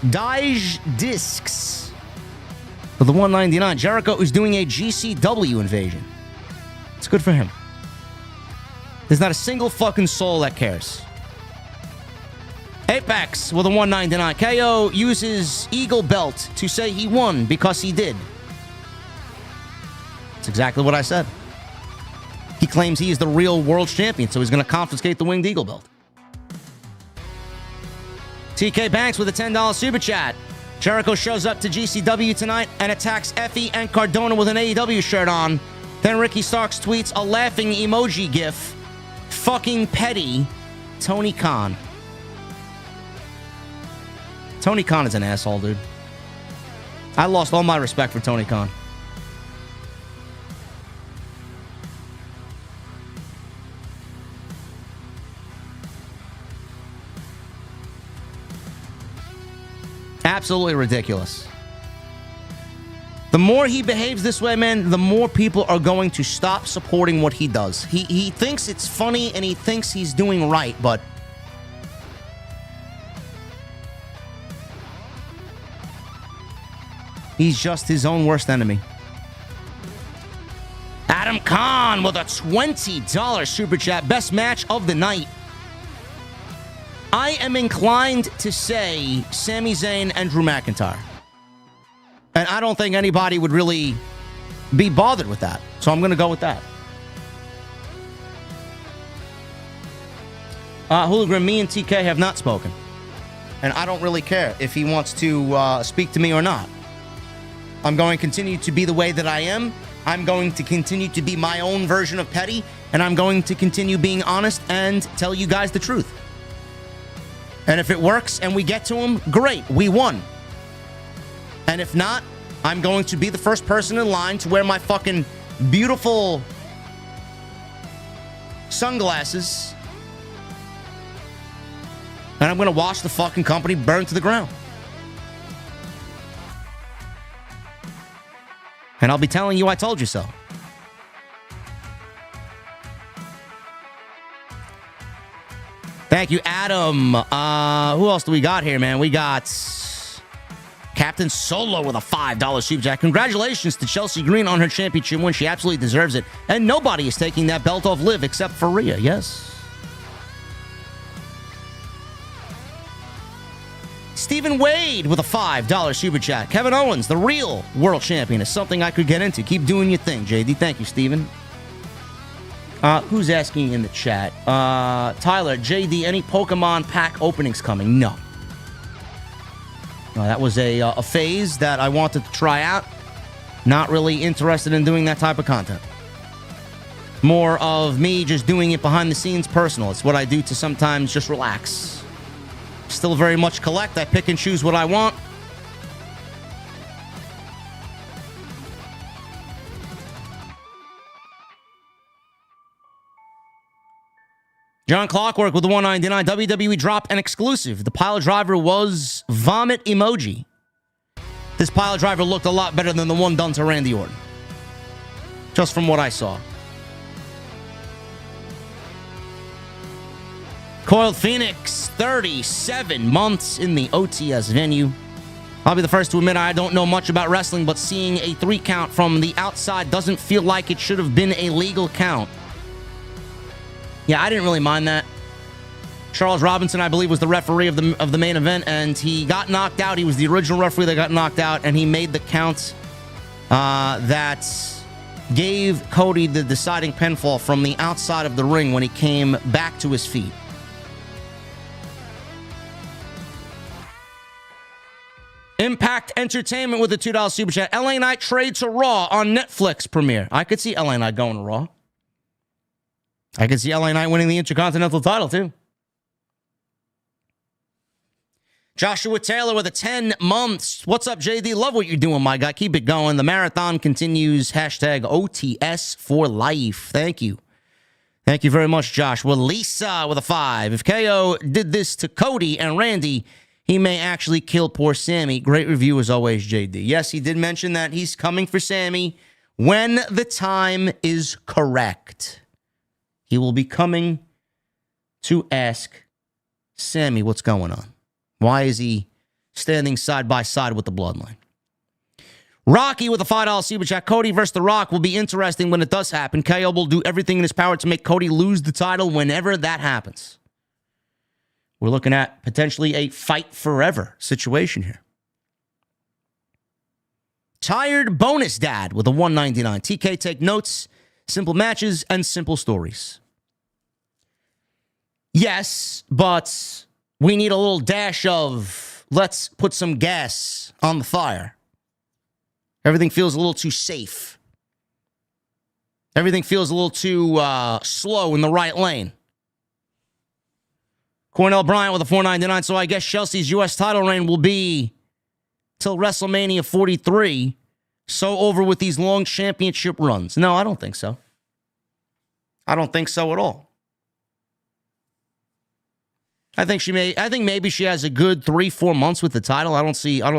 Daj Discs for the 199. Jericho is doing a GCW invasion. It's good for him. There's not a single fucking soul that cares. Apex with a 199. KO uses Eagle Belt to say he won because he did. That's exactly what I said. He claims he is the real world champion, so he's going to confiscate the Winged Eagle Belt. TK Banks with a $10 super chat. Jericho shows up to GCW tonight and attacks Effie and Cardona with an AEW shirt on. Then Ricky Starks tweets a laughing emoji gif. Fucking petty Tony Khan. Tony Khan is an asshole, dude. I lost all my respect for Tony Khan. Absolutely ridiculous. The more he behaves this way, man, the more people are going to stop supporting what he does. He thinks it's funny and he thinks he's doing right, but he's just his own worst enemy. Adam Khan with a $20 super chat. Best match of the night. I am inclined to say Sami Zayn and Drew McIntyre. And I don't think anybody would really be bothered with that. So I'm going to go with that. Hooligan, me and TK have not spoken. And I don't really care if he wants to speak to me or not. I'm going to continue to be the way that I am. I'm going to continue to be my own version of petty. And I'm going to continue being honest and tell you guys the truth. And if it works and we get to him, great, we won. And if not, I'm going to be the first person in line to wear my fucking beautiful sunglasses. And I'm going to watch the fucking company burn to the ground. And I'll be telling you I told you so. Thank you, Adam. Who else do we got here, man? We got Captain Solo with a $5 super chat. Congratulations to Chelsea Green on her championship win. She absolutely deserves it. And nobody is taking that belt off Liv except for Rhea. Yes. Stephen Wade with a $5 super chat. Kevin Owens, the real world champion, is something I could get into. Keep doing your thing, JD. Thank you, Stephen. Who's asking in the chat? Tyler, JD, any Pokemon pack openings coming? No. That was a phase that I wanted to try out. Not really interested in doing that type of content. More of me just doing it behind the scenes, personal. It's what I do to sometimes just relax. Still very much collect. I pick and choose what I want. John Clockwork with the $1.99. WWE dropped an exclusive. The pile driver was vomit emoji. This pile driver looked a lot better than the one done to Randy Orton. Just from what I saw. Coiled Phoenix, 37 months in the OTS venue. I'll be the first to admit I don't know much about wrestling, but seeing a 3 count from the outside doesn't feel like it should have been a legal count. Yeah, I didn't really mind that. Charles Robinson, I believe, was the referee of the main event, and he got knocked out. He was the original referee that got knocked out, and he made the count that gave Cody the deciding pinfall from the outside of the ring when he came back to his feet. Impact Entertainment with a $2 super chat. LA Knight trade to Raw on Netflix premiere. I could see LA Knight going to Raw. I could see LA Knight winning the Intercontinental title, too. Joshua Taylor with a 10 months. What's up, JD? Love what you're doing, my guy. Keep it going. The marathon continues. Hashtag OTS for life. Thank you. Thank you very much, Josh. Well, Lisa with a 5. If KO did this to Cody and Randy, he may actually kill poor Sammy. Great review as always, JD. Yes, he did mention that he's coming for Sammy when the time is correct. He will be coming to ask Sammy what's going on. Why is he standing side by side with the Bloodline? Rocky with a $5 super chat. Cody versus The Rock will be interesting when it does happen. KO will do everything in his power to make Cody lose the title whenever that happens. We're looking at potentially a fight forever situation here. Tired Bonus Dad with a $1.99. TK, take notes. Simple matches and simple stories. Yes, but we need a little dash of let's put some gas on the fire. Everything feels a little too safe. Everything feels a little too slow in the right lane. Cornell Bryant with a 499. So I guess Chelsea's U.S. title reign will be till WrestleMania 43. So over with these long championship runs. No, I don't think so. I don't think so at all. I think maybe she has a good 3-4 months with the title. I don't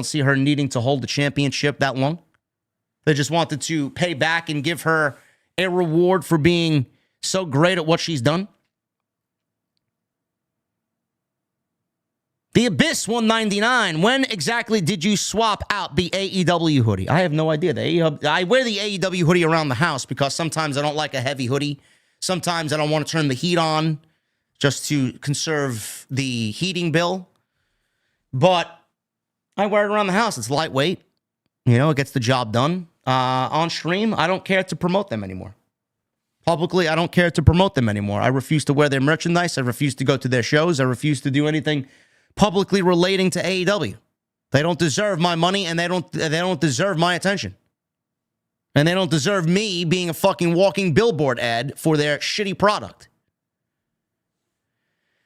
see her needing to hold the championship that long. They just wanted to pay back and give her a reward for being so great at what she's done. The Abyss 199. When exactly did you swap out the AEW hoodie? I have no idea. I wear the AEW hoodie around the house because sometimes I don't like a heavy hoodie. Sometimes I don't want to turn the heat on just to conserve the heating bill. But I wear it around the house. It's lightweight. It gets the job done. On stream, I don't care to promote them anymore. Publicly, I don't care to promote them anymore. I refuse to wear their merchandise. I refuse to go to their shows. I refuse to do anything publicly relating to AEW. They don't deserve my money, and they don't deserve my attention. And they don't deserve me being a fucking walking billboard ad for their shitty product.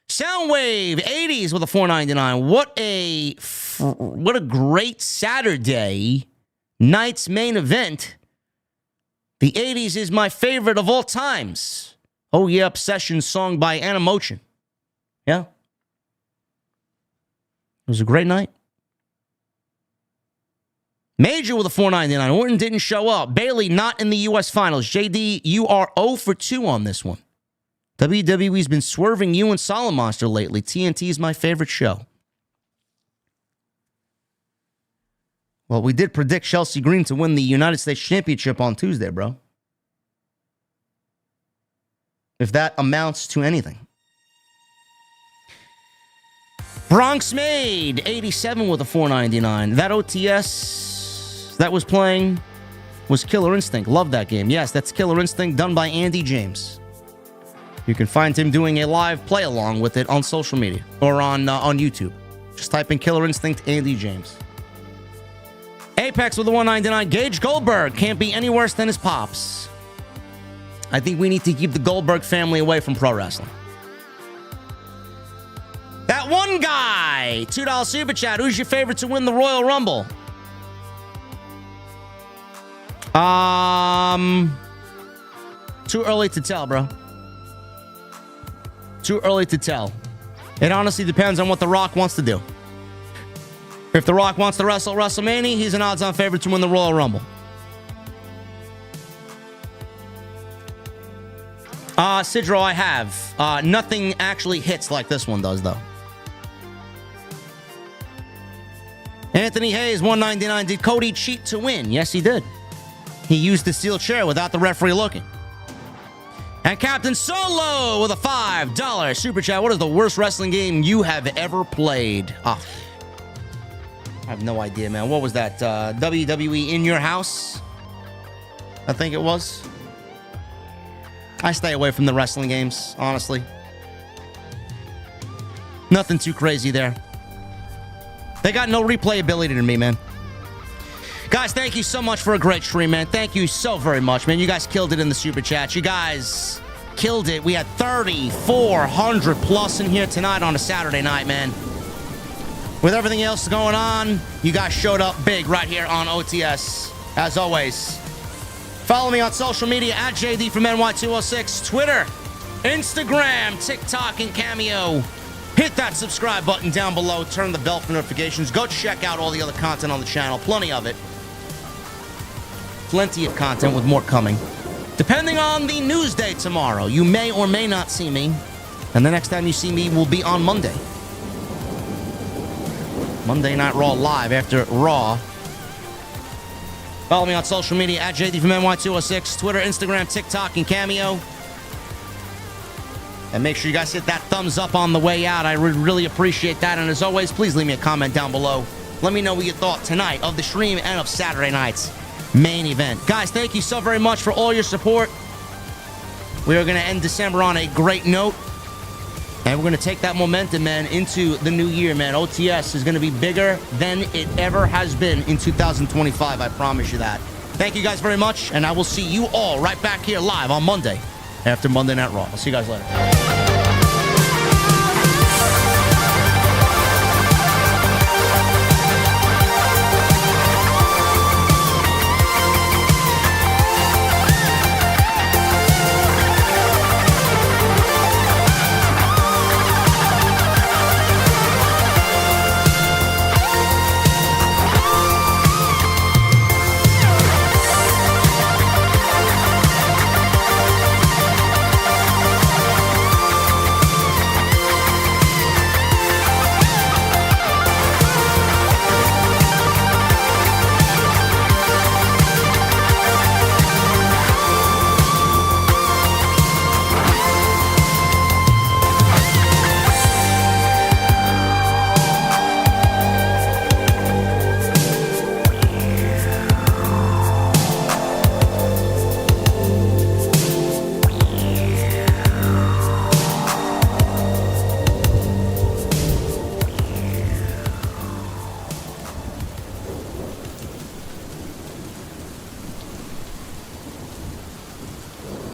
Soundwave 80s with a 499. What a great Saturday night's main event. The 80s is my favorite of all times. Oh Yeah Obsession song by Animotion. Yeah. It was a great night. Major with a 499. Orton didn't show up. Bailey not in the U.S. Finals. JD, you are 0 for 2 on this one. WWE's been swerving you and Solid Monster lately. TNT is my favorite show. Well, we did predict Chelsea Green to win the United States Championship on Tuesday, bro. If that amounts to anything. Bronx Made, 87 with a 499. That OTS that was playing was Killer Instinct. Love that game. Yes, that's Killer Instinct done by Andy James. You can find him doing a live play-along with it on social media or on YouTube. Just type in Killer Instinct Andy James. Apex with the 199. Gage Goldberg can't be any worse than his pops. I think we need to keep the Goldberg family away from pro wrestling. That one guy, $2 super chat. Who's your favorite to win the Royal Rumble? Too early to tell, bro. Too early to tell. It honestly depends on what The Rock wants to do. If The Rock wants to wrestle WrestleMania, he's an odds-on favorite to win the Royal Rumble. Sidro, I have. Nothing actually hits like this one does, though. Anthony Hayes, 199. Did Cody cheat to win? Yes, he did. He used the steel chair without the referee looking. And Captain Solo with a $5 super chat. What is the worst wrestling game you have ever played? I have no idea, man. What was that? WWE In Your House? I think it was. I stay away from the wrestling games, honestly. Nothing too crazy there. They got no replayability to me, man. Guys, thank you so much for a great stream, man. Thank you so very much, man. You guys killed it in the super chat. You guys killed it. We had 3,400 plus in here tonight on a Saturday night, man. With everything else going on, you guys showed up big right here on OTS. As always, follow me on social media at JD from NY206, Twitter, Instagram, TikTok, and Cameo. Hit that subscribe button down below. Turn the bell for notifications. Go check out all the other content on the channel. Plenty of it. Plenty of content with more coming. Depending on the news day tomorrow, you may or may not see me. And the next time you see me will be on Monday. Monday Night Raw live after Raw. Follow me on social media at JD from NY206, Twitter, Instagram, TikTok, and Cameo. And make sure you guys hit that thumbs up on the way out. I would really appreciate that. And as always, please leave me a comment down below. Let me know what you thought tonight of the stream and of Saturday night's main event. Guys, thank you so very much for all your support. We are going to end December on a great note. And we're going to take that momentum, man, into the new year, man. OTS is going to be bigger than it ever has been in 2025. I promise you that. Thank you guys very much. And I will see you all right back here live on Monday after Monday Night Raw. I'll see you guys later.